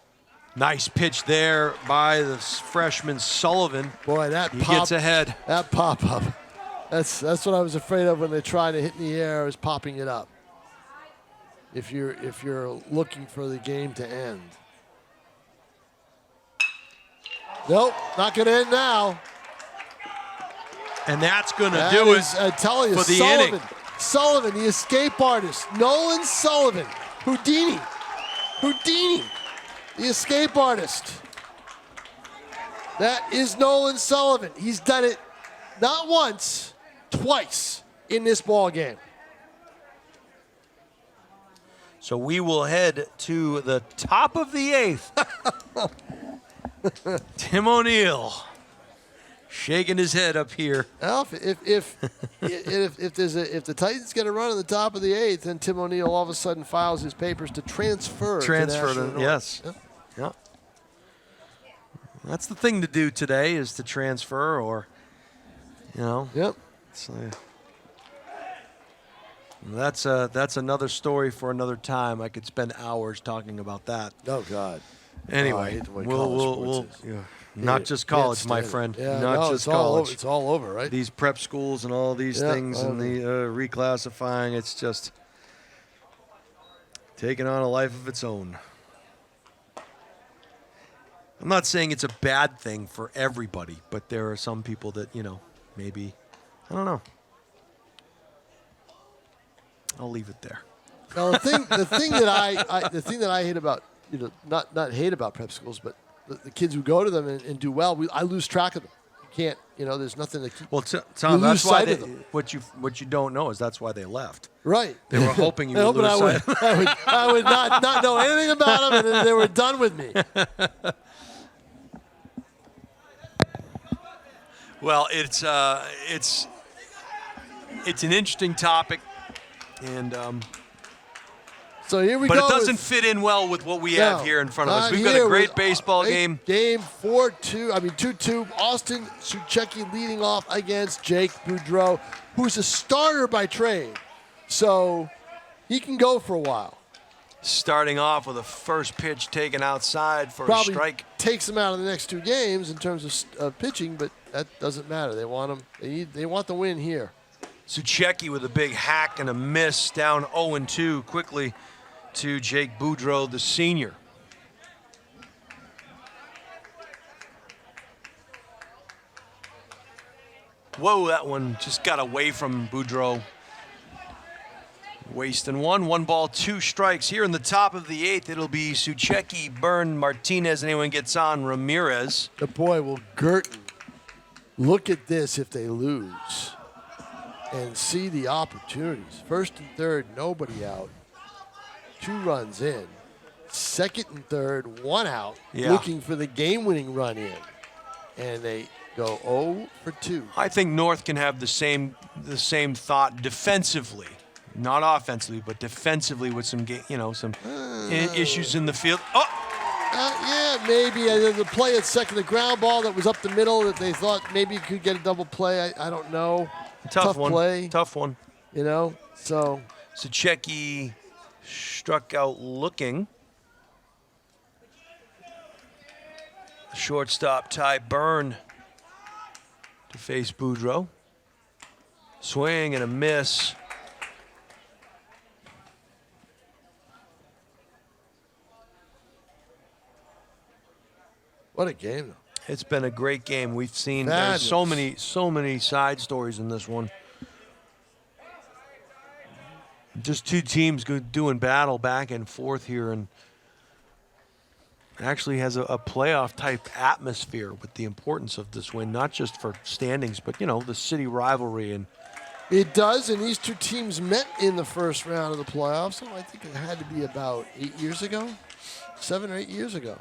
Speaker 3: Nice pitch there by the freshman Sullivan.
Speaker 2: Boy, that
Speaker 3: He
Speaker 2: pop,
Speaker 3: gets ahead.
Speaker 2: that pop-up. That's what I was afraid of when they try to hit in the air, is popping it up. If you're looking for the game to end. Nope, not going to end now.
Speaker 3: And that's going to
Speaker 2: That
Speaker 3: do
Speaker 2: is,
Speaker 3: it
Speaker 2: I tell you,
Speaker 3: for the
Speaker 2: Sullivan.
Speaker 3: inning.
Speaker 2: Sullivan, the escape artist. Nolan Sullivan. Houdini, the escape artist. That is Nolan Sullivan. He's done it not once, twice in this ball game.
Speaker 3: So we will head to the top of the 8th. Tim O'Neill shaking his head up here.
Speaker 2: Alf, if the Titans get a run in the top of the 8th, then Tim O'Neill all of a sudden files his papers to transfer.
Speaker 3: Transfer
Speaker 2: to
Speaker 3: to,
Speaker 2: National
Speaker 3: yes.
Speaker 2: North.
Speaker 3: Yeah. That's the thing to do today, is to transfer, or, you know.
Speaker 2: Yep.
Speaker 3: So, that's another story for another time. I could spend hours talking about that.
Speaker 2: Oh God.
Speaker 3: Anyway,
Speaker 2: I hate the way
Speaker 3: we'll
Speaker 2: college sports is.
Speaker 3: not just college, my
Speaker 2: Can't stand
Speaker 3: friend.
Speaker 2: it. Yeah,
Speaker 3: not
Speaker 2: no,
Speaker 3: just
Speaker 2: it's all
Speaker 3: college.
Speaker 2: over, it's all over, right?
Speaker 3: These prep schools and all these
Speaker 2: Yeah,
Speaker 3: things and the reclassifying, it's just taking on a life of its own. I'm not saying it's a bad thing for everybody, but there are some people that, maybe, I don't know. I'll leave it there.
Speaker 2: Now, the thing that I hate about, not hate about prep schools, but the kids who go to them and do well, I lose track of them. You can't, there's nothing to keep.
Speaker 3: Well,
Speaker 2: you
Speaker 3: Tom,
Speaker 2: lose
Speaker 3: that's why
Speaker 2: sight of them.
Speaker 3: what you don't know is that's why they left.
Speaker 2: Right.
Speaker 3: They were hoping you would lose sight.
Speaker 2: I would not know anything about them, and then they were done with me.
Speaker 3: Well, it's an interesting topic, and
Speaker 2: So here we
Speaker 3: but
Speaker 2: go.
Speaker 3: it doesn't fit in well with what we have here in front of us.
Speaker 2: not
Speaker 3: We've got
Speaker 2: here
Speaker 3: a great
Speaker 2: with-
Speaker 3: baseball game.
Speaker 2: Game 2-2. Austin Suchecki leading off against Jake Boudreau, who's a starter by trade. So he can go for a while.
Speaker 3: Starting off with a first pitch taken outside for
Speaker 2: Probably
Speaker 3: a strike.
Speaker 2: takes him out of the next 2 games in terms of pitching, but that doesn't matter. They want him. They want the win here.
Speaker 3: Suchecki with a big hack and a miss, down 0-2 quickly to Jake Boudreau, the senior. Whoa, that one just got away from Boudreau. Wasting one ball, 2 strikes. Here in the top of the 8th, it'll be Suchecki, Byrne, Martinez. Anyone gets on, Ramirez.
Speaker 2: The boy will Guertin. Look at this if they lose. And see the opportunities. First and third, nobody out. 2 runs in. Second and third, 1 out.
Speaker 3: Yeah.
Speaker 2: Looking for the game-winning run in. And they go 0 for 2.
Speaker 3: I think North can have the same thought defensively, not offensively, but defensively with some issues in the field. Oh,
Speaker 2: Yeah, maybe. The play at second, the ground ball that was up the middle that they thought maybe could get a double play. I don't know.
Speaker 3: tough one.
Speaker 2: Play.
Speaker 3: Tough one.
Speaker 2: So.
Speaker 3: Suchecki struck out looking. Shortstop Ty Byrne to face Boudreau. Swing and a miss.
Speaker 2: What a game, though.
Speaker 3: It's been a great game. We've seen
Speaker 2: Fabulous.
Speaker 3: so many side stories in this one. Just 2 teams doing battle back and forth here, and actually has a playoff type atmosphere with the importance of this win, not just for standings, but the city rivalry. And
Speaker 2: It does, and these 2 teams met in the first round of the playoffs. So I think it had to be about 8 years ago. 7 or 8 years ago.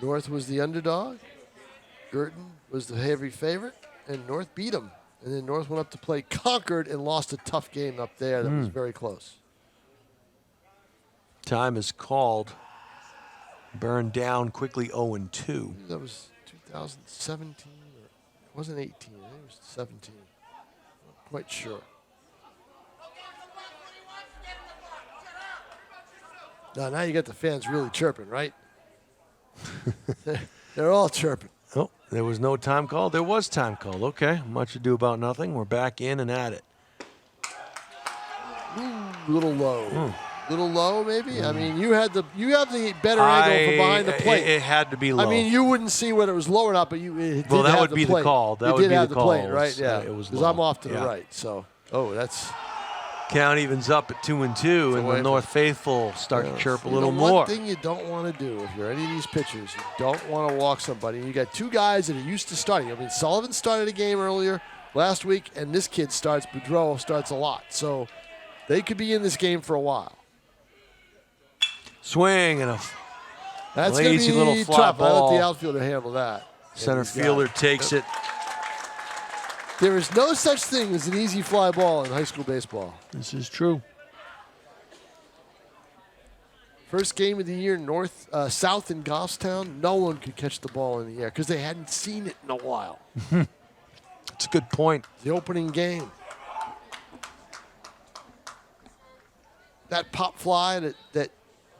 Speaker 2: North was the underdog. Guertin was the heavy favorite, and North beat them. And then North went up to play Concord and lost a tough game up there that was very close.
Speaker 3: Time is called. Burned down quickly 0-2.
Speaker 2: That was 2017, or it wasn't 18. I think it was 17. Not quite sure. Now you got the fans really chirping, right? They're all chirping.
Speaker 3: Oh, there was no time called. There was time called. Okay, much ado about nothing. We're back in and at it.
Speaker 2: Ooh, little low. Little low, maybe. I mean, you have the better angle from behind the plate.
Speaker 3: It had to be low.
Speaker 2: I mean, you wouldn't see whether it was low or not, but you it
Speaker 3: well,
Speaker 2: did
Speaker 3: that
Speaker 2: have
Speaker 3: would
Speaker 2: the
Speaker 3: be
Speaker 2: plate.
Speaker 3: the call. That
Speaker 2: it
Speaker 3: would
Speaker 2: did
Speaker 3: be
Speaker 2: have
Speaker 3: the
Speaker 2: the
Speaker 3: call.
Speaker 2: plate, right? Yeah,
Speaker 3: It was
Speaker 2: because
Speaker 3: low.
Speaker 2: I'm off to the
Speaker 3: Yeah.
Speaker 2: right. So, that's.
Speaker 3: Count evens up at 2-2, and the North Faithful start to chirp a little
Speaker 2: One
Speaker 3: more.
Speaker 2: thing you don't want to do if you're any of these pitchers, you don't want to walk somebody. You got two guys that are used to starting. I mean, Sullivan started a game earlier last week, and this kid starts. Boudreau starts a lot, so they could be in this game for a while.
Speaker 3: Swing and a
Speaker 2: That's going
Speaker 3: lazy
Speaker 2: to be
Speaker 3: little fly
Speaker 2: tough. I
Speaker 3: ball.
Speaker 2: let the outfielder handle that.
Speaker 3: Center
Speaker 2: And he's got
Speaker 3: fielder
Speaker 2: it.
Speaker 3: takes it.
Speaker 2: There is no such thing as an easy fly ball in high school baseball.
Speaker 3: This is true.
Speaker 2: First game of the year, south in Goffstown, no one could catch the ball in the air because they hadn't seen it in a while.
Speaker 3: It's a good point.
Speaker 2: The opening game. That pop fly that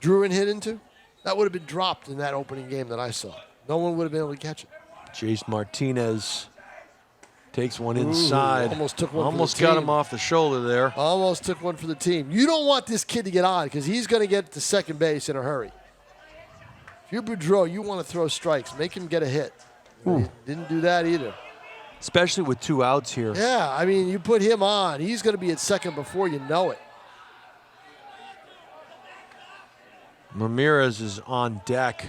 Speaker 2: Druin hit into, that would have been dropped in that opening game that I saw. No one would have been able to catch it.
Speaker 3: Jace Martinez takes one inside.
Speaker 2: Almost took one for the
Speaker 3: Almost got
Speaker 2: team.
Speaker 3: him off the shoulder there.
Speaker 2: Almost took one for the team. You don't want this kid to get on because he's going to get to second base in a hurry. If you're Boudreau, you want to throw strikes. Make him get a hit. He didn't do that either.
Speaker 3: Especially with 2 outs here.
Speaker 2: Yeah, I mean, you put him on, he's going to be at second before you know it.
Speaker 3: Ramirez is on deck.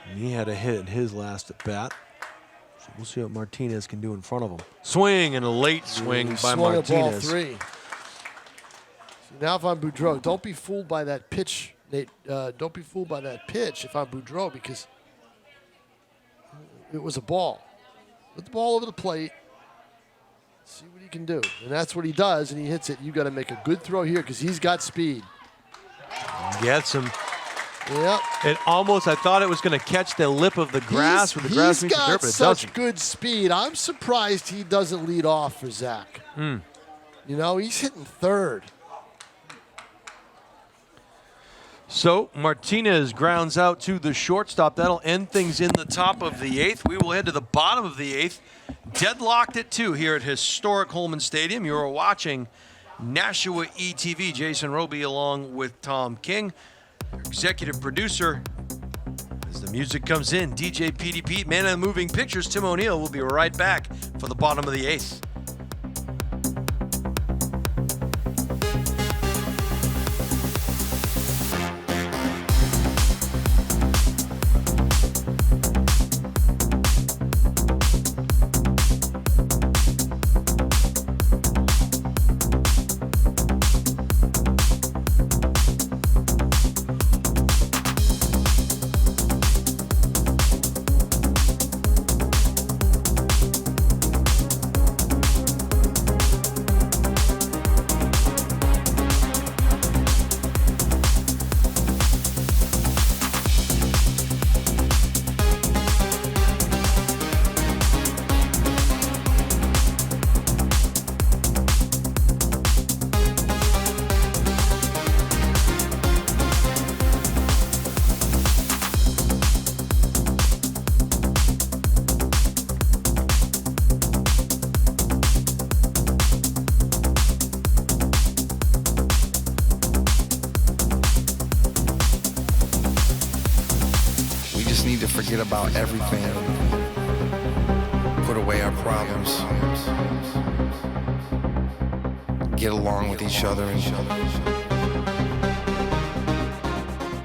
Speaker 3: And he had a hit in his last at bat. So we'll see what Martinez can do in front of him. Swing and a late swing by
Speaker 2: Swung a ball
Speaker 3: Martinez.
Speaker 2: 3. So now if I'm Boudreau, don't be fooled by that pitch, Nate. Don't be fooled by that pitch if I'm Boudreau because it was a ball. Put the ball over the plate. See what he can do. And that's what he does, and he hits it. You got to make a good throw here because he's got speed.
Speaker 3: Gets him.
Speaker 2: Yep.
Speaker 3: It almost, I thought it was going to catch the lip of the grass where the grass meets the dirt, but it
Speaker 2: He's got such
Speaker 3: doesn't.
Speaker 2: good speed. I'm surprised he doesn't lead off for Zach. You know, he's hitting third.
Speaker 3: So Martinez grounds out to the shortstop. That'll end things in the top of the 8th. We will head to the bottom of the 8th. Deadlocked at 2 here at historic Homan Stadium. You are watching Nashua ETV. Jason Roby along with Tom King. Executive producer, as the music comes in, DJ Petey Pete, man of the moving pictures, Tim O'Neill. Will be right back for the bottom of the 8th.
Speaker 5: Need to forget about everything. Put away our problems. Get along with each other.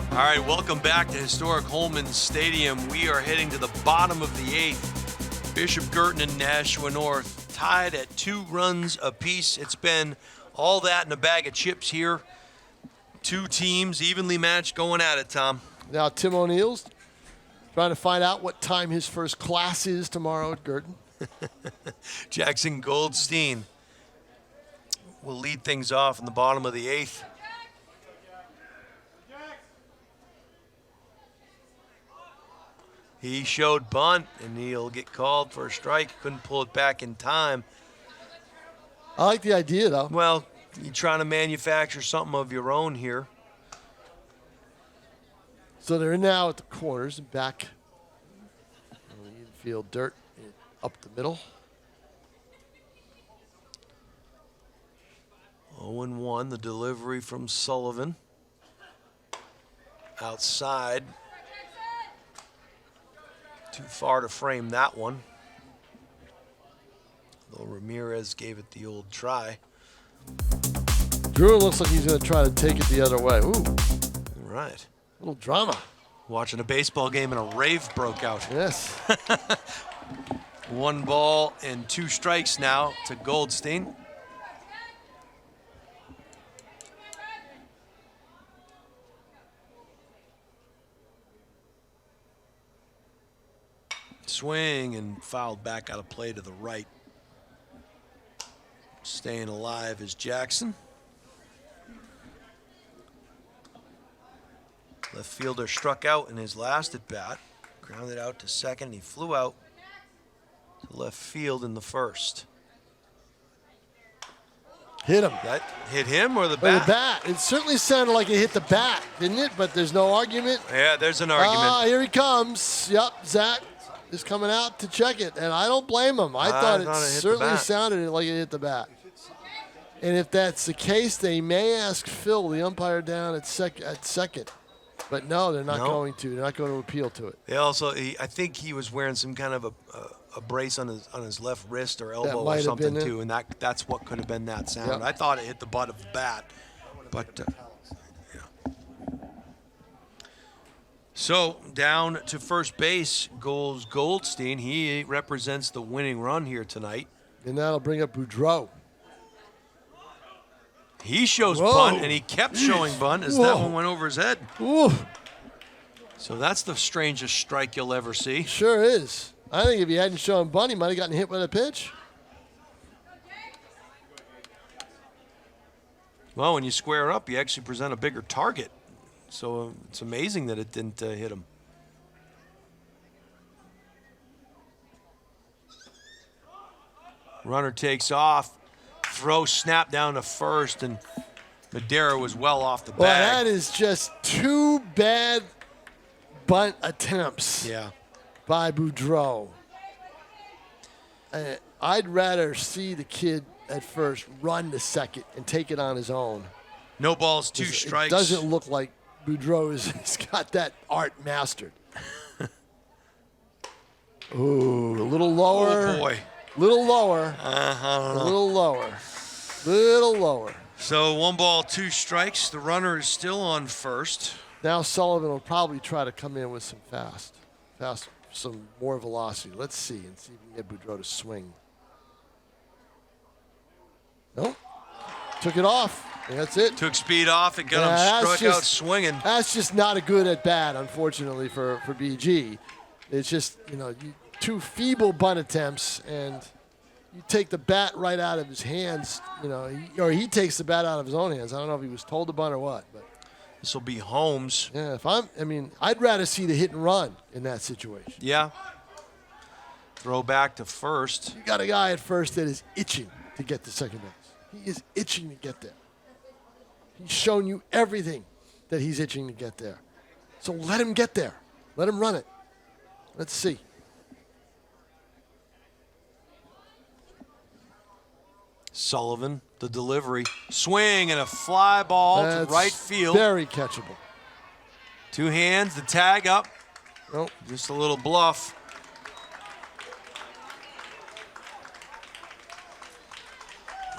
Speaker 3: All right, welcome back to historic Homan Stadium. We are heading to the bottom of the 8th. Bishop Guertin and Nashua North tied at 2 runs apiece. It's been all that in a bag of chips here. 2 teams evenly matched going at it, Tom.
Speaker 2: Now Tim O'Neill's trying to find out what time his first class is tomorrow at Guertin.
Speaker 3: Jackson Goldstein will lead things off in the bottom of the 8th. He showed bunt, and he'll get called for a strike. Couldn't pull it back in time.
Speaker 2: I like the idea, though.
Speaker 3: Well, you're trying to manufacture something of your own here.
Speaker 2: So they're now at the corners and back on the infield dirt up the middle.
Speaker 3: 0-1, the delivery from Sullivan. Outside. Too far to frame that one. Though Ramirez gave it the old try.
Speaker 2: Drew looks like he's going to try to take it the other way. Ooh,
Speaker 3: All right.
Speaker 2: little drama.
Speaker 3: Watching a baseball game and a rave broke out.
Speaker 2: Yes.
Speaker 3: 1 ball and 2 strikes now to Goldstein. Swing and fouled back out of play to the right. Staying alive is Jackson. Left fielder struck out in his last at bat. Grounded out to second. He flew out to left field in the first.
Speaker 2: Hit him.
Speaker 3: That hit him or the
Speaker 2: Or
Speaker 3: bat?
Speaker 2: the bat. It certainly sounded like it hit the bat, didn't it? But there's no argument.
Speaker 3: Yeah, there's an argument.
Speaker 2: Ah, here he comes. Yep, Zach is coming out to check it, and I don't blame him. I thought it
Speaker 3: hit the
Speaker 2: certainly
Speaker 3: bat.
Speaker 2: sounded like it hit the bat. And if that's the case, they may ask Phil, the umpire, down at second. But no, they're not
Speaker 3: No.
Speaker 2: going to. They're not going to appeal to it.
Speaker 3: They also, I think he was wearing some kind of a brace on his left wrist or elbow
Speaker 2: might
Speaker 3: or
Speaker 2: have
Speaker 3: something
Speaker 2: been it.
Speaker 3: too, and that's what could have been that sound.
Speaker 2: Yep.
Speaker 3: I thought it hit the butt of the bat, but yeah. So down to first base goes Goldstein. He represents the winning run here tonight.
Speaker 2: And that'll bring up Boudreau.
Speaker 3: He shows
Speaker 2: Whoa.
Speaker 3: bunt, and he kept showing bunt as that
Speaker 2: Whoa.
Speaker 3: one went over his head.
Speaker 2: Ooh,
Speaker 3: So that's the strangest strike you'll ever see.
Speaker 2: sure is. I think if he hadn't shown bunt, he might have gotten hit with a pitch.
Speaker 3: Well, when you square up, you actually present a bigger target. So it's amazing that it didn't hit him. Runner takes off, throw snap down to first, and Madera was well off the
Speaker 2: Well,
Speaker 3: bag.
Speaker 2: that is just 2 bad bunt attempts
Speaker 3: Yeah.
Speaker 2: by Boudreau. I'd rather see the kid at first run to second and take it on his own.
Speaker 3: No balls, 2
Speaker 2: It
Speaker 3: strikes.
Speaker 2: doesn't look like Boudreau has got that art mastered. Ooh, a little lower.
Speaker 3: Oh, boy.
Speaker 2: Little lower.
Speaker 3: Uh-huh.
Speaker 2: A little lower. Little lower.
Speaker 3: So 1 ball, 2 strikes. The runner is still on first.
Speaker 2: Now Sullivan will probably try to come in with some some more velocity. Let's see and see if we can get Boudreau to swing. Nope. Took it off. And that's it.
Speaker 3: Took speed off and got
Speaker 2: Yeah,
Speaker 3: him
Speaker 2: that's
Speaker 3: struck
Speaker 2: just-
Speaker 3: out swinging.
Speaker 2: That's just not a good at bat, unfortunately, for BG. It's just, 2 feeble bunt attempts, and you take the bat right out of his hands, or he takes the bat out of his own hands. I don't know if he was told to bunt or what, but
Speaker 3: This will be Holmes.
Speaker 2: yeah, I'd rather see the hit and run in that situation.
Speaker 3: Yeah. Throw back to first.
Speaker 2: You got a guy at first that is itching to get to second base. He is itching to get there. He's shown you everything that he's itching to get there. So let him get there. Let him run it. Let's see.
Speaker 3: Sullivan, the delivery. Swing and a fly ball
Speaker 2: That's
Speaker 3: to right field.
Speaker 2: Very catchable.
Speaker 3: 2 hands, the tag up.
Speaker 2: Nope.
Speaker 3: Just a little bluff.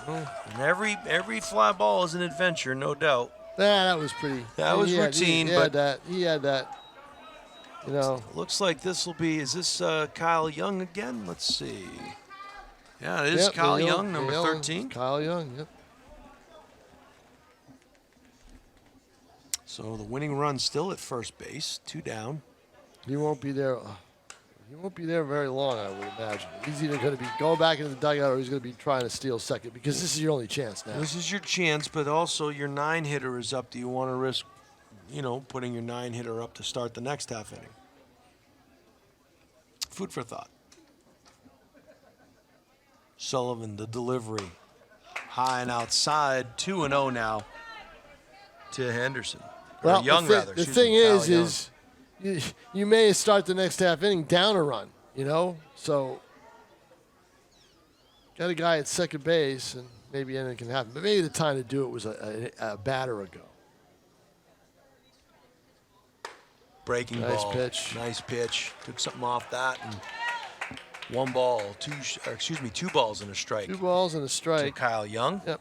Speaker 3: And every fly ball is an adventure, no doubt.
Speaker 2: That was pretty.
Speaker 3: That was routine,
Speaker 2: he
Speaker 3: but-
Speaker 2: he had that.
Speaker 3: Looks like this will be, is this Kyle Young again? Let's see. Yeah, it is
Speaker 2: Yep,
Speaker 3: Kyle
Speaker 2: the
Speaker 3: Young, number
Speaker 2: Young,
Speaker 3: 13.
Speaker 2: Kyle Young, yep.
Speaker 3: So the winning run still at first base, 2 down.
Speaker 2: He won't be there. He won't be there very long, I would imagine. He's either going to be going back into the dugout or he's going to be trying to steal second because this is your only chance now.
Speaker 3: This is your chance, but also your 9-hitter is up. Do you want to risk, putting your 9-hitter up to start the next half inning? Food for thought. Sullivan, the delivery. High and outside, 2-0 now to Henderson. Or
Speaker 2: Well,
Speaker 3: Young, rather.
Speaker 2: The
Speaker 3: Excuse
Speaker 2: thing
Speaker 3: me, Kyle
Speaker 2: is you may start the next half inning down a run, So got a guy at second base, and maybe anything can happen. But maybe the time to do it was a batter ago.
Speaker 3: Breaking
Speaker 2: Nice
Speaker 3: ball.
Speaker 2: pitch.
Speaker 3: Nice pitch. Took something off that, and 2 balls and a strike.
Speaker 2: 2 balls and a
Speaker 3: To
Speaker 2: strike.
Speaker 3: Kyle Young.
Speaker 2: Yep.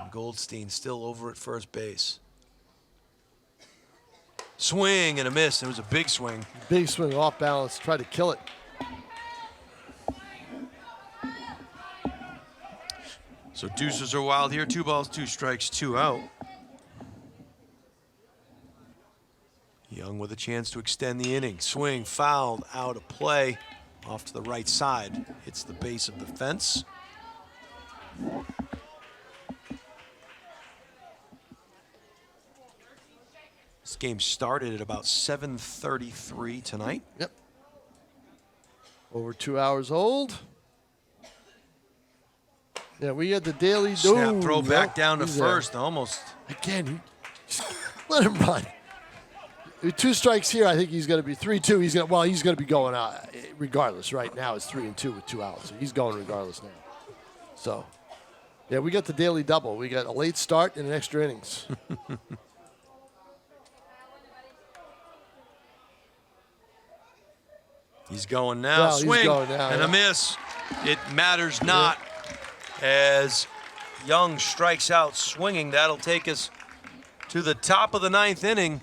Speaker 3: And Goldstein still over at first base. Swing and a miss. It was a big swing.
Speaker 2: Big swing off balance. Tried to kill it.
Speaker 3: So deuces are wild here. 2 balls, 2 strikes, 2 out. Young with a chance to extend the inning. Swing fouled out of play. Off to the right side. Hits the base of the fence. This game started at about 7:33 tonight.
Speaker 2: Yep. Over 2 hours old. Yeah, we had the daily.
Speaker 3: Snap throw back
Speaker 2: yep,
Speaker 3: down to
Speaker 2: he's there.
Speaker 3: first. Almost.
Speaker 2: Again, let him run. With 2 strikes here, I think he's going to be 3-2. He's going to be going out regardless. Right now, it's 3-2 with 2 outs. So he's going regardless now. So, yeah, we got the daily double. We got a late start and an extra innings.
Speaker 3: He's going now.
Speaker 2: Well, he's
Speaker 3: Swing
Speaker 2: going now,
Speaker 3: and
Speaker 2: yeah.
Speaker 3: a miss. It matters not as Young strikes out swinging. That'll take us to the top of the 9th inning.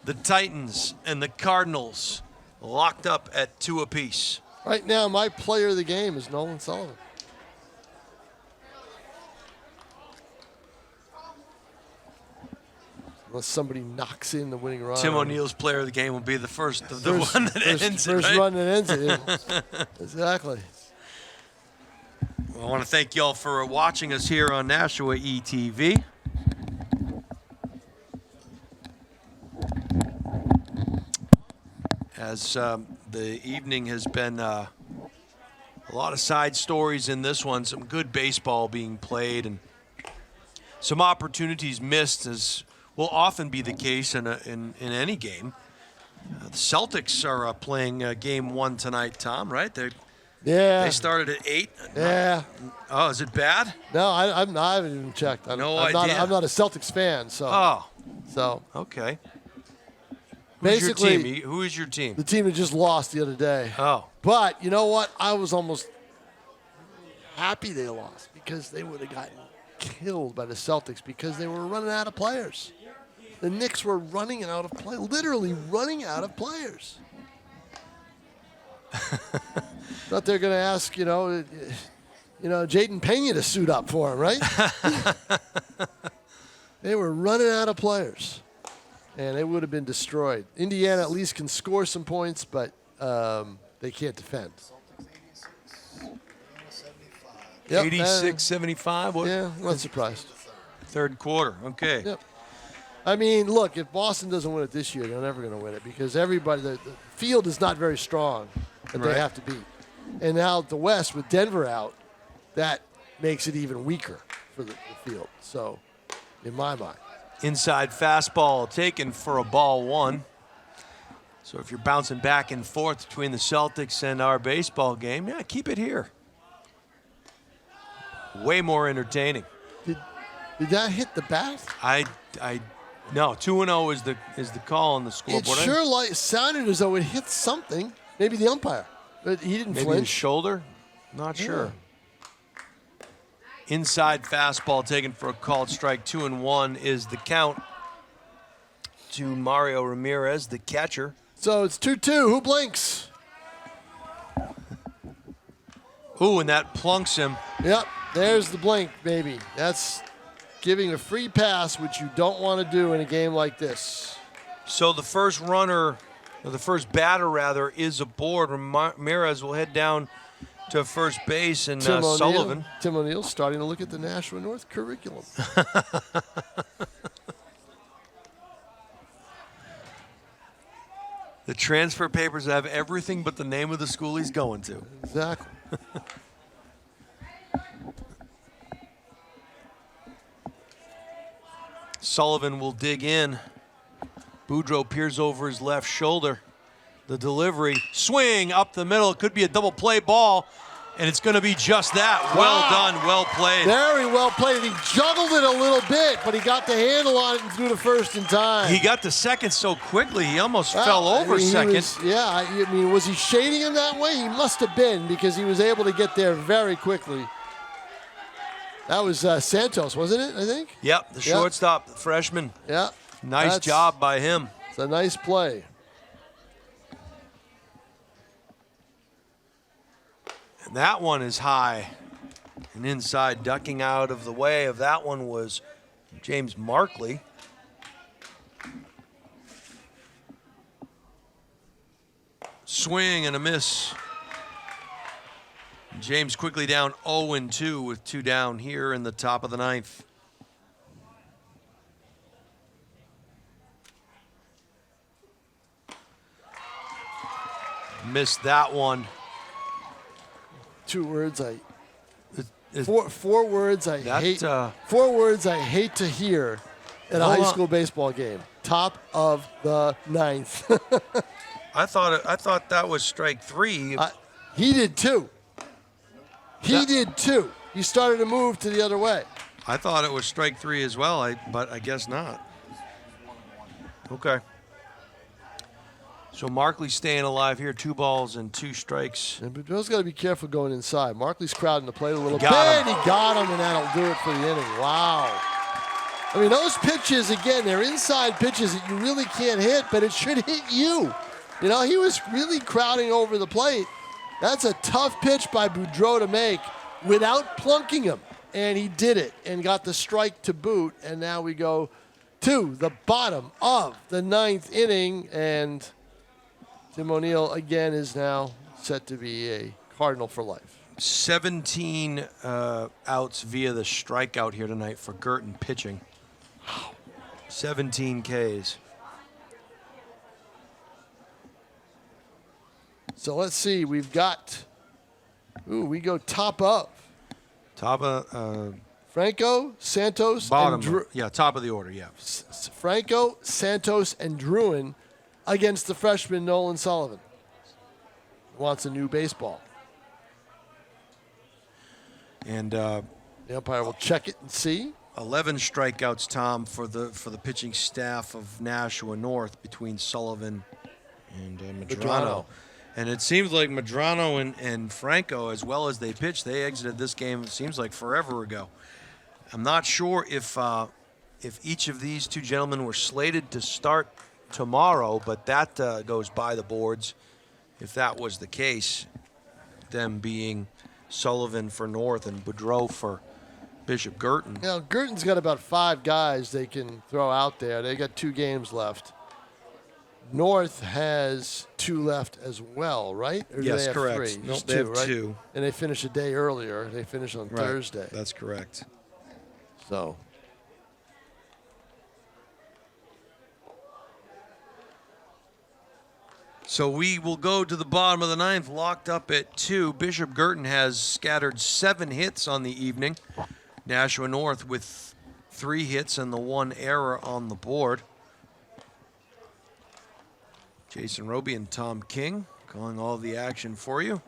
Speaker 3: The Titans and the Cardinals locked up at 2 apiece.
Speaker 2: Right now, my player of the game is Nolan Sullivan. Unless somebody knocks in the winning run.
Speaker 3: Tim O'Neill's player of the game will be the first one that ends it.
Speaker 2: First
Speaker 3: Right?
Speaker 2: run that ends it. Exactly.
Speaker 3: Well, I want to thank y'all for watching us here on Nashua ETV. As the evening has been a lot of side stories in this one, some good baseball being played, and some opportunities missed, as will often be the case in any game. The Celtics are playing game 1 tonight, Tom, right? They started at 8.
Speaker 2: Yeah.
Speaker 3: Oh, is it bad?
Speaker 2: No, I haven't even checked. I'm
Speaker 3: idea.
Speaker 2: not a Celtics fan, so.
Speaker 3: Oh,
Speaker 2: So
Speaker 3: okay. Who's your
Speaker 2: basically,
Speaker 3: team? Who is your team?
Speaker 2: the team that just lost the other day.
Speaker 3: Oh,
Speaker 2: But you know what? I was almost happy they lost because they would have gotten killed by the Celtics because they were running out of players. The Knicks were running out of play, literally running out of players. Thought they're going to ask, Jaden Pena to suit up for him, right? They were running out of players, and they would have been destroyed. Indiana at least can score some points, but they can't defend. Yep,
Speaker 3: 86-75. What?
Speaker 2: yeah, I'm not surprised.
Speaker 3: Third quarter. Okay.
Speaker 2: Yep. I mean, look, if Boston doesn't win it this year, they're never going to win it because everybody, the field is not very strong that
Speaker 3: Right.
Speaker 2: they have to beat. And now the West with Denver out, that makes it even weaker for the field. So, in my mind.
Speaker 3: Inside fastball taken for a ball 1. So if you're bouncing back and forth between the Celtics and our baseball game, yeah, keep it here. Way more entertaining.
Speaker 2: Did that hit the bat?
Speaker 3: No, 2-0 is the call on the
Speaker 2: It
Speaker 3: scoreboard.
Speaker 2: sure sounded as though it hit something. Maybe the umpire, but he didn't
Speaker 3: Maybe
Speaker 2: flinch.
Speaker 3: his shoulder. Not sure. Inside fastball taken for a called strike. 2-1 is the count to Mario Ramirez, the catcher.
Speaker 2: So it's 2-2. Who blinks?
Speaker 3: Ooh, and that plunks him.
Speaker 2: Yep, there's the blink, baby. That's giving a free pass, which you don't want to do in a game like this.
Speaker 3: So the first runner, or the first batter rather, is aboard. Ramirez will head down to first base, and Sullivan.
Speaker 2: Tim O'Neill's starting to look at the Nashua North curriculum.
Speaker 3: The transfer papers have everything but the name of the school he's going to.
Speaker 2: Exactly.
Speaker 3: Sullivan will dig in. Boudreau peers over his left shoulder. The delivery, swing up the middle. It could be a double play ball, and it's going to be just that. Well done, well played.
Speaker 2: Very well played. He juggled it a little bit, but he got the handle on it and threw the first in time.
Speaker 3: He got to second so quickly, he almost fell over second.
Speaker 2: Was he shading him that way? He must have been, because he was able to get there very quickly. That was Santos, wasn't it, I think?
Speaker 3: Yep, the shortstop, the freshman.
Speaker 2: Yeah.
Speaker 3: Nice job by him.
Speaker 2: It's a nice play.
Speaker 3: And that one is high and inside. Ducking out of the way of that one was James Markley. Swing and a miss. James quickly down 0-2 with 2 down here in the top of the 9th. Missed that one.
Speaker 2: 2 words
Speaker 3: It-
Speaker 2: four words I hate. 4 words I hate to hear in a high school baseball game. Top of the 9th.
Speaker 3: I thought that was strike 3.
Speaker 2: He did too. He started to move to the other way.
Speaker 3: I thought it was strike 3 as well, but I guess not. Okay. So Markley staying alive here, 2 balls and 2 strikes.
Speaker 2: And Boudreau's got to be careful going inside. Markley's crowding the plate a little bit.
Speaker 3: Got him.
Speaker 2: He got him, and that'll do it for the inning. Wow. I mean, those pitches, again, they're inside pitches that you really can't hit, but it should hit you. You know, he was really crowding over the plate. That's a tough pitch by Boudreau to make without plunking him. And he did it and got the strike to boot. And now we go to the bottom of the 9th inning. And Tim O'Neill, again, is now set to be a Cardinal for life.
Speaker 3: 17 outs via the strikeout here tonight for Guertin pitching. 17 Ks.
Speaker 2: So let's see. We've got, we go top of.
Speaker 3: Top of
Speaker 2: Franco, Santos,
Speaker 3: bottom.
Speaker 2: and
Speaker 3: Top of the order, yeah.
Speaker 2: Franco, Santos, and Druin against the freshman Nolan Sullivan. Wants a new baseball.
Speaker 3: And
Speaker 2: the umpire will check it and see.
Speaker 3: 11 strikeouts, Tom, for the pitching staff of Nashua North between Sullivan and Medrano. And it seems like Medrano and Franco, as well as they pitched, they exited this game, it seems like forever ago. I'm not sure if each of these 2 gentlemen were slated to start tomorrow, but that goes by the boards if that was the case, them being Sullivan for North and Boudreau for Bishop Guertin.
Speaker 2: You know, Guertin's got about 5 guys they can throw out there. They got 2 games left. North has 2 left as well, right? Or do
Speaker 3: Yes,
Speaker 2: they have
Speaker 3: correct.
Speaker 2: 3?
Speaker 3: Nope,
Speaker 2: Just
Speaker 3: they
Speaker 2: 2,
Speaker 3: have
Speaker 2: right?
Speaker 3: 2.
Speaker 2: And they finish a day earlier. They finish on
Speaker 3: Right.
Speaker 2: Thursday.
Speaker 3: That's correct.
Speaker 2: So
Speaker 3: So we will go to the bottom of the 9th, locked up at 2. Bishop Guertin has scattered 7 hits on the evening. Nashua North with 3 hits and the 1 error on the board. Jason Roby and Tom King calling all the action for you.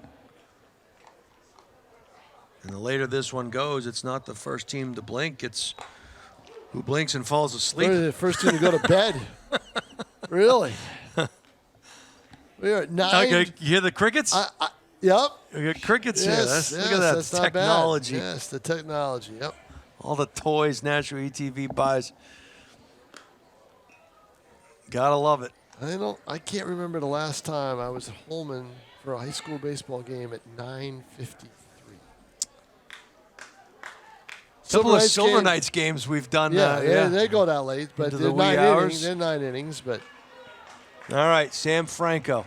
Speaker 3: And the later this one goes, it's not the first team to blink, it's who blinks and falls asleep.
Speaker 2: we're the first team to go to bed. Really? We are at 9.
Speaker 3: Okay, you hear the crickets?
Speaker 2: Yep.
Speaker 3: We got crickets here.
Speaker 2: Yes,
Speaker 3: Look at that
Speaker 2: that's not bad.
Speaker 3: technology.
Speaker 2: Yes, the technology. Yep.
Speaker 3: All the toys Nashua ETV buys. Gotta love it.
Speaker 2: I can't remember the last time I was at Homan for a high school baseball game at 9:53.
Speaker 3: Couple of
Speaker 2: Knights
Speaker 3: Silver
Speaker 2: game-
Speaker 3: Knights games we've done.
Speaker 2: Yeah, they go that late, but
Speaker 3: Into
Speaker 2: they're
Speaker 3: the wee
Speaker 2: 9
Speaker 3: hours.
Speaker 2: innings. They're 9 innings, but
Speaker 3: All right, Sam Franco,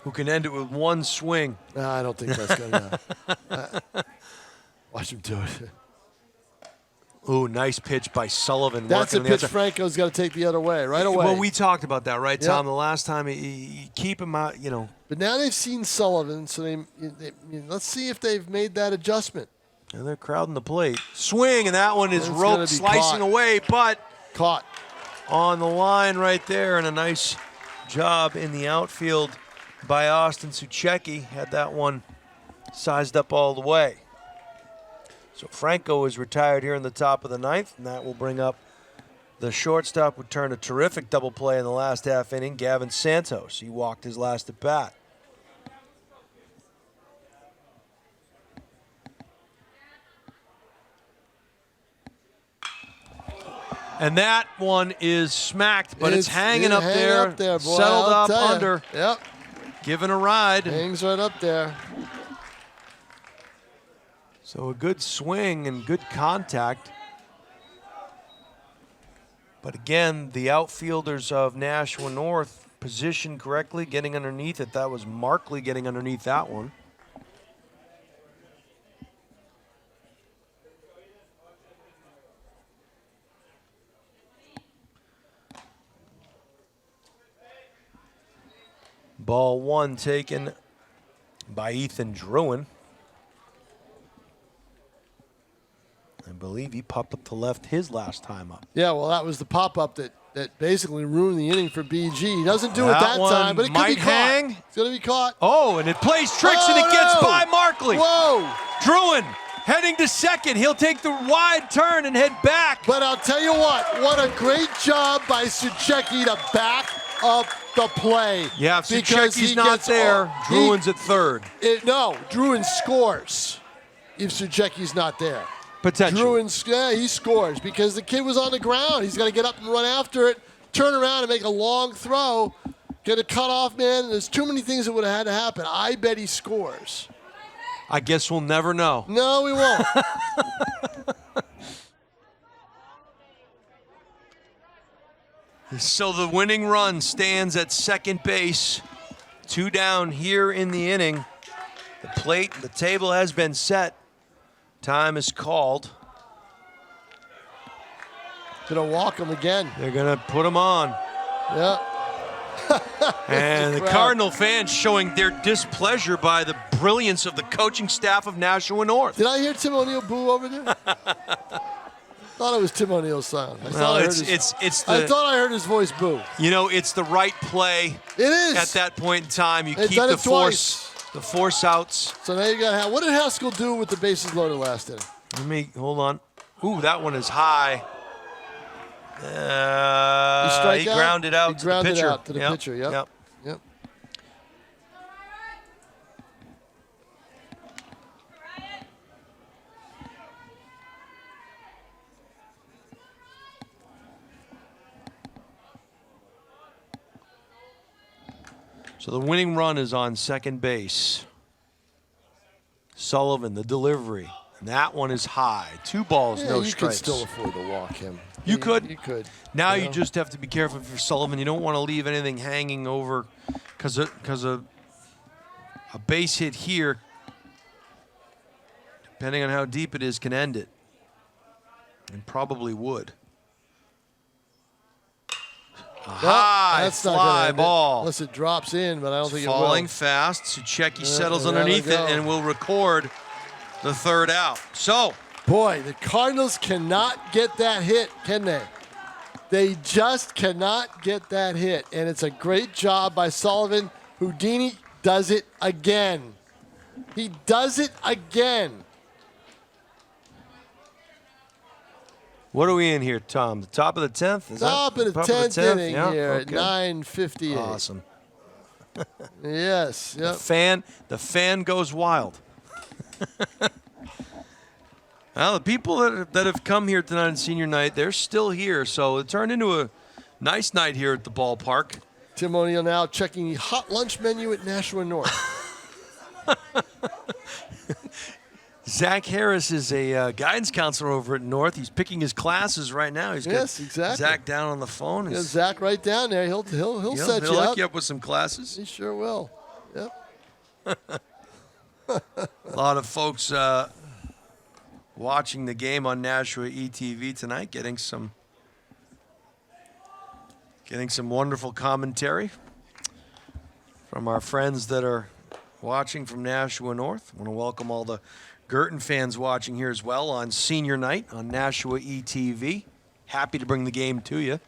Speaker 3: who can end it with one swing.
Speaker 2: no, I don't think that's gonna. Watch him do it.
Speaker 3: Ooh, nice pitch by Sullivan.
Speaker 2: That's a
Speaker 3: working on the
Speaker 2: pitch
Speaker 3: outside.
Speaker 2: Franco's got to take the other way, right away.
Speaker 3: Well, we talked about that, right, Tom?
Speaker 2: Yeah.
Speaker 3: The last time you keep him out,
Speaker 2: But now they've seen Sullivan, so let's see if they've made that adjustment.
Speaker 3: and they're crowding the plate. Swing, and that one is
Speaker 2: It's gonna
Speaker 3: roped,
Speaker 2: be
Speaker 3: slicing
Speaker 2: caught.
Speaker 3: away, but
Speaker 2: Caught.
Speaker 3: on the line right there, and a nice job in the outfield by Austin Suchecki. Had that one sized up all the way. So Franco is retired here in the top of the ninth, and that will bring up the shortstop who turned a terrific double play in the last half inning, Gavin Santos. He walked his last at bat. And that one is smacked, but it's hanging up there,
Speaker 2: boy,
Speaker 3: settled
Speaker 2: I'll
Speaker 3: up
Speaker 2: tell ya.
Speaker 3: under,
Speaker 2: Yep,
Speaker 3: given a ride.
Speaker 2: hangs right up there.
Speaker 3: So a good swing and good contact. But again, the outfielders of Nashua North positioned correctly, getting underneath it. That was Markley getting underneath that one. Ball one taken by Ethan Druin. I believe he popped up to left his last time up.
Speaker 2: Yeah, well, that was the pop-up that basically ruined the inning for BG. He doesn't do it
Speaker 3: That
Speaker 2: that
Speaker 3: one
Speaker 2: time, but it could
Speaker 3: might
Speaker 2: be
Speaker 3: hang.
Speaker 2: caught. It's going to be caught.
Speaker 3: Oh, and it plays tricks and it gets
Speaker 2: no!
Speaker 3: by Markley.
Speaker 2: Whoa!
Speaker 3: Druin heading to second. He'll take the wide turn and head back.
Speaker 2: But I'll tell you what a great job by Suchecki to back up the play.
Speaker 3: Yeah, if
Speaker 2: Because
Speaker 3: Suchecki's
Speaker 2: he
Speaker 3: not
Speaker 2: gets
Speaker 3: there,
Speaker 2: all-
Speaker 3: Druin's at third.
Speaker 2: No, Druin scores if Suchecki's not there.
Speaker 3: Potential.
Speaker 2: Druin, he scores because the kid was on the ground. He's got to get up and run after it, turn around and make a long throw, get a cutoff man. There's too many things that would have had to happen. I bet he scores.
Speaker 3: I guess we'll never know.
Speaker 2: No, we won't.
Speaker 3: So the winning run stands at second base. 2 down here in the inning. The table has been set. Time is called.
Speaker 2: Gonna walk him again.
Speaker 3: They're going to put him on.
Speaker 2: Yeah.
Speaker 3: And the
Speaker 2: crowd.
Speaker 3: Cardinal fans showing their displeasure by the brilliance of the coaching staff of Nashua North.
Speaker 2: Did I hear Tim O'Neill boo over there? Thought it was Tim O'Neill's sound. I
Speaker 3: No,
Speaker 2: thought I heard
Speaker 3: it's
Speaker 2: I thought I heard his voice boo.
Speaker 3: it's the right play
Speaker 2: It is.
Speaker 3: at that point in time. You
Speaker 2: They've
Speaker 3: keep
Speaker 2: done
Speaker 3: the
Speaker 2: it twice.
Speaker 3: force outs.
Speaker 2: So now you got what did Haskell do with the bases loaded last inning?
Speaker 3: Let me hold on. Ooh, that one is high.
Speaker 2: strike
Speaker 3: He
Speaker 2: out?
Speaker 3: grounded out
Speaker 2: He
Speaker 3: to
Speaker 2: grounded
Speaker 3: the pitcher.
Speaker 2: out to the pitcher, yep. Yep.
Speaker 3: So the winning run is on second base. Sullivan, the delivery. And that one is high. 2 balls,
Speaker 2: Yeah,
Speaker 3: no
Speaker 2: you
Speaker 3: strikes.
Speaker 2: could still afford to walk him.
Speaker 3: You could.
Speaker 2: You could.
Speaker 3: Now
Speaker 2: You
Speaker 3: you
Speaker 2: know?
Speaker 3: just have to be careful for Sullivan. You don't want to leave anything hanging over because a base hit here, depending on how deep it is, can end it. And probably would. A high
Speaker 2: That's not gonna
Speaker 3: fly
Speaker 2: end it,
Speaker 3: ball.
Speaker 2: unless it drops in, but I don't think it will.
Speaker 3: Falling fast. Suchecki settles
Speaker 2: there they
Speaker 3: underneath it
Speaker 2: go.
Speaker 3: and will record the third out. So,
Speaker 2: Boy, the Cardinals cannot get that hit, can they? They just cannot get that hit. And it's a great job by Sullivan. Houdini does it again. He does it again.
Speaker 3: what are we in here, Tom? The top of the 10th? Is that
Speaker 2: Top of the
Speaker 3: top
Speaker 2: 10th inning
Speaker 3: Yeah,
Speaker 2: here
Speaker 3: okay.
Speaker 2: at 9:58.
Speaker 3: Awesome.
Speaker 2: Yes, yep.
Speaker 3: The fan goes wild. Well, the people that have come here tonight on senior night, they're still here. So it turned into a Nice night here at the ballpark.
Speaker 2: Tim O'Neill now checking the hot lunch menu at Nashua North.
Speaker 3: Zach Harris is a guidance counselor over at North. He's picking his classes right now. He's got
Speaker 2: exactly.
Speaker 3: Zach down on the phone.
Speaker 2: Yeah, Zach right down there. He'll set
Speaker 3: he'll
Speaker 2: you
Speaker 3: hook
Speaker 2: up.
Speaker 3: you up with some classes.
Speaker 2: He sure will. Yep.
Speaker 3: A lot of folks watching the game on Nashua ETV tonight, getting some wonderful commentary from our friends that are watching from Nashua North. I want to welcome all the Guertin fans watching here as well on senior night on Nashua ETV. Happy to bring the game to you.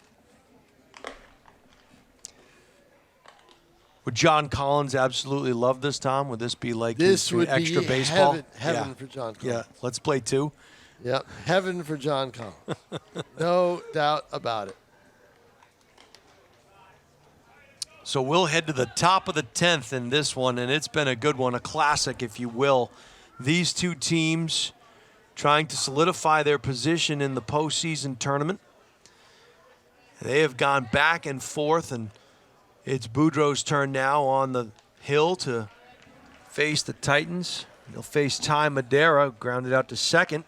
Speaker 3: Would John Collins absolutely love this, Tom? Would this be like
Speaker 2: This
Speaker 3: his
Speaker 2: would
Speaker 3: extra
Speaker 2: be
Speaker 3: baseball?
Speaker 2: heaven for John Collins.
Speaker 3: Yeah, let's play 2.
Speaker 2: Yep, heaven for John Collins. No doubt about it.
Speaker 3: So we'll head to the top of the 10th in this one, and it's been a good one, a classic, if you will. These two teams trying to solidify their position in the postseason tournament. They have gone back and forth, and it's Boudreau's turn now on the hill to face the Titans. He'll face Ty Madeira, grounded out to second,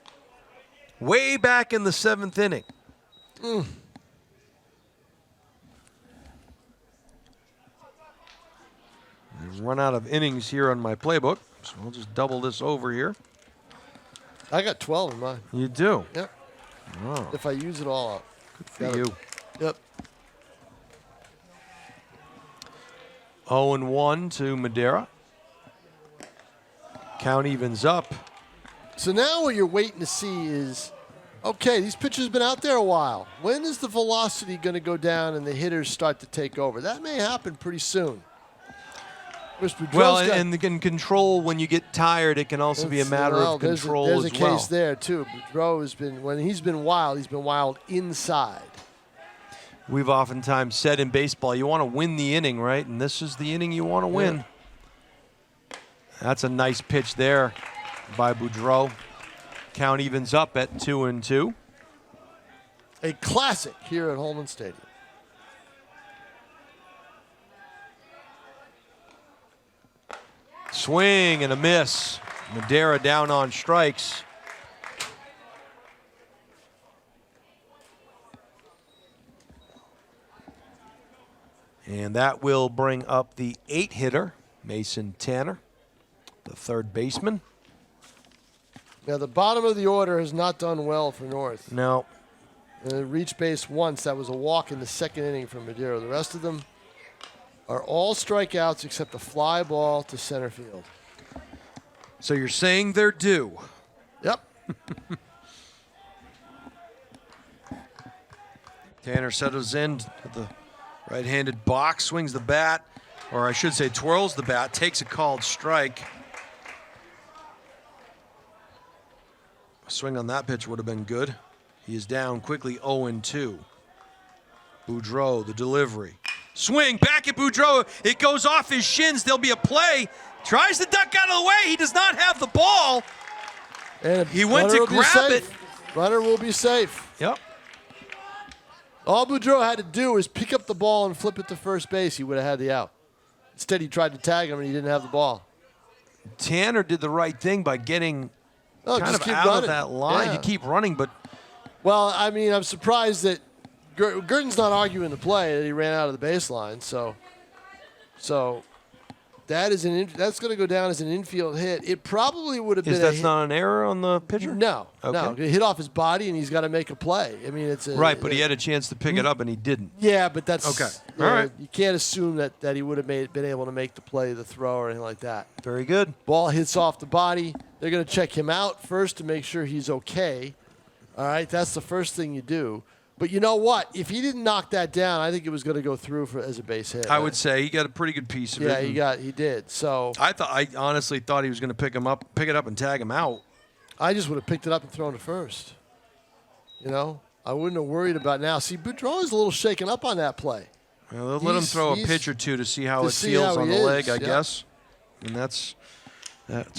Speaker 3: way back in the 7th inning. I've run out of innings here on my playbook, so I'll just double this over here.
Speaker 2: I got 12 in mine.
Speaker 3: You do?
Speaker 2: Yep.
Speaker 3: Oh,
Speaker 2: If I use it all up.
Speaker 3: good for you.
Speaker 2: Yep.
Speaker 3: 0-1 to Madeira. Count evens up.
Speaker 2: So now what you're waiting to see is, okay, these pitchers have been out there a while. When is the velocity going to go down and the hitters start to take over? That may happen pretty soon.
Speaker 3: Well, and in control, when you get tired, it can also be a matter of control
Speaker 2: there's
Speaker 3: as
Speaker 2: a
Speaker 3: well.
Speaker 2: case there, too. Boudreau has been, when he's been wild inside.
Speaker 3: We've oftentimes said in baseball, you want to win the inning, right? And this is the inning you want to win. That's a nice pitch there by Boudreau. Count evens up at 2-2.
Speaker 2: A classic here at Homan Stadium.
Speaker 3: Swing and a miss. Madeira down on strikes. And that will bring up the 8-hitter, Mason Tanner, the third baseman.
Speaker 2: Now, the bottom of the order has not done well for North.
Speaker 3: No.
Speaker 2: Reached base once. That was a walk in the 2nd inning from Madeira. The rest of them are all strikeouts except a fly ball to center field.
Speaker 3: So you're saying they're due.
Speaker 2: Yep.
Speaker 3: Tanner settles in to the right-handed box, swings the bat, or I should say twirls the bat, takes a called strike. A swing on that pitch would have been good. He is down quickly 0-2. Boudreau, the delivery. Swing back at Boudreau. It goes off his shins. There'll be a play. Tries to duck out of the way. He does not have the ball.
Speaker 2: And
Speaker 3: He went to grab it.
Speaker 2: Runner will be safe.
Speaker 3: Yep.
Speaker 2: All Boudreau had to do was pick up the ball and flip it to first base. He would have had the out. Instead, he tried to tag him, and he didn't have the ball.
Speaker 3: Tanner did the right thing by getting
Speaker 2: Oh,
Speaker 3: kind
Speaker 2: just
Speaker 3: of
Speaker 2: keep
Speaker 3: out
Speaker 2: running.
Speaker 3: of that line.
Speaker 2: Yeah.
Speaker 3: You keep running, but
Speaker 2: Well, I mean, I'm surprised that Guertin's not arguing the play that he ran out of the baseline. So that's going to go down as an infield hit. It probably would have been
Speaker 3: that's not an error on the pitcher?
Speaker 2: No,
Speaker 3: Okay.
Speaker 2: no. It hit off his body, and he's got to make a play. I mean, it's
Speaker 3: Right, but he had a chance to pick it up, and he didn't.
Speaker 2: Yeah, but that's
Speaker 3: Okay.
Speaker 2: you
Speaker 3: All
Speaker 2: know,
Speaker 3: right.
Speaker 2: You can't assume that he would have been able to make the play, the throw, or anything like that.
Speaker 3: Very good.
Speaker 2: Ball hits off the body. They're going to check him out first to make sure he's okay. All right, that's the first thing you do. But you know what? If he didn't knock that down, I think it was going to go through as a base hit.
Speaker 3: I would say he got a pretty good piece of
Speaker 2: Yeah,
Speaker 3: it.
Speaker 2: he did. So
Speaker 3: I honestly thought he was going to pick it up and tag him out.
Speaker 2: I just would have picked it up and thrown it first. You know, I wouldn't have worried about now. See, Boudreau is a little shaken up on that play.
Speaker 3: Well, they'll let him throw a pitch or two to see how it
Speaker 2: see
Speaker 3: feels
Speaker 2: how
Speaker 3: on
Speaker 2: he
Speaker 3: the leg,
Speaker 2: is,
Speaker 3: I
Speaker 2: yeah.
Speaker 3: guess. And that's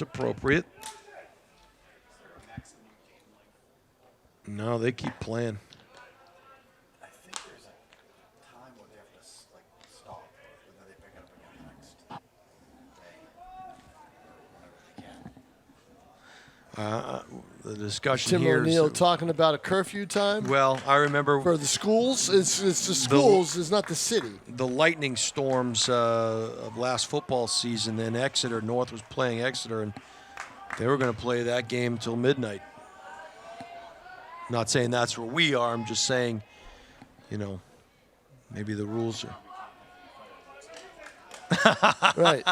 Speaker 3: appropriate. No, they keep playing. The discussion
Speaker 2: Tim
Speaker 3: here
Speaker 2: O'Neill
Speaker 3: is,
Speaker 2: talking about a curfew time
Speaker 3: well, I remember
Speaker 2: for the schools. It's the schools, it's not the city.
Speaker 3: the lightning storms of last football season. Then Exeter North was playing Exeter, and they were going to play that game until midnight. Not saying that's where we are. I'm just saying, maybe the rules are.
Speaker 2: Right.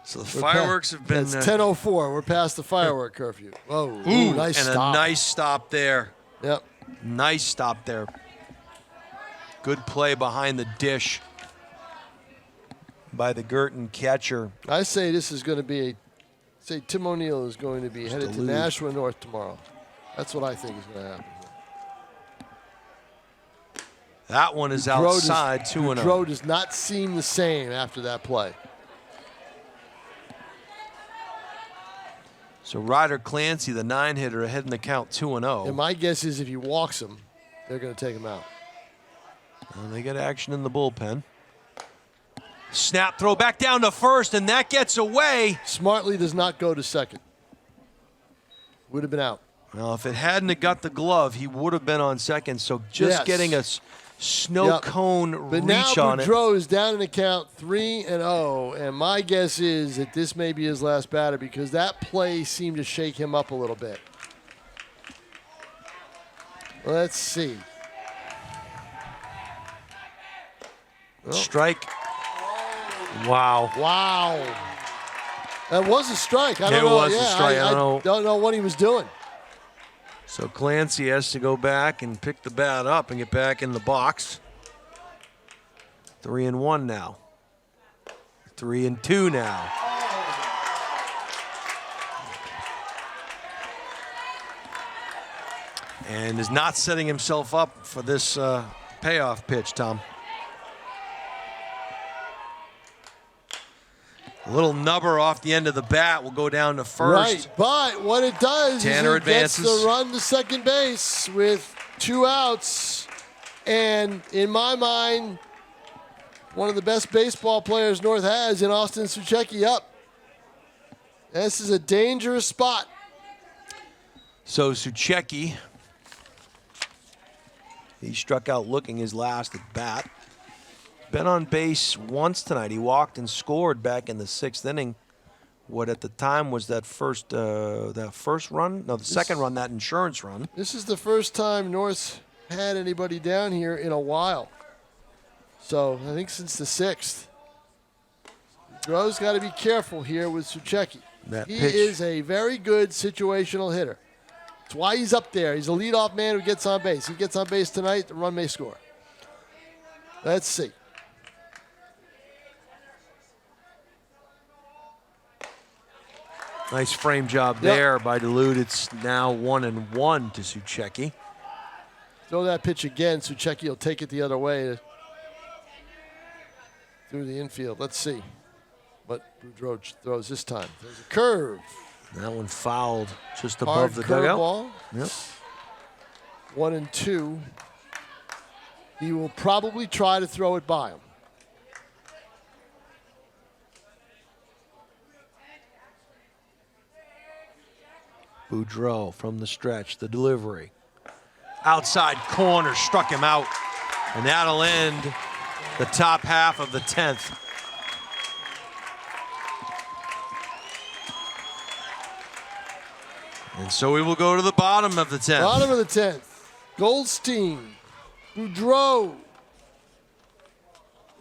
Speaker 3: So the fireworks have been.
Speaker 2: It's 10:04. We're past the firework curfew. Whoa. Ooh, nice
Speaker 3: and
Speaker 2: stop.
Speaker 3: a nice stop there.
Speaker 2: Yep.
Speaker 3: Nice stop there. Good play behind the dish by the Guertin catcher.
Speaker 2: I say this is going to be Tim O'Neill is going to be headed to
Speaker 3: lose.
Speaker 2: Nashua North tomorrow. That's what I think is going to happen.
Speaker 3: That one is outside, 2-0.
Speaker 2: Boudreaux does not seem the same after that play.
Speaker 3: So Ryder Clancy, the 9-hitter, ahead in the count 2-0.
Speaker 2: And my guess is if he walks him, they're going to take him out.
Speaker 3: And they get action in the bullpen. Snap throw back down to first, and that gets away.
Speaker 2: Smartly does not go to second. Would have been out.
Speaker 3: Well, if it hadn't have got the glove, he would have been on second. So just
Speaker 2: Yes.
Speaker 3: getting a snow cone
Speaker 2: But
Speaker 3: reach
Speaker 2: now
Speaker 3: on it.
Speaker 2: Boudreaux is down in the count 3-0, and my guess is that this may be his last batter because that play seemed to shake him up a little bit. Let's see.
Speaker 3: Strike. Wow.
Speaker 2: Wow. That was a strike. I don't
Speaker 3: It
Speaker 2: know.
Speaker 3: was a
Speaker 2: Yeah,
Speaker 3: strike. I
Speaker 2: don't know what he was doing.
Speaker 3: So Clancy has to go back and pick the bat up and get back in the box. 3-1 now. 3-2 now. And is not setting himself up for this payoff pitch, Tom. A little nubber off the end of the bat will go down to first.
Speaker 2: Right, but what it does
Speaker 3: Tanner
Speaker 2: is it gets
Speaker 3: advances.
Speaker 2: the run to second base with 2 outs. And in my mind, one of the best baseball players North has in Austin Suchecki up. This is a dangerous spot.
Speaker 3: So Suchecki, he struck out looking his last at bat. Been on base once tonight. He walked and scored back in the 6th inning. What at the time was that first run? No, the second run, that insurance run.
Speaker 2: This is the first time North's had anybody down here in a while. So I think since the 6th. Boudreaux's got to be careful here with Suchecki.
Speaker 3: That
Speaker 2: He
Speaker 3: pitch.
Speaker 2: is a very good situational hitter. That's why he's up there. He's a leadoff man who gets on base. He gets on base tonight, the run may score. Let's see.
Speaker 3: Nice frame job there by Duluth. It's now 1-1 to Suchecki.
Speaker 2: Throw that pitch again. Suchecki will take it the other way through the infield. Let's see what Boudreaux throws this time. There's a curve.
Speaker 3: That one fouled just above
Speaker 2: Hard
Speaker 3: the dugout.
Speaker 2: curveball.
Speaker 3: Yep.
Speaker 2: 1-2. He will probably try to throw it by him.
Speaker 3: Boudreaux from the stretch, the delivery. Outside corner, struck him out. And that'll end the top half of the 10th. And so we will go to the bottom of the 10th.
Speaker 2: Bottom of the 10th. Goldstein, Boudreaux.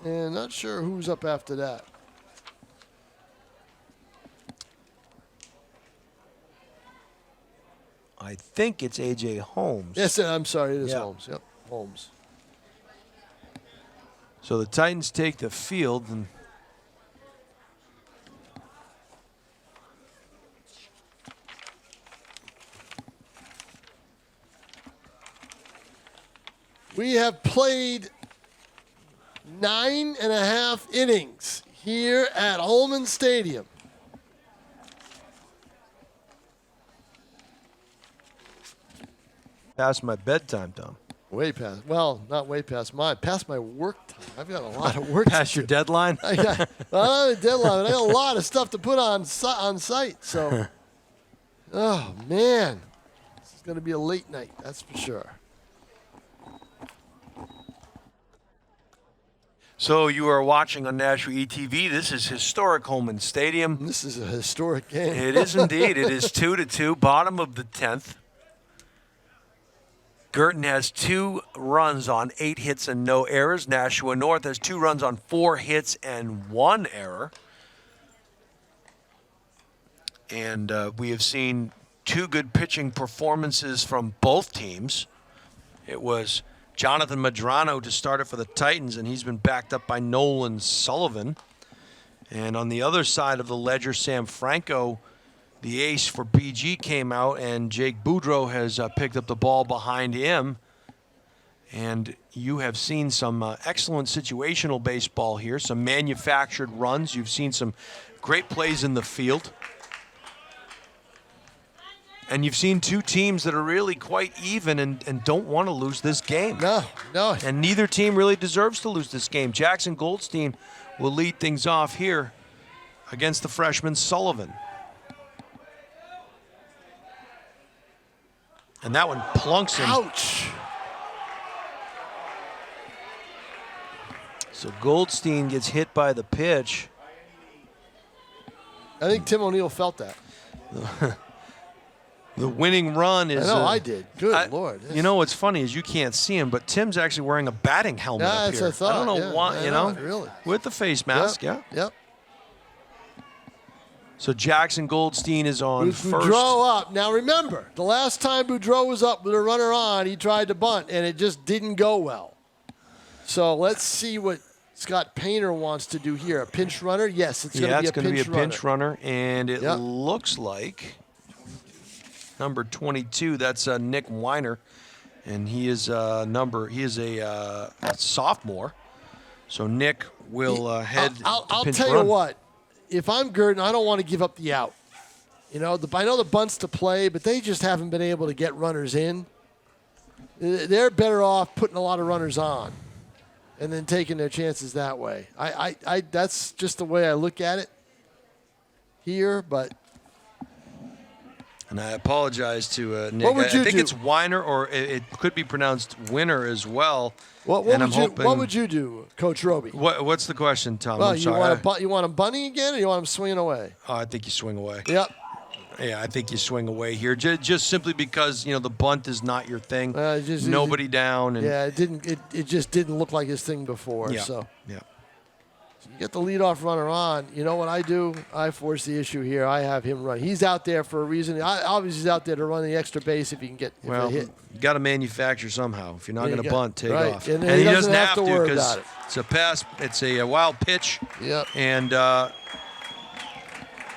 Speaker 2: And not sure who's up after that.
Speaker 3: I think it's A.J. Holmes.
Speaker 2: Yes, I'm sorry, it is
Speaker 3: Yeah.
Speaker 2: Holmes. Yep, Holmes.
Speaker 3: So the Titans take the field, and
Speaker 2: We have played 9.5 innings here at Homan Stadium.
Speaker 3: past my bedtime, Tom.
Speaker 2: Way past, well, not way past mine, past my work time. I've got a lot of work
Speaker 3: Past
Speaker 2: to
Speaker 3: your
Speaker 2: do.
Speaker 3: deadline?
Speaker 2: I got a deadline, but I got a lot of stuff to put on site. So Oh, man. This is going to be a late night, that's for sure.
Speaker 3: So you are watching on Nashua ETV. This is historic Homan Stadium.
Speaker 2: This is a historic game.
Speaker 3: It is indeed. It is 2-2, bottom of the 10th. Guertin has 2 runs on 8 hits and no errors. Nashua North has 2 runs on 4 hits and 1 error. And we have seen 2 good pitching performances from both teams. It was Jonathan Medrano to start it for the Titans, and he's been backed up by Nolan Sullivan. And on the other side of the ledger, Sam Franco, the ace for BG, came out, and Jake Boudreau has picked up the ball behind him. And you have seen some excellent situational baseball here, some manufactured runs. You've seen some great plays in the field. And you've seen 2 teams that are really quite even and don't want to lose this game.
Speaker 2: No.
Speaker 3: And neither team really deserves to lose this game. Jackson Goldstein will lead things off here against the freshman Sullivan. And that one plunks him.
Speaker 2: Ouch.
Speaker 3: So Goldstein gets hit by the pitch.
Speaker 2: I think Tim O'Neill felt that.
Speaker 3: The winning run is.
Speaker 2: I know, I did. Good Lord.
Speaker 3: You know what's funny is you can't see him, but Tim's actually wearing a batting helmet
Speaker 2: Yeah,
Speaker 3: up
Speaker 2: that's
Speaker 3: here.
Speaker 2: what I thought.
Speaker 3: don't know
Speaker 2: Yeah,
Speaker 3: why,
Speaker 2: I
Speaker 3: you
Speaker 2: know,
Speaker 3: know,
Speaker 2: really.
Speaker 3: with the face mask,
Speaker 2: Yep.
Speaker 3: yeah.
Speaker 2: Yep.
Speaker 3: So Jackson Goldstein is on first.
Speaker 2: Boudreau up. Now remember, the last time Boudreau was up with a runner on, he tried to bunt, and it just didn't go well. So let's see what Scott Painter wants to do here. A pinch runner? Yes, it's going to be a pinch runner.
Speaker 3: Yeah, it's going to be a pinch runner, and it
Speaker 2: Yep.
Speaker 3: looks like number 22. That's Nick Weiner, and he is a sophomore. So Nick will head.
Speaker 2: I'll
Speaker 3: pinch
Speaker 2: tell
Speaker 3: run.
Speaker 2: you what. If I'm Guertin, I don't want to give up the out. You know, I know the bunt's to play, but they just haven't been able to get runners in. They're better off putting a lot of runners on and then taking their chances that way. I that's just the way I look at it here, but.
Speaker 3: And I apologize to Nick.
Speaker 2: What would you
Speaker 3: I think
Speaker 2: do?
Speaker 3: it's Weiner, or it could be pronounced Winner as well.
Speaker 2: What would you do, Coach Roby?
Speaker 3: What's the question, Tom?
Speaker 2: Well,
Speaker 3: I'm
Speaker 2: you
Speaker 3: sorry.
Speaker 2: want him bunting again, or you want him swinging away?
Speaker 3: I think you swing away.
Speaker 2: Yep.
Speaker 3: Yeah, I think you swing away here, just simply because the bunt is not your thing. Nobody down. And
Speaker 2: Yeah, it just didn't look like his thing before.
Speaker 3: Yeah.
Speaker 2: So
Speaker 3: Yeah.
Speaker 2: you get the leadoff runner on. You know what I do? I force the issue here. I have him run. He's out there for a reason. Obviously, he's out there to run the extra base if he can get
Speaker 3: Well,
Speaker 2: a hit.
Speaker 3: you got to manufacture somehow. If you're not
Speaker 2: Yeah,
Speaker 3: going to
Speaker 2: you got-
Speaker 3: bunt, take
Speaker 2: right.
Speaker 3: off.
Speaker 2: And he doesn't have to worry
Speaker 3: because
Speaker 2: about it.
Speaker 3: it's a pass. It's a wild pitch.
Speaker 2: Yep.
Speaker 3: And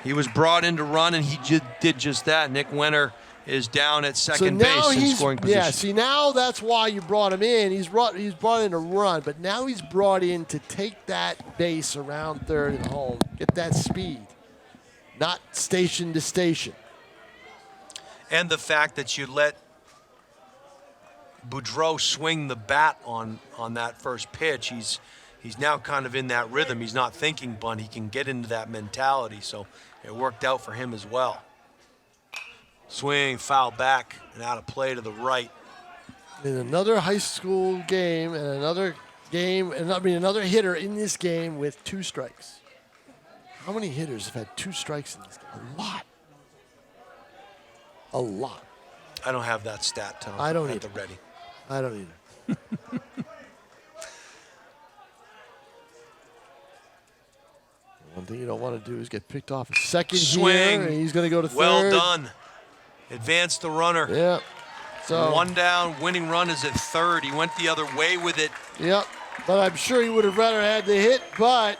Speaker 3: he was brought in to run, and he did just that. Nick Wenner is down at second base in scoring position.
Speaker 2: Yeah, see, now that's why you brought him in. He's brought in to run, but now he's brought in to take that base around third and home, get that speed, not station to station.
Speaker 3: And the fact that you let Boudreau swing the bat on that first pitch, he's now kind of in that rhythm. He's not thinking bunt. He can get into that mentality, so it worked out for him as well. Swing, foul back, and out of play to the right.
Speaker 2: In another high school game and another hitter in this game with 2 strikes. How many hitters have had 2 strikes in this game? A lot. A lot.
Speaker 3: I don't have that stat, Tom.
Speaker 2: I don't
Speaker 3: at
Speaker 2: either.
Speaker 3: the ready.
Speaker 2: I don't either. One thing you don't want to do is get picked off a second
Speaker 3: Swing.
Speaker 2: here, and he's going to go to third.
Speaker 3: Well done. Advance the runner.
Speaker 2: Yeah. So
Speaker 3: One down, winning run is at third. He went the other way with it.
Speaker 2: Yep. But I'm sure he would have rather had the hit. But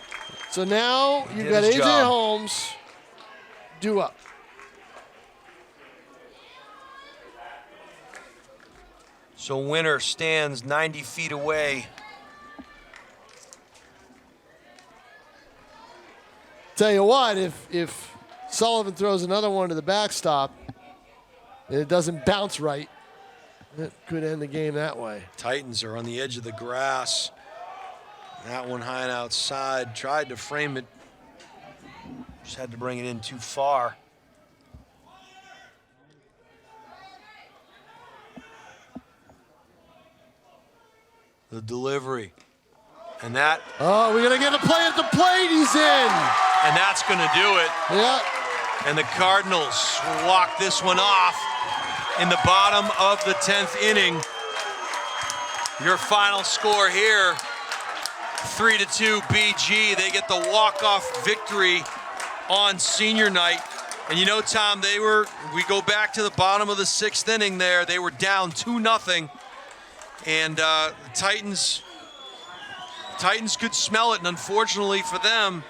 Speaker 2: so now you've
Speaker 3: did
Speaker 2: got
Speaker 3: his
Speaker 2: AJ
Speaker 3: job.
Speaker 2: Holmes due up.
Speaker 3: So Winner stands 90 feet away.
Speaker 2: Tell you what, if Sullivan throws another one to the backstop and it doesn't bounce right, it could end the game that way.
Speaker 3: Titans are on the edge of the grass. That one high and outside. Tried to frame it. Just had to bring it in too far. The delivery. And that,
Speaker 2: Oh, we're going to get a play at the plate. He's in.
Speaker 3: and that's going to do it.
Speaker 2: Yeah.
Speaker 3: And the Cardinals will walk this one off in the bottom of the 10th inning. Your final score here, 3-2 BG. They get the walk-off victory on senior night. And you know, Tom, we go back to the bottom of the 6th inning there. They were down 2-0. And the Titans could smell it. And unfortunately for them,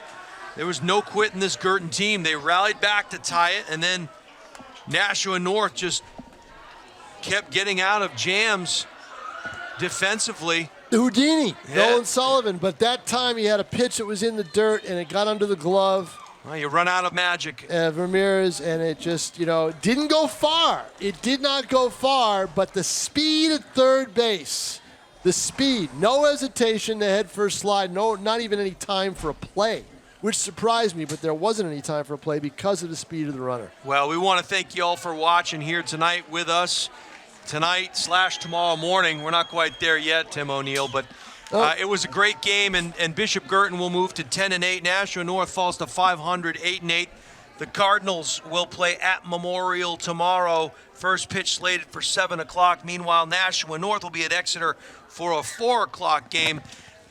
Speaker 3: there was no quit in this Guertin team. They rallied back to tie it. And then Nashua North just kept getting out of jams defensively.
Speaker 2: Houdini,
Speaker 3: Yeah.
Speaker 2: Nolan Sullivan. But that time he had a pitch that was in the dirt, and it got under the glove.
Speaker 3: Well, you run out of magic.
Speaker 2: Ramirez, and it just, didn't go far. It did not go far, but the speed at third base, the speed, no hesitation, the head first slide, no, not even any time for a play, which surprised me, but there wasn't any time for a play because of the speed of the runner.
Speaker 3: Well, we want to thank you all for watching here tonight with us. Tonight/tomorrow morning. We're not quite there yet, Tim O'Neill, but it was a great game, and Bishop Guertin will move to 10-8. Nashua North falls to 500, 8-8. The Cardinals will play at Memorial tomorrow. First pitch slated for 7 o'clock. Meanwhile, Nashua North will be at Exeter for a 4 o'clock game.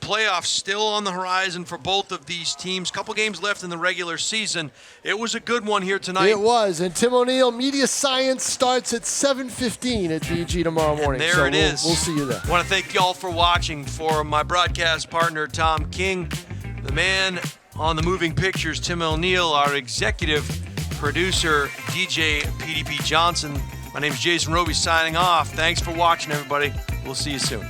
Speaker 3: Playoffs still on the horizon for both of these teams. Couple games left in the regular season. It was a good one here tonight.
Speaker 2: It was, and Tim O'Neill, Media Science starts at 7:15 at BG tomorrow morning.
Speaker 3: And there
Speaker 2: so
Speaker 3: it is.
Speaker 2: We'll see you there.
Speaker 3: I want to thank you all for watching. For my broadcast partner, Tom King, the man on the moving pictures, Tim O'Neill, our executive producer, DJ PDP Johnson. My name is Jason Roby signing off. Thanks for watching, everybody. We'll see you soon.